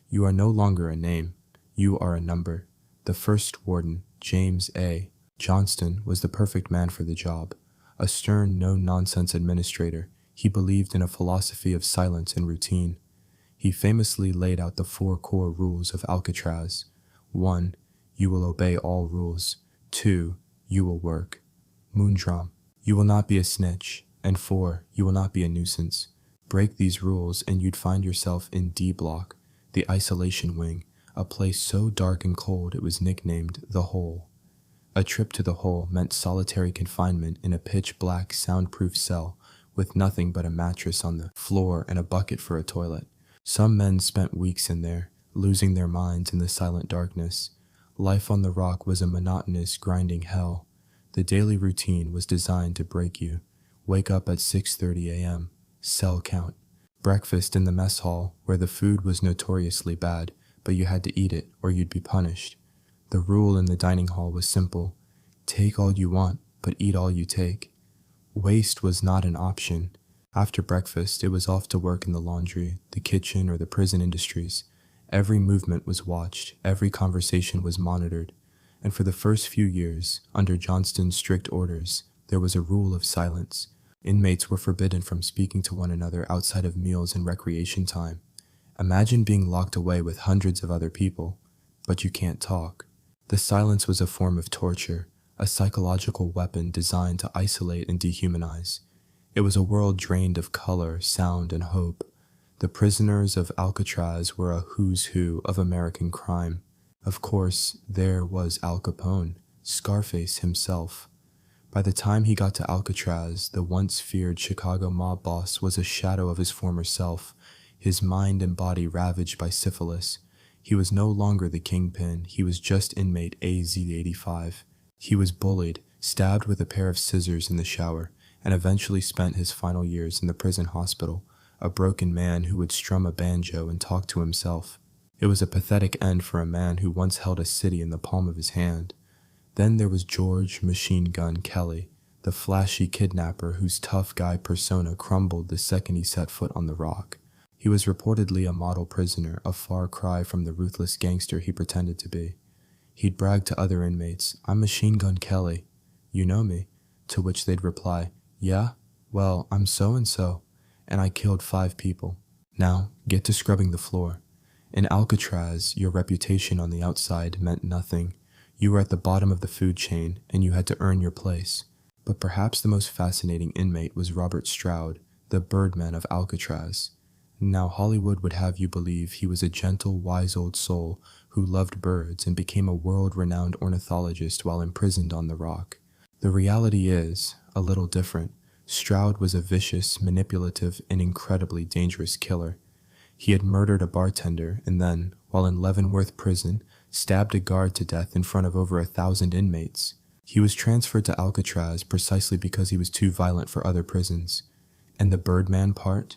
You are no longer a name. You are a number. The first warden, James A. Johnston, was the perfect man for the job. A stern, no-nonsense administrator, he believed in a philosophy of silence and routine. He famously laid out the 4 core rules of Alcatraz. 1. You will obey all rules. 2. You will work. Moondrum. You will not be a snitch. And 4. You will not be a nuisance. Break these rules and you'd find yourself in D Block, the isolation wing, a place so dark and cold it was nicknamed the Hole. A trip to the Hole meant solitary confinement in a pitch-black, soundproof cell with nothing but a mattress on the floor and a bucket for a toilet. Some men spent weeks in there, losing their minds in the silent darkness. Life on the rock was a monotonous, grinding hell. The daily routine was designed to break you. Wake up at 6:30 a.m. Cell count. Breakfast in the mess hall, where the food was notoriously bad, but you had to eat it or you'd be punished. The rule in the dining hall was simple: take all you want, but eat all you take. Waste was not an option. After breakfast, it was off to work in the laundry, the kitchen, or the prison industries. Every movement was watched, every conversation was monitored, and for the first few years, under Johnston's strict orders, there was a rule of silence. Inmates were forbidden from speaking to one another outside of meals and recreation time. Imagine being locked away with hundreds of other people, but you can't talk. The silence was a form of torture, a psychological weapon designed to isolate and dehumanize. It was a world drained of color, sound, and hope. The prisoners of Alcatraz were a who's who of American crime. Of course, there was Al Capone, Scarface himself. By the time he got to Alcatraz, the once feared Chicago mob boss was a shadow of his former self, his mind and body ravaged by syphilis. He was no longer the kingpin, he was just inmate AZ-85. He was bullied, stabbed with a pair of scissors in the shower, and eventually spent his final years in the prison hospital, a broken man who would strum a banjo and talk to himself. It was a pathetic end for a man who once held a city in the palm of his hand. Then there was George Machine Gun Kelly, the flashy kidnapper whose tough guy persona crumbled the second he set foot on the rock. He was reportedly a model prisoner, a far cry from the ruthless gangster he pretended to be. He'd brag to other inmates, "I'm Machine Gun Kelly. You know me?" To which they'd reply, "Yeah? Well, I'm so-and-so, and I killed 5 people. Now, get to scrubbing the floor." In Alcatraz, your reputation on the outside meant nothing. You were at the bottom of the food chain, and you had to earn your place. But perhaps the most fascinating inmate was Robert Stroud, the Birdman of Alcatraz. Now Hollywood would have you believe he was a gentle, wise old soul who loved birds and became a world-renowned ornithologist while imprisoned on the rock. The reality is a little different. Stroud was a vicious, manipulative, and incredibly dangerous killer. He had murdered a bartender and then, while in Leavenworth prison, stabbed a guard to death in front of over 1,000 inmates. He was transferred to Alcatraz precisely because he was too violent for other prisons. And the Birdman part?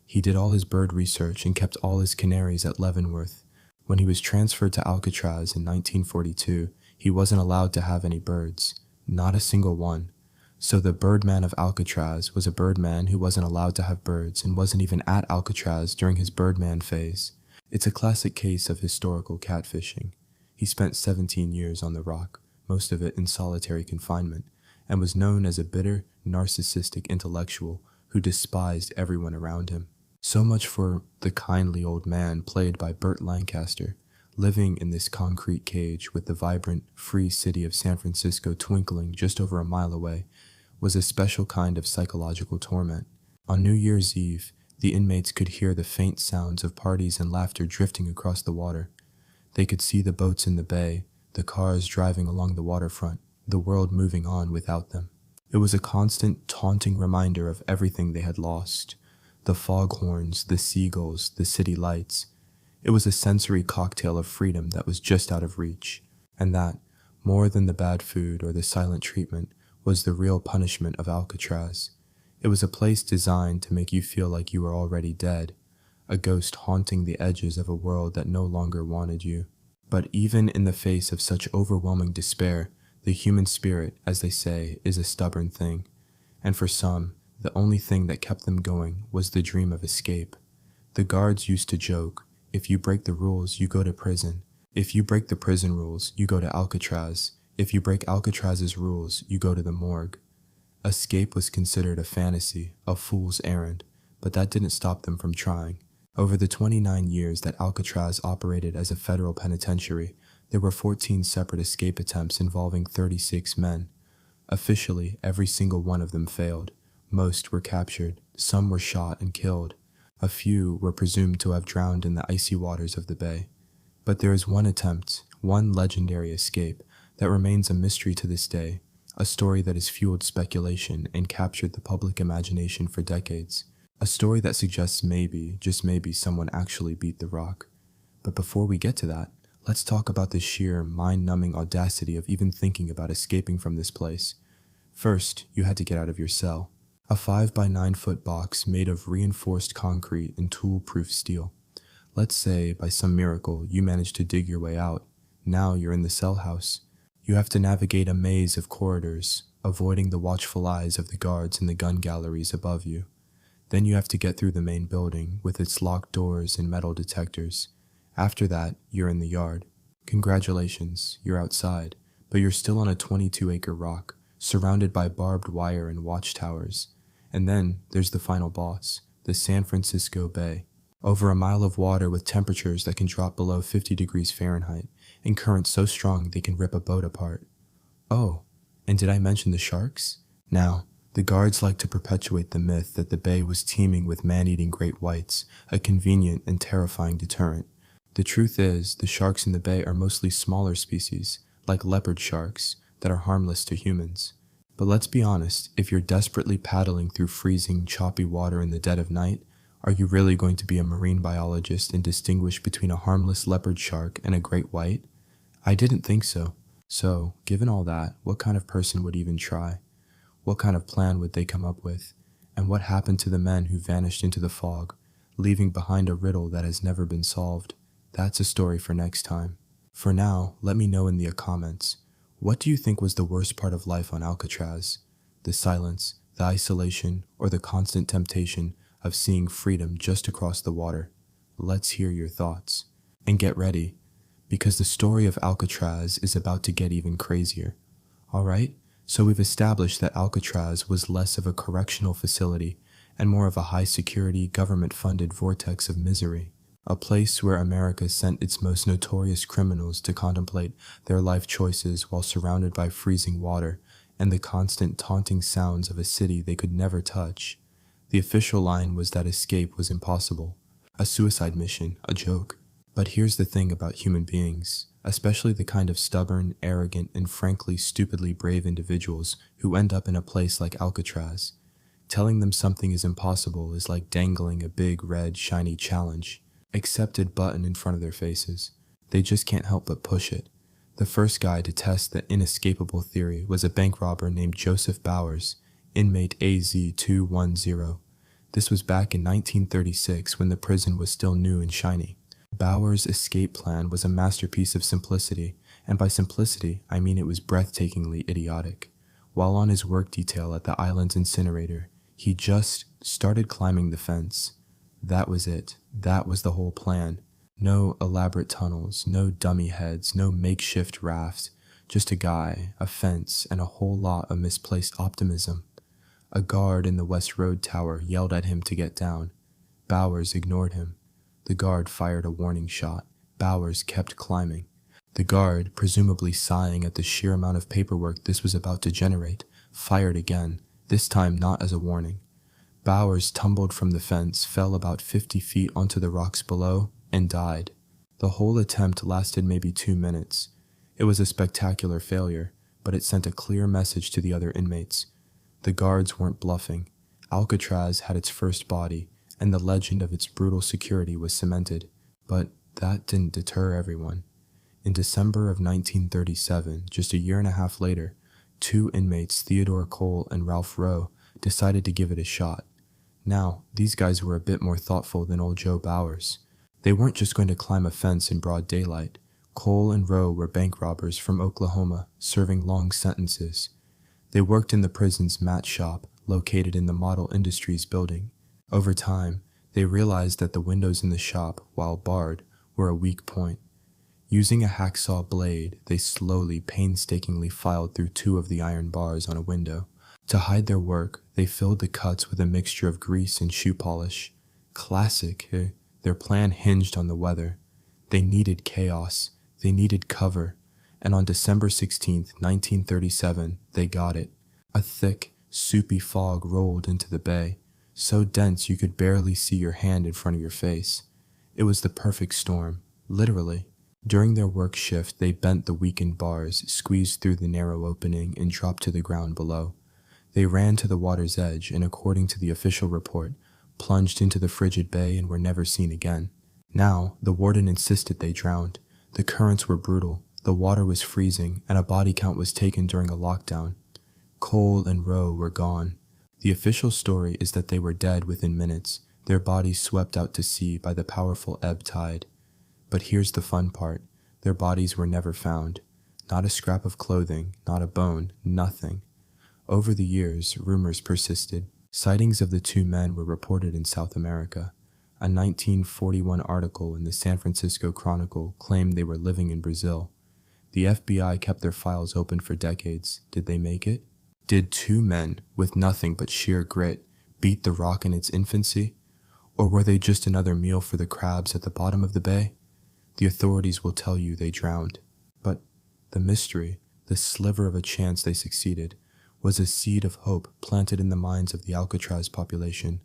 He did all his bird research and kept all his canaries at Leavenworth. When he was transferred to Alcatraz in 1942, he wasn't allowed to have any birds. Not a single one. So the Birdman of Alcatraz was a birdman who wasn't allowed to have birds and wasn't even at Alcatraz during his Birdman phase. It's a classic case of historical catfishing. He spent 17 years on the rock, most of it in solitary confinement, and was known as a bitter, narcissistic intellectual who despised everyone around him. So much for the kindly old man played by Burt Lancaster, living in this concrete cage with the vibrant, free city of San Francisco twinkling just over a mile away, was a special kind of psychological torment. On New Year's Eve, the inmates could hear the faint sounds of parties and laughter drifting across the water. They could see the boats in the bay, the cars driving along the waterfront, the world moving on without them. It was a constant, taunting reminder of everything they had lost. The foghorns, the seagulls, the city lights. It was a sensory cocktail of freedom that was just out of reach, and that, more than the bad food or the silent treatment, was the real punishment of Alcatraz. It was a place designed to make you feel like you were already dead, a ghost haunting the edges of a world that no longer wanted you. But even in the face of such overwhelming despair, the human spirit, as they say, is a stubborn thing, and for some, the only thing that kept them going was the dream of escape. The guards used to joke, "If you break the rules, you go to prison. If you break the prison rules, you go to Alcatraz. If you break Alcatraz's rules, you go to the morgue." Escape was considered a fantasy, a fool's errand, but that didn't stop them from trying. Over the 29 years that Alcatraz operated as a federal penitentiary, there were 14 separate escape attempts involving 36 men. Officially, every single one of them failed. Most were captured, some were shot and killed. A few were presumed to have drowned in the icy waters of the bay. But there is one attempt, one legendary escape, that remains a mystery to this day, a story that has fueled speculation and captured the public imagination for decades, a story that suggests maybe, just maybe, someone actually beat the rock. But before we get to that, let's talk about the sheer, mind-numbing audacity of even thinking about escaping from this place. First, you had to get out of your cell, a 5 by 9 foot box made of reinforced concrete and tool-proof steel. Let's say, by some miracle, you managed to dig your way out. Now you're in the cell house. You have to navigate a maze of corridors, avoiding the watchful eyes of the guards in the gun galleries above you. Then you have to get through the main building with its locked doors and metal detectors. After that, you're in the yard. Congratulations, you're outside, but you're still on a 22-acre rock, surrounded by barbed wire and watchtowers. And then there's the final boss, the San Francisco Bay. Over a mile of water with temperatures that can drop below 50 degrees Fahrenheit, and currents so strong they can rip a boat apart. Oh, and did I mention the sharks? Now, the guards like to perpetuate the myth that the bay was teeming with man-eating great whites, a convenient and terrifying deterrent. The truth is, the sharks in the bay are mostly smaller species, like leopard sharks, that are harmless to humans. But let's be honest, if you're desperately paddling through freezing, choppy water in the dead of night, are you really going to be a marine biologist and distinguish between a harmless leopard shark and a great white? I didn't think so. So, given all that, what kind of person would even try? What kind of plan would they come up with? And what happened to the men who vanished into the fog, leaving behind a riddle that has never been solved? That's a story for next time. For now, let me know in the comments, what do you think was the worst part of life on Alcatraz? The silence, the isolation, or the constant temptation of seeing freedom just across the water? Let's hear your thoughts. And get ready, because the story of Alcatraz is about to get even crazier. Alright, so we've established that Alcatraz was less of a correctional facility and more of a high-security, government-funded vortex of misery. A place where America sent its most notorious criminals to contemplate their life choices while surrounded by freezing water and the constant taunting sounds of a city they could never touch. The official line was that escape was impossible, a suicide mission, a joke. But here's the thing about human beings, especially the kind of stubborn, arrogant, and frankly stupidly brave individuals who end up in a place like Alcatraz. Telling them something is impossible is like dangling a big, red, shiny challenge, accepted button in front of their faces. They just can't help but push it. The first guy to test the inescapable theory was a bank robber named Joseph Bowers, inmate AZ-210. This was back in 1936 when the prison was still new and shiny. Bowers' escape plan was a masterpiece of simplicity, and by simplicity, I mean it was breathtakingly idiotic. While on his work detail at the island's incinerator, he just started climbing the fence. That was it. That was the whole plan. No elaborate tunnels, no dummy heads, no makeshift raft. Just a guy, a fence, and a whole lot of misplaced optimism. A guard in the West Road Tower yelled at him to get down. Bowers ignored him. The guard fired a warning shot. Bowers kept climbing. The guard, presumably sighing at the sheer amount of paperwork this was about to generate, fired again, this time not as a warning. Bowers tumbled from the fence, fell about 50 feet onto the rocks below, and died. The whole attempt lasted maybe 2 minutes. It was a spectacular failure, but it sent a clear message to the other inmates. The guards weren't bluffing. Alcatraz had its first body, and the legend of its brutal security was cemented. But that didn't deter everyone. In December of 1937, just a year and a half later, 2 inmates, Theodore Cole and Ralph Rowe, decided to give it a shot. Now, these guys were a bit more thoughtful than old Joe Bowers. They weren't just going to climb a fence in broad daylight. Cole and Rowe were bank robbers from Oklahoma, serving long sentences. They worked in the prison's mat shop, located in the Model Industries building. Over time, they realized that the windows in the shop, while barred, were a weak point. Using a hacksaw blade, they slowly, painstakingly filed through 2 of the iron bars on a window. To hide their work, they filled the cuts with a mixture of grease and shoe polish. Classic, eh? Their plan hinged on the weather. They needed chaos. They needed cover. And on December 16, 1937, they got it. A thick, soupy fog rolled into the bay, so dense you could barely see your hand in front of your face. It was the perfect storm, literally. During their work shift, they bent the weakened bars, squeezed through the narrow opening, and dropped to the ground below. They ran to the water's edge and, according to the official report, plunged into the frigid bay and were never seen again. Now, the warden insisted they drowned. The currents were brutal, the water was freezing, and a body count was taken during a lockdown. Cole and Rowe were gone. The official story is that they were dead within minutes, their bodies swept out to sea by the powerful ebb tide. But here's the fun part. Their bodies were never found. Not a scrap of clothing, not a bone, nothing. Over the years, rumors persisted. Sightings of the 2 men were reported in South America. A 1941 article in the San Francisco Chronicle claimed they were living in Brazil. The FBI kept their files open for decades. Did they make it? Did 2 men, with nothing but sheer grit, beat the rock in its infancy? Or were they just another meal for the crabs at the bottom of the bay? The authorities will tell you they drowned. But the mystery, the sliver of a chance they succeeded, was a seed of hope planted in the minds of the Alcatraz population.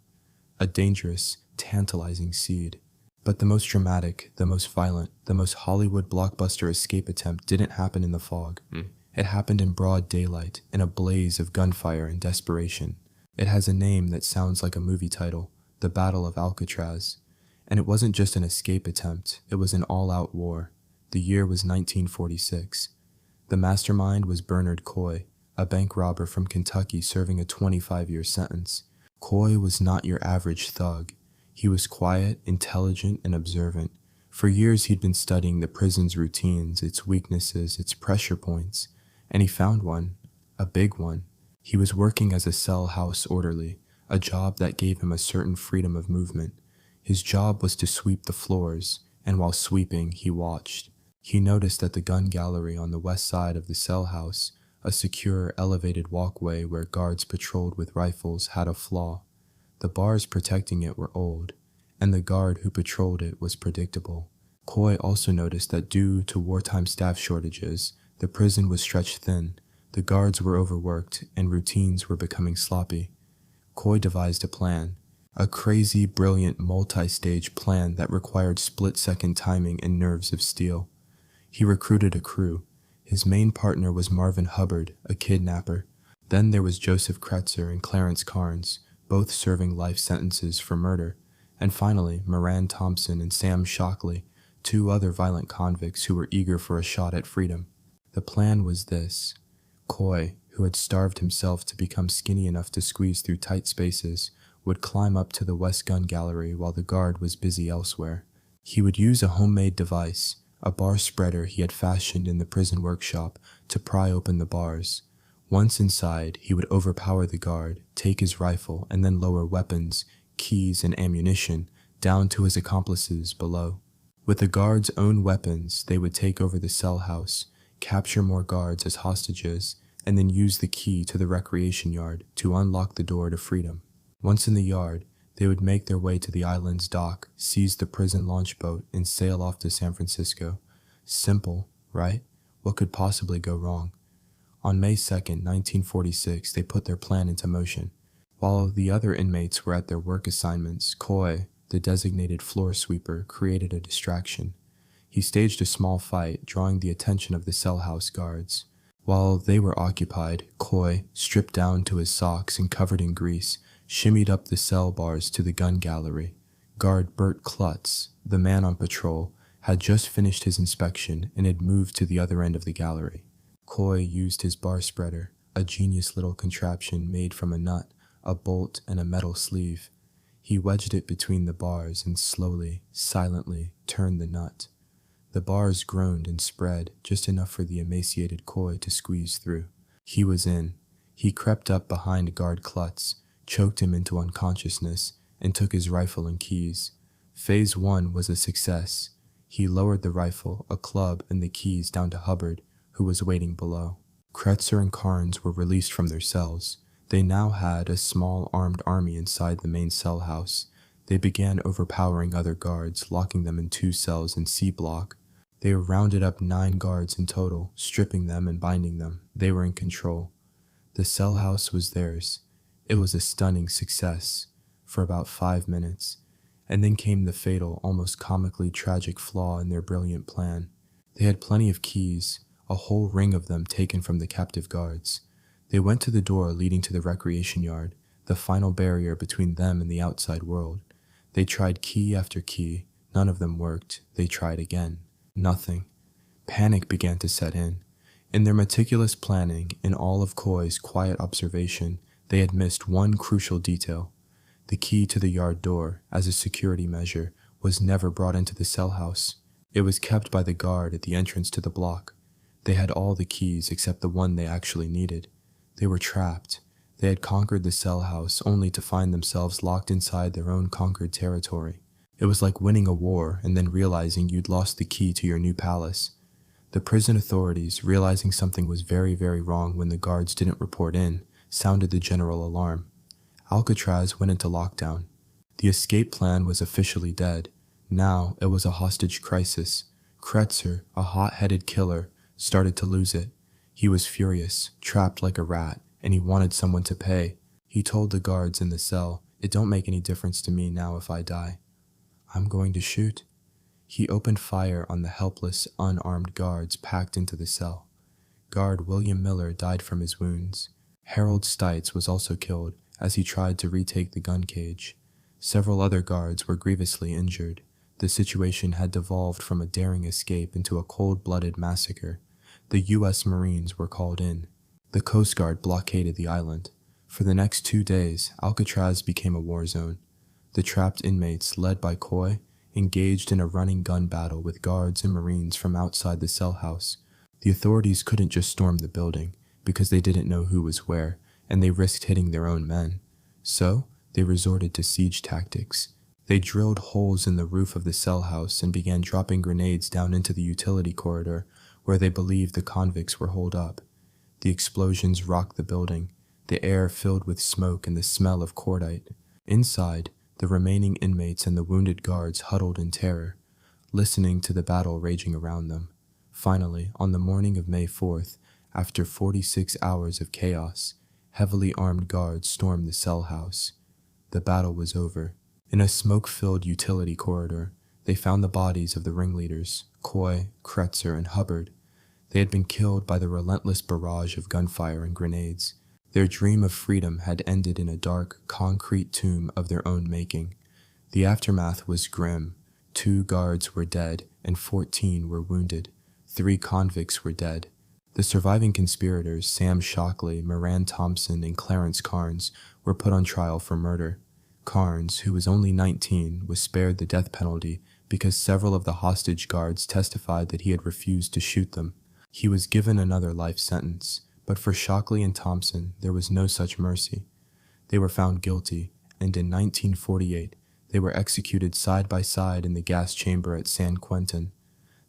A dangerous, tantalizing seed. But the most dramatic, the most violent, the most Hollywood blockbuster escape attempt didn't happen in the fog. It happened in broad daylight, in a blaze of gunfire and desperation. It has a name that sounds like a movie title, The Battle of Alcatraz. And it wasn't just an escape attempt, it was an all-out war. The year was 1946. The mastermind was Bernard Coy, a bank robber from Kentucky serving a 25-year sentence. Coy was not your average thug. He was quiet, intelligent, and observant. For years he'd been studying the prison's routines, its weaknesses, its pressure points, and he found one, a big one. He was working as a cell house orderly, a job that gave him a certain freedom of movement. His job was to sweep the floors, and while sweeping, he watched. He noticed that the gun gallery on the west side of the cell house, a secure, elevated walkway where guards patrolled with rifles, had a flaw. The bars protecting it were old, and the guard who patrolled it was predictable. Coy also noticed that due to wartime staff shortages, the prison was stretched thin, the guards were overworked, and routines were becoming sloppy. Coy devised a plan, a crazy, brilliant, multi-stage plan that required split-second timing and nerves of steel. He recruited a crew. His main partner was Marvin Hubbard, a kidnapper. Then there was Joseph Kretzer and Clarence Carnes, both serving life sentences for murder. And finally, Moran Thompson and Sam Shockley, two other violent convicts who were eager for a shot at freedom. The plan was this. Coy, who had starved himself to become skinny enough to squeeze through tight spaces, would climb up to the West Gun Gallery while the guard was busy elsewhere. He would use a homemade device, a bar spreader he had fashioned in the prison workshop, to pry open the bars. Once inside, he would overpower the guard, take his rifle, and then lower weapons, keys, and ammunition down to his accomplices below. With the guards' own weapons, they would take over the cell house, capture more guards as hostages, and then use the key to the recreation yard to unlock the door to freedom. Once in the yard, they would make their way to the island's dock, seize the prison launch boat, and sail off to San Francisco. Simple, right? What could possibly go wrong? On May 2nd, 1946, they put their plan into motion. While the other inmates were at their work assignments, Coy, the designated floor sweeper, created a distraction. He staged a small fight, drawing the attention of the cell house guards. While they were occupied, Coy, stripped down to his socks and covered in grease, shimmied up the cell bars to the gun gallery. Guard Bert Klutz, the man on patrol, had just finished his inspection and had moved to the other end of the gallery. Coy used his bar spreader, a genius little contraption made from a nut, a bolt, and a metal sleeve. He wedged it between the bars and slowly, silently turned the nut. The bars groaned and spread, just enough for the emaciated Coy to squeeze through. He was in. He crept up behind Guard Klutz, choked him into unconsciousness, and took his rifle and keys. Phase 1 was a success. He lowered the rifle, a club, and the keys down to Hubbard, who was waiting below. Kretzer and Carnes were released from their cells. They now had a small armed army inside the main cell house. They began overpowering other guards, locking them in 2 cells in C block. They rounded up 9 guards in total, stripping them and binding them. They were in control. The cell house was theirs. It was a stunning success for about 5 minutes, and then came the fatal, almost comically tragic flaw in their brilliant plan. They had plenty of keys, a whole ring of them taken from the captive guards. They went to the door leading to the recreation yard, the final barrier between them and the outside world. They tried key after key. None of them worked. They tried again. Nothing. Panic began to set in. In their meticulous planning, in all of Coy's quiet observation, they had missed one crucial detail. The key to the yard door, as a security measure, was never brought into the cell house. It was kept by the guard at the entrance to the block. They had all the keys except the one they actually needed. They were trapped. They had conquered the cell house only to find themselves locked inside their own conquered territory. It was like winning a war and then realizing you'd lost the key to your new palace. The prison authorities, realizing something was very, very wrong when the guards didn't report in, sounded the general alarm. Alcatraz went into lockdown. The escape plan was officially dead. Now it was a hostage crisis. Kretzer, a hot-headed killer, started to lose it. He was furious, trapped like a rat, and he wanted someone to pay. He told the guards in the cell, "It don't make any difference to me now if I die. I'm going to shoot." He opened fire on the helpless, unarmed guards packed into the cell. Guard William Miller died from his wounds. Harold Stites was also killed as he tried to retake the gun cage. Several other guards were grievously injured. The situation had devolved from a daring escape into a cold-blooded massacre. The U.S. Marines were called in. The Coast Guard blockaded the island. For the next 2 days, Alcatraz became a war zone. The trapped inmates, led by Coy, engaged in a running gun battle with guards and Marines from outside the cell house. The authorities couldn't just storm the building, because they didn't know who was where, and they risked hitting their own men. So, they resorted to siege tactics. They drilled holes in the roof of the cell house and began dropping grenades down into the utility corridor, where they believed the convicts were holed up. The explosions rocked the building, the air filled with smoke and the smell of cordite. Inside, the remaining inmates and the wounded guards huddled in terror, listening to the battle raging around them. Finally, on the morning of May 4th, after 46 hours of chaos, heavily armed guards stormed the cell house. The battle was over. In a smoke-filled utility corridor, they found the bodies of the ringleaders, Coy, Kretzer, and Hubbard. They had been killed by the relentless barrage of gunfire and grenades. Their dream of freedom had ended in a dark, concrete tomb of their own making. The aftermath was grim. 2 guards were dead, and 14 were wounded. 3 convicts were dead. The surviving conspirators, Sam Shockley, Moran Thompson, and Clarence Carnes, were put on trial for murder. Carnes, who was only 19, was spared the death penalty because several of the hostage guards testified that he had refused to shoot them. He was given another life sentence, but for Shockley and Thompson, there was no such mercy. They were found guilty, and in 1948, they were executed side by side in the gas chamber at San Quentin.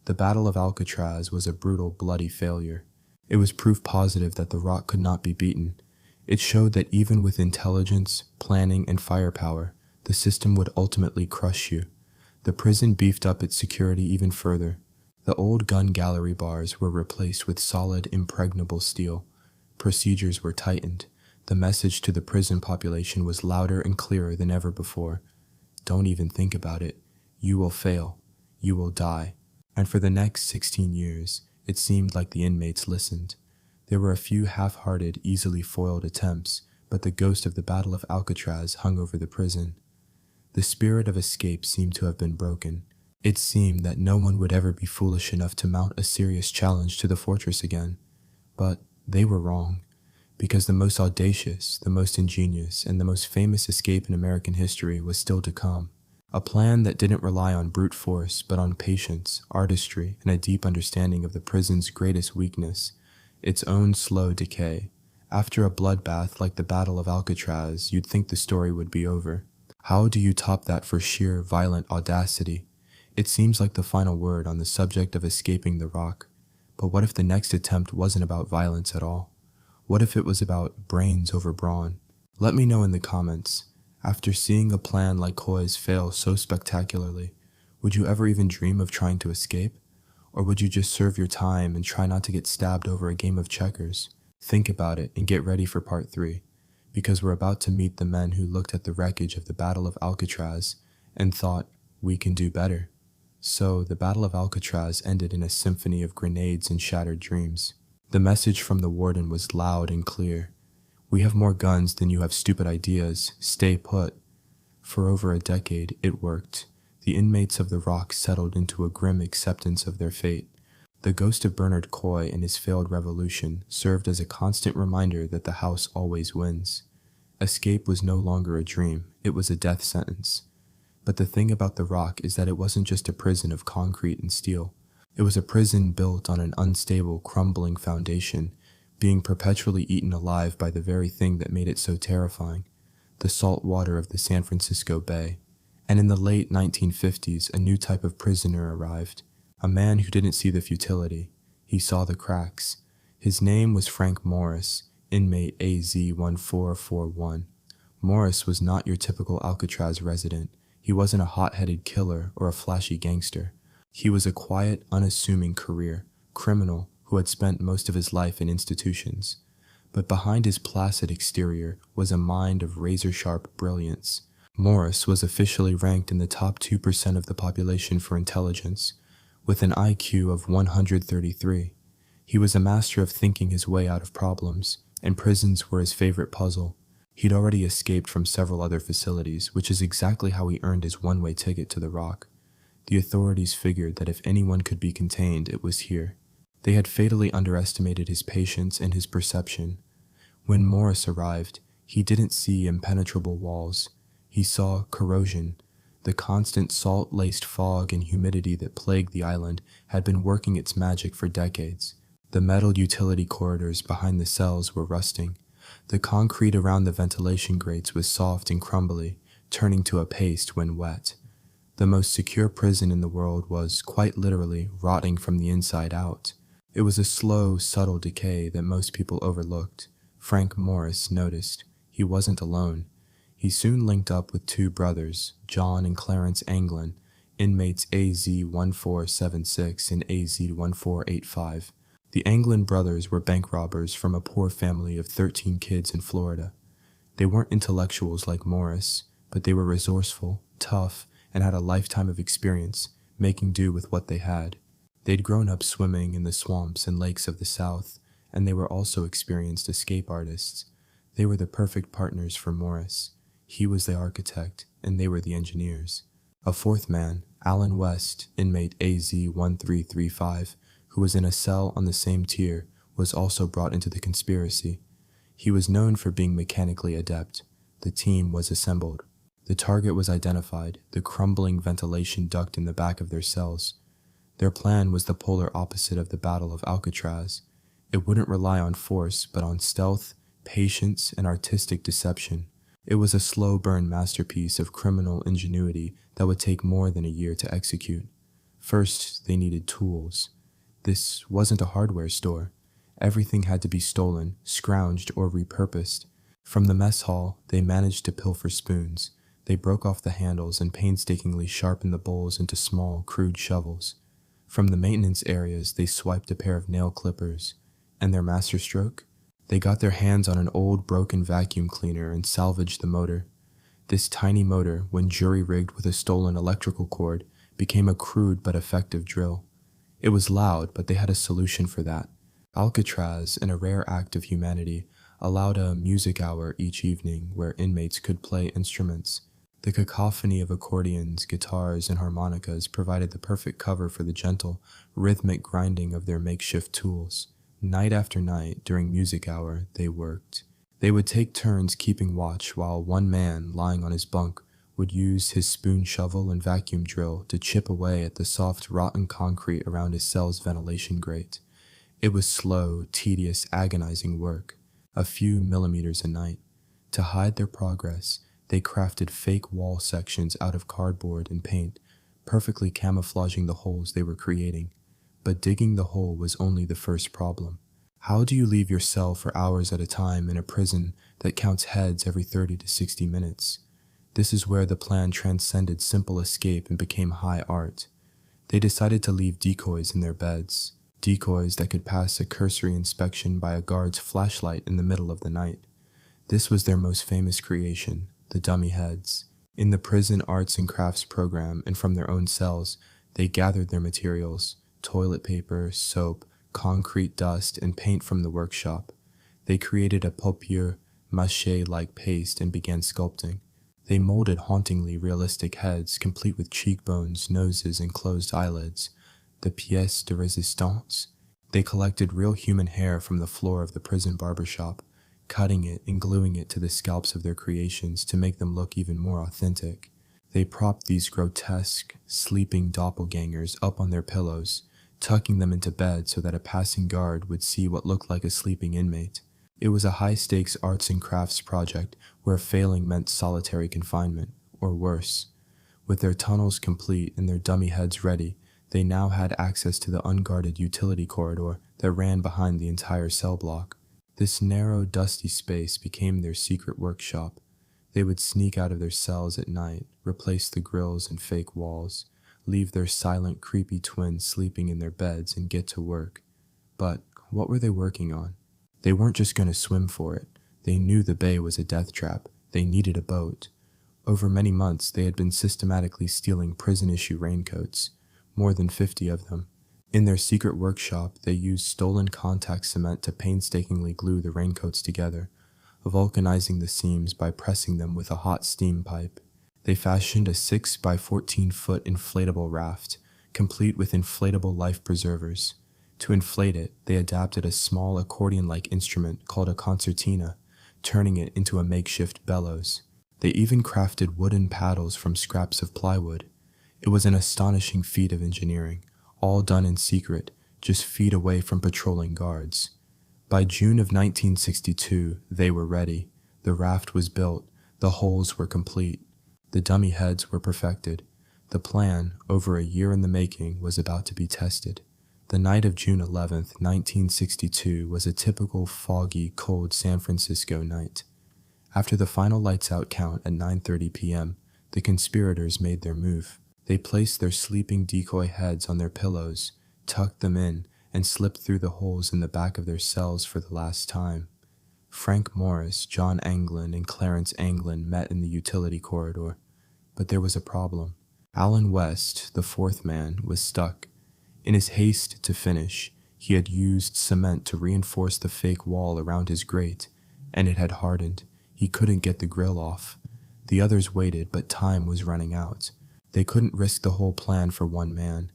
The Battle of Alcatraz was a brutal, bloody failure. It was proof positive that the Rock could not be beaten. It showed that even with intelligence, planning, and firepower, the system would ultimately crush you. The prison beefed up its security even further. The old gun gallery bars were replaced with solid, impregnable steel. Procedures were tightened. The message to the prison population was louder and clearer than ever before. Don't even think about it. You will fail. You will die. And for the next 16 years, it seemed like the inmates listened. There were a few half-hearted, easily foiled attempts, but the ghost of the Battle of Alcatraz hung over the prison. The spirit of escape seemed to have been broken. It seemed that no one would ever be foolish enough to mount a serious challenge to the fortress again. But they were wrong, because the most audacious, the most ingenious, and the most famous escape in American history was still to come. A plan that didn't rely on brute force, but on patience, artistry, and a deep understanding of the prison's greatest weakness, its own slow decay. After a bloodbath like the Battle of Alcatraz, you'd think the story would be over. How do you top that for sheer, violent audacity? It seems like the final word on the subject of escaping the Rock. But what if the next attempt wasn't about violence at all? What if it was about brains over brawn? Let me know in the comments. After seeing a plan like Coy's fail so spectacularly, would you ever even dream of trying to escape? Or would you just serve your time and try not to get stabbed over a game of checkers? Think about it and get ready for part 3, because we're about to meet the men who looked at the wreckage of the Battle of Alcatraz and thought, we can do better. So, the Battle of Alcatraz ended in a symphony of grenades and shattered dreams. The message from the warden was loud and clear. We have more guns than you have stupid ideas. Stay put. For over a decade, it worked. The inmates of the Rock settled into a grim acceptance of their fate. The ghost of Bernard Coy and his failed revolution served as a constant reminder that the house always wins. Escape was no longer a dream, it was a death sentence. But the thing about the Rock is that it wasn't just a prison of concrete and steel. It was a prison built on an unstable, crumbling foundation, being perpetually eaten alive by the very thing that made it so terrifying, the salt water of the San Francisco Bay. And in the late 1950s, a new type of prisoner arrived, a man who didn't see the futility. He saw the cracks. His name was Frank Morris, inmate AZ-1441. Morris was not your typical Alcatraz resident. He wasn't a hot-headed killer or a flashy gangster. He was a quiet, unassuming career criminal who had spent most of his life in institutions. But behind his placid exterior was a mind of razor-sharp brilliance. Morris was officially ranked in the top 2% of the population for intelligence, with an IQ of 133. He was a master of thinking his way out of problems, and prisons were his favorite puzzle. He'd already escaped from several other facilities, which is exactly how he earned his one-way ticket to the Rock. The authorities figured that if anyone could be contained, it was here. They had fatally underestimated his patience and his perception. When Morris arrived, He didn't see impenetrable walls. He saw corrosion. The constant salt-laced fog and humidity that plagued the island had been working its magic for decades. The metal utility corridors behind the cells were rusting. The concrete around the ventilation grates was soft and crumbly, turning to a paste when wet. The most secure prison in the world was, quite literally, rotting from the inside out. It was a slow, subtle decay that most people overlooked. Frank Morris noticed. He wasn't alone. He soon linked up with two brothers, John and Clarence Anglin, inmates AZ-1476 and AZ-1485. The Anglin brothers were bank robbers from a poor family of 13 kids in Florida. They weren't intellectuals like Morris, but they were resourceful, tough, and had a lifetime of experience, making do with what they had. They'd grown up swimming in the swamps and lakes of the South, and they were also experienced escape artists. They were the perfect partners for Morris. He was the architect, and they were the engineers. A fourth man, Alan West, inmate AZ-1335, who was in a cell on the same tier, was also brought into the conspiracy. He was known for being mechanically adept. The team was assembled. The target was identified, the crumbling ventilation duct in the back of their cells. Their plan was the polar opposite of the Battle of Alcatraz. It wouldn't rely on force, but on stealth, patience, and artistic deception. It was a slow-burn masterpiece of criminal ingenuity that would take more than a year to execute. First, they needed tools. This wasn't a hardware store. Everything had to be stolen, scrounged, or repurposed. From the mess hall, they managed to pilfer spoons. They broke off the handles and painstakingly sharpened the bowls into small, crude shovels. From the maintenance areas, they swiped a pair of nail clippers. And their masterstroke? They got their hands on an old, broken vacuum cleaner and salvaged the motor. This tiny motor, when jury-rigged with a stolen electrical cord, became a crude but effective drill. It was loud, but they had a solution for that. Alcatraz, in a rare act of humanity, allowed a music hour each evening where inmates could play instruments. The cacophony of accordions, guitars, and harmonicas provided the perfect cover for the gentle, rhythmic grinding of their makeshift tools. Night after night, during music hour, they worked. They would take turns keeping watch while one man, lying on his bunk, would use his spoon shovel and vacuum drill to chip away at the soft, rotten concrete around his cell's ventilation grate. It was slow, tedious, agonizing work, a few millimeters a night. To hide their progress, they crafted fake wall sections out of cardboard and paint, perfectly camouflaging the holes they were creating. But digging the hole was only the first problem. How do you leave your cell for hours at a time in a prison that counts heads every 30 to 60 minutes? This is where the plan transcended simple escape and became high art. They decided to leave decoys in their beds, decoys that could pass a cursory inspection by a guard's flashlight in the middle of the night. This was their most famous creation, the dummy heads. In the prison arts and crafts program and from their own cells, they gathered their materials, toilet paper, soap, concrete dust, and paint from the workshop. They created a papier-mâché-like paste and began sculpting. They molded hauntingly realistic heads, complete with cheekbones, noses, and closed eyelids, the pièce de résistance. They collected real human hair from the floor of the prison barbershop, cutting it and gluing it to the scalps of their creations to make them look even more authentic. They propped these grotesque, sleeping doppelgangers up on their pillows, tucking them into bed so that a passing guard would see what looked like a sleeping inmate. It was a high-stakes arts and crafts project where failing meant solitary confinement, or worse. With their tunnels complete and their dummy heads ready, they now had access to the unguarded utility corridor that ran behind the entire cell block. This narrow, dusty space became their secret workshop. They would sneak out of their cells at night, replace the grills and fake walls, leave their silent, creepy twins sleeping in their beds, and get to work. But what were they working on? They weren't just going to swim for it. They knew the bay was a death trap. They needed a boat. Over many months, they had been systematically stealing prison-issue raincoats, more than 50 of them. In their secret workshop, they used stolen contact cement to painstakingly glue the raincoats together, vulcanizing the seams by pressing them with a hot steam pipe. They fashioned a 6 by 14-foot inflatable raft, complete with inflatable life preservers. To inflate it, they adapted a small accordion-like instrument called a concertina turning it into a makeshift bellows. They even crafted wooden paddles from scraps of plywood. It was an astonishing feat of engineering, all done in secret, just feet away from patrolling guards. By June of 1962, they were ready. The raft was built. The hulls were complete. The dummy heads were perfected. The plan, over a year in the making, was about to be tested. The night of June 11th, 1962 was a typical foggy, cold San Francisco night. After the final lights-out count at 9:30 p.m., the conspirators made their move. They placed their sleeping decoy heads on their pillows, tucked them in, and slipped through the holes in the back of their cells for the last time. Frank Morris, John Anglin, and Clarence Anglin met in the utility corridor. But there was a problem. Alan West, the fourth man, was stuck. In his haste to finish, he had used cement to reinforce the fake wall around his grate, and it had hardened. He couldn't get the grill off. The others waited, but time was running out. They couldn't risk the whole plan for one man.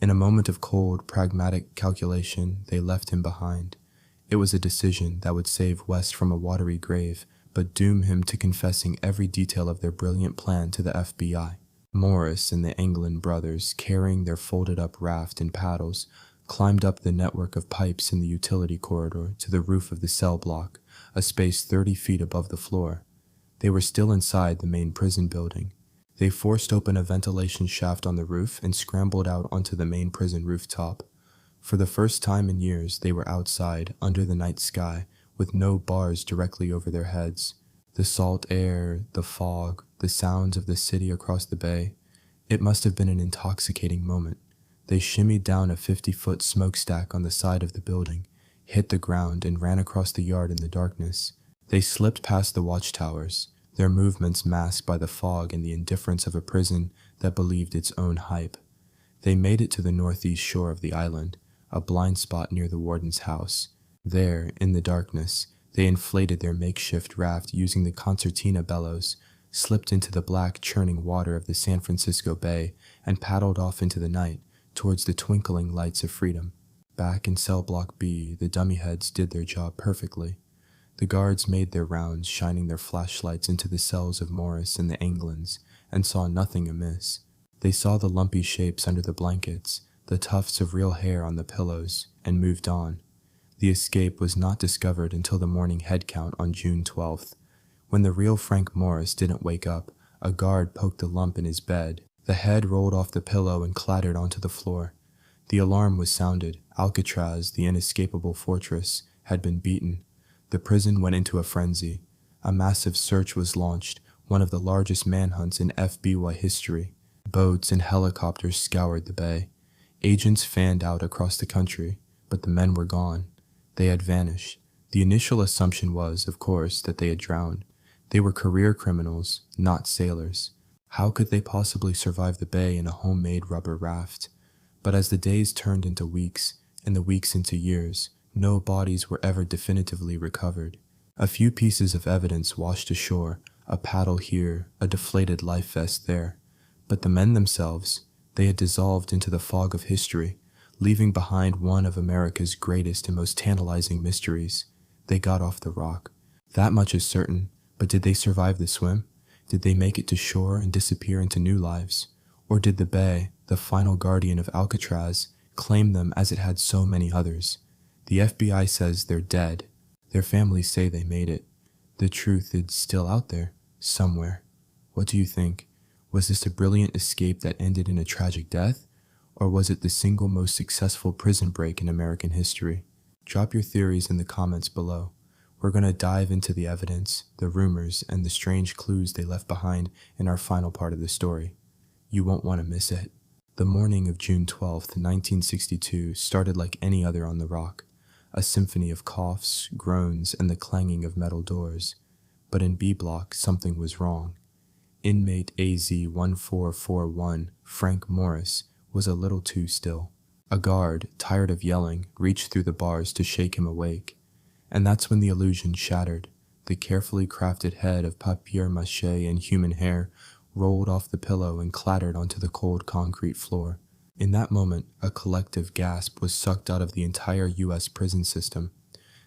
In a moment of cold, pragmatic calculation, they left him behind. It was a decision that would save West from a watery grave, but doom him to confessing every detail of their brilliant plan to the FBI. Morris and the Anglin brothers, carrying their folded-up raft and paddles, climbed up the network of pipes in the utility corridor to the roof of the cell block, a space 30 feet above the floor. They were still inside the main prison building. They forced open a ventilation shaft on the roof and scrambled out onto the main prison rooftop. For the first time in years, they were outside, under the night sky, with no bars directly over their heads. The salt air, the fog, the sounds of the city across the bay. It must have been an intoxicating moment. They shimmied down a 50-foot smokestack on the side of the building, hit the ground, and ran across the yard in the darkness. They slipped past the watchtowers, their movements masked by the fog and the indifference of a prison that believed its own hype. They made it to the northeast shore of the island, a blind spot near the warden's house. There, in the darkness, they inflated their makeshift raft using the concertina bellows, slipped into the black, churning water of the San Francisco Bay, and paddled off into the night, towards the twinkling lights of freedom. Back in cell block B, the dummy heads did their job perfectly. The guards made their rounds, shining their flashlights into the cells of Morris and the Anglins, and saw nothing amiss. They saw the lumpy shapes under the blankets, the tufts of real hair on the pillows, and moved on. The escape was not discovered until the morning head count on June 12th. When the real Frank Morris didn't wake up, a guard poked a lump in his bed. The head rolled off the pillow and clattered onto the floor. The alarm was sounded. Alcatraz, the inescapable fortress, had been beaten. The prison went into a frenzy. A massive search was launched, one of the largest manhunts in WWII history. Boats and helicopters scoured the bay. Agents fanned out across the country, but the men were gone. They had vanished. The initial assumption was, of course, that they had drowned. They were career criminals, not sailors. How could they possibly survive the bay in a homemade rubber raft? But as the days turned into weeks, and the weeks into years, no bodies were ever definitively recovered. A few pieces of evidence washed ashore, a paddle here, a deflated life vest there. But the men themselves, they had dissolved into the fog of history, leaving behind one of America's greatest and most tantalizing mysteries. They got off the rock. That much is certain, but did they survive the swim? Did they make it to shore and disappear into new lives? Or did the bay, the final guardian of Alcatraz, claim them as it had so many others? The FBI says they're dead. Their families say they made it. The truth is still out there, somewhere. What do you think? Was this a brilliant escape that ended in a tragic death? Or was it the single most successful prison break in American history? Drop your theories in the comments below. We're going to dive into the evidence, the rumors, and the strange clues they left behind in our final part of the story. You won't want to miss it. The morning of June 12th, 1962 started like any other on the rock, a symphony of coughs, groans, and the clanging of metal doors. But in B Block, something was wrong. Inmate AZ-1441, Frank Morris, was a little too still. A guard, tired of yelling, reached through the bars to shake him awake. And that's when the illusion shattered. The carefully crafted head of papier-mâché and human hair rolled off the pillow and clattered onto the cold concrete floor. In that moment, a collective gasp was sucked out of the entire U.S. prison system.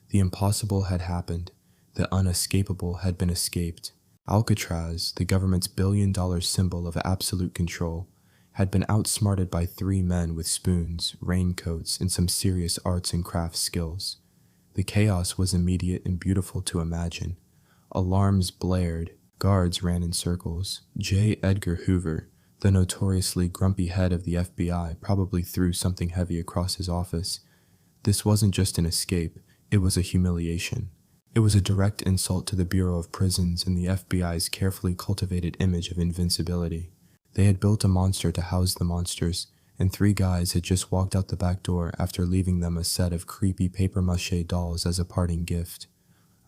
The impossible had happened. The unescapable had been escaped. Alcatraz, the government's billion-dollar symbol of absolute control, had been outsmarted by 3 men with spoons, raincoats, and some serious arts and crafts skills. The chaos was immediate and beautiful to imagine. Alarms blared, guards ran in circles. J. Edgar Hoover, the notoriously grumpy head of the FBI, probably threw something heavy across his office. This wasn't just an escape, it was a humiliation. It was a direct insult to the Bureau of Prisons and the FBI's carefully cultivated image of invincibility. They had built a monster to house the monsters, and 3 guys had just walked out the back door after leaving them a set of creepy papier-mâché dolls as a parting gift.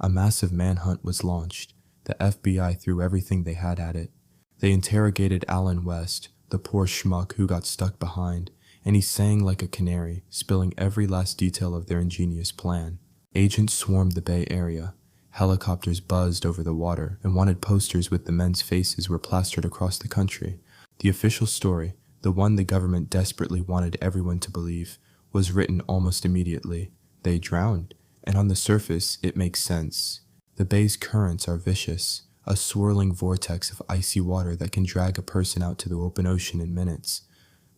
A massive manhunt was launched. The FBI threw everything they had at it. They interrogated Alan West, the poor schmuck who got stuck behind, and he sang like a canary, spilling every last detail of their ingenious plan. Agents swarmed the Bay Area. Helicopters buzzed over the water, and wanted posters with the men's faces were plastered across the country. The official story, the one the government desperately wanted everyone to believe, was written almost immediately. They drowned, and on the surface, it makes sense. The bay's currents are vicious, a swirling vortex of icy water that can drag a person out to the open ocean in minutes.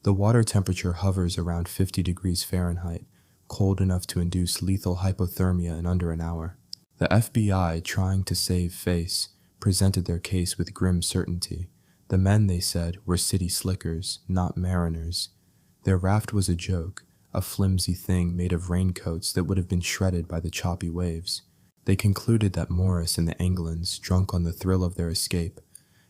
The water temperature hovers around 50 degrees Fahrenheit, cold enough to induce lethal hypothermia in under an hour. The FBI, trying to save face, presented their case with grim certainty. The men, they said, were city slickers, not mariners. Their raft was a joke, a flimsy thing made of raincoats that would have been shredded by the choppy waves. They concluded that Morris and the Anglins, drunk on the thrill of their escape,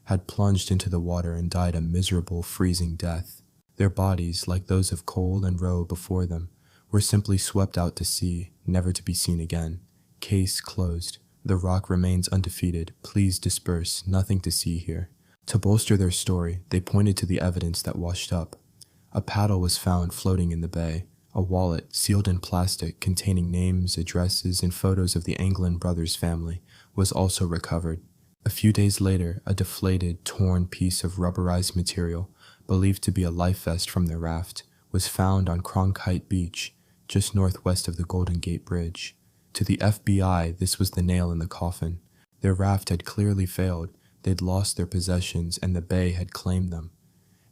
had plunged into the water and died a miserable, freezing death. Their bodies, like those of Cole and Rowe before them, were simply swept out to sea, never to be seen again. Case closed. The Rock remains undefeated. Please disperse. Nothing to see here. To bolster their story, they pointed to the evidence that washed up. A paddle was found floating in the bay. A wallet, sealed in plastic, containing names, addresses, and photos of the Anglin brothers' family, was also recovered. A few days later, a deflated, torn piece of rubberized material, believed to be a life vest from their raft, was found on Cronkite Beach, just northwest of the Golden Gate Bridge. To the FBI, this was the nail in the coffin. Their raft had clearly failed, they'd lost their possessions, and the bay had claimed them.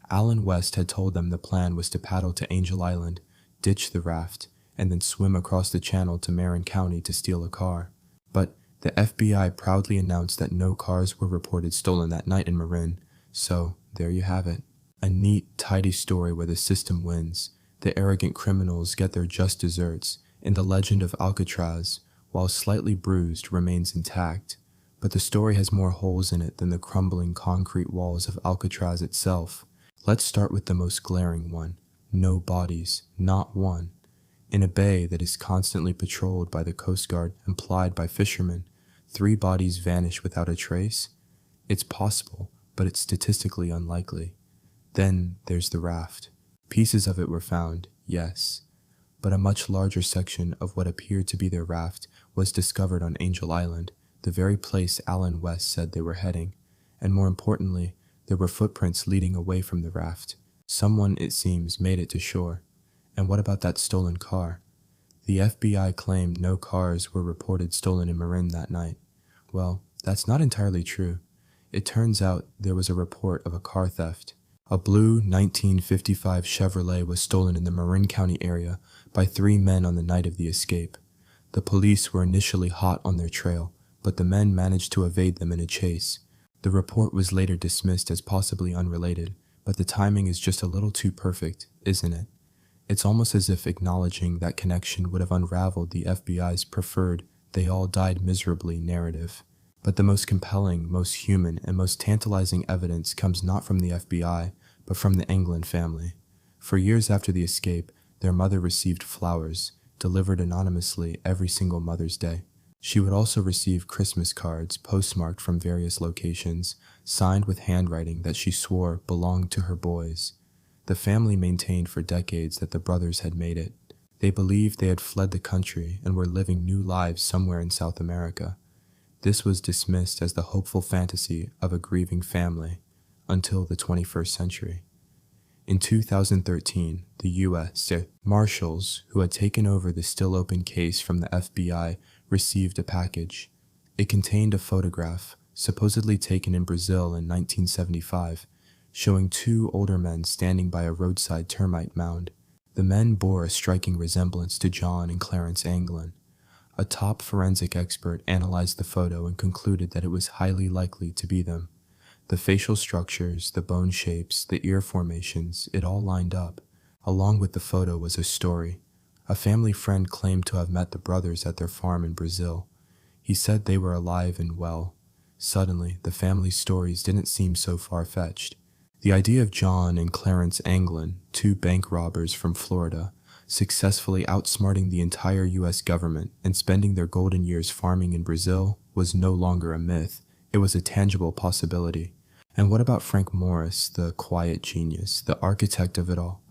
Alan West had told them the plan was to paddle to Angel Island, ditch the raft, and then swim across the channel to Marin County to steal a car. But the FBI proudly announced that no cars were reported stolen that night in Marin, so there you have it. A neat, tidy story where the system wins, the arrogant criminals get their just desserts, and the legend of Alcatraz, while slightly bruised, remains intact. But the story has more holes in it than the crumbling concrete walls of Alcatraz itself. Let's start with the most glaring one. No bodies, not one. In a bay that is constantly patrolled by the Coast Guard and plied by fishermen, 3 bodies vanish without a trace? It's possible, but it's statistically unlikely. Then there's the raft. Pieces of it were found, yes, but a much larger section of what appeared to be their raft was discovered on Angel Island, the very place Alan West said they were heading, and more importantly, there were footprints leading away from the raft. Someone, it seems, made it to shore. And what about that stolen car? The FBI claimed no cars were reported stolen in Marin that night. Well, that's not entirely true. It turns out there was a report of a car theft. A blue 1955 Chevrolet was stolen in the Marin County area by 3 men on the night of the escape. The police were initially hot on their trail, but the men managed to evade them in a chase. The report was later dismissed as possibly unrelated, but the timing is just a little too perfect, isn't it? It's almost as if acknowledging that connection would have unraveled the FBI's preferred "they all died miserably" narrative. But the most compelling, most human, and most tantalizing evidence comes not from the FBI, but from the Anglin family. For years after the escape, their mother received flowers, delivered anonymously every single Mother's Day. She would also receive Christmas cards postmarked from various locations, signed with handwriting that she swore belonged to her boys. The family maintained for decades that the brothers had made it. They believed they had fled the country and were living new lives somewhere in South America. This was dismissed as the hopeful fantasy of a grieving family until the 21st century. In 2013, the U.S. Marshals, who had taken over the still open case from the FBI, received a package. It contained a photograph, supposedly taken in Brazil in 1975, showing two older men standing by a roadside termite mound. The men bore a striking resemblance to John and Clarence Anglin. A top forensic expert analyzed the photo and concluded that it was highly likely to be them. The facial structures, the bone shapes, the ear formations, it all lined up. Along with the photo was a story. A family friend claimed to have met the brothers at their farm in Brazil. He said they were alive and well. Suddenly, the family's stories didn't seem so far-fetched. The idea of John and Clarence Anglin, two bank robbers from Florida, successfully outsmarting the entire U.S. government and spending their golden years farming in Brazil was no longer a myth. It was a tangible possibility. And what about Frank Morris, the quiet genius, the architect of it all?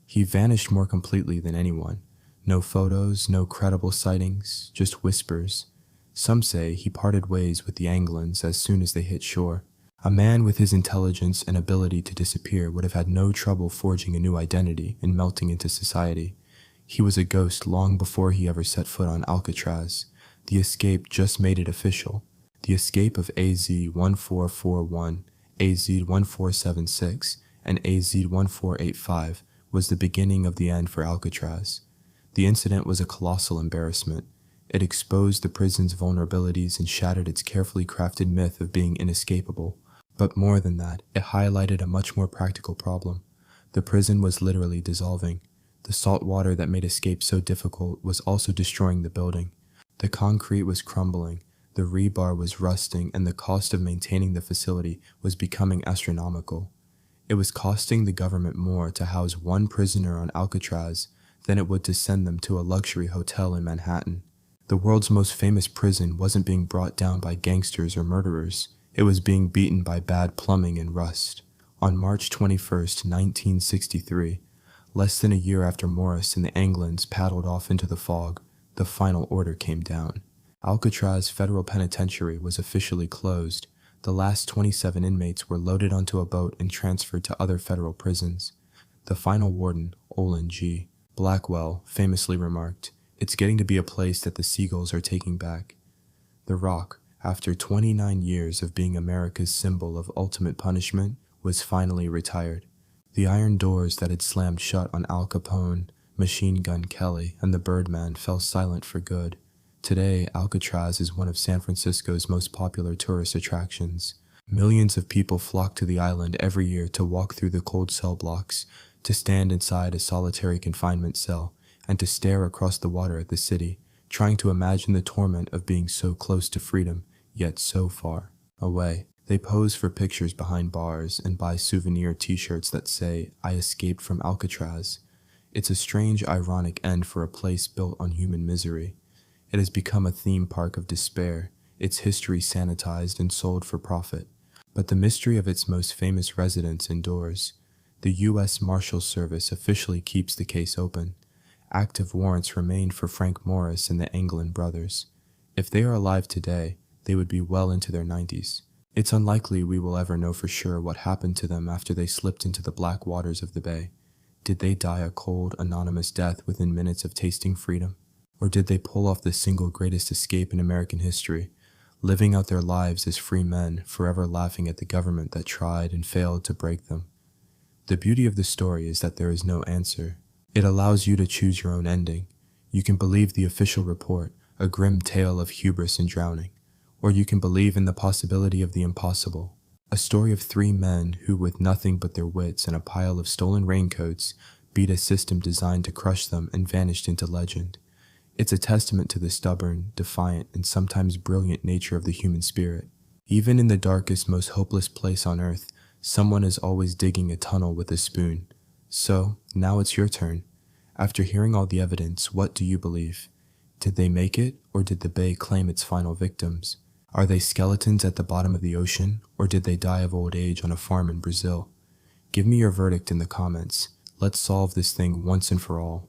He vanished more completely than anyone. No photos, no credible sightings, just whispers. Some say he parted ways with the Anglins as soon as they hit shore. A man with his intelligence and ability to disappear would have had no trouble forging a new identity and melting into society. He was a ghost long before he ever set foot on Alcatraz. The escape just made it official. The escape of AZ-1441, AZ-1476, and AZ-1485 was the beginning of the end for Alcatraz. The incident was a colossal embarrassment. It exposed the prison's vulnerabilities and shattered its carefully crafted myth of being inescapable. But more than that, it highlighted a much more practical problem. The prison was literally dissolving. The salt water that made escape so difficult was also destroying the building. The concrete was crumbling, the rebar was rusting, and the cost of maintaining the facility was becoming astronomical. It was costing the government more to house one prisoner on Alcatraz than it would to send them to a luxury hotel in Manhattan. The world's most famous prison wasn't being brought down by gangsters or murderers. It was being beaten by bad plumbing and rust. On March 21st, 1963, less than a year after Morris and the Anglins paddled off into the fog, the final order came down. Alcatraz Federal Penitentiary was officially closed. The last 27 inmates were loaded onto a boat and transferred to other federal prisons. The final warden, Olin G. Blackwell, famously remarked, "It's getting to be a place that the seagulls are taking back." The Rock, after 29 years of being America's symbol of ultimate punishment, was finally retired. The iron doors that had slammed shut on Al Capone, Machine Gun Kelly, and the Birdman fell silent for good. Today, Alcatraz is one of San Francisco's most popular tourist attractions. Millions of people flock to the island every year to walk through the cold cell blocks, to stand inside a solitary confinement cell, and to stare across the water at the city, trying to imagine the torment of being so close to freedom, yet so far away. They pose for pictures behind bars and buy souvenir t-shirts that say, "I escaped from Alcatraz." It's a strange, ironic end for a place built on human misery. It has become a theme park of despair, its history sanitized and sold for profit. But the mystery of its most famous residents endures. The U.S. Marshal Service officially keeps the case open. Active warrants remained for Frank Morris and the Anglin brothers. If they are alive today, they would be well into their 90s. It's unlikely we will ever know for sure what happened to them after they slipped into the black waters of the bay. Did they die a cold, anonymous death within minutes of tasting freedom? Or did they pull off the single greatest escape in American history, living out their lives as free men, forever laughing at the government that tried and failed to break them? The beauty of the story is that there is no answer. It allows you to choose your own ending. You can believe the official report, a grim tale of hubris and drowning. Or you can believe in the possibility of the impossible, a story of three men who, with nothing but their wits and a pile of stolen raincoats, beat a system designed to crush them and vanished into legend. It's a testament to the stubborn, defiant, and sometimes brilliant nature of the human spirit. Even in the darkest, most hopeless place on earth, someone is always digging a tunnel with a spoon. So, now it's your turn. After hearing all the evidence, what do you believe? Did they make it, or did the bay claim its final victims? Are they skeletons at the bottom of the ocean, or did they die of old age on a farm in Brazil? Give me your verdict in the comments. Let's solve this thing once and for all.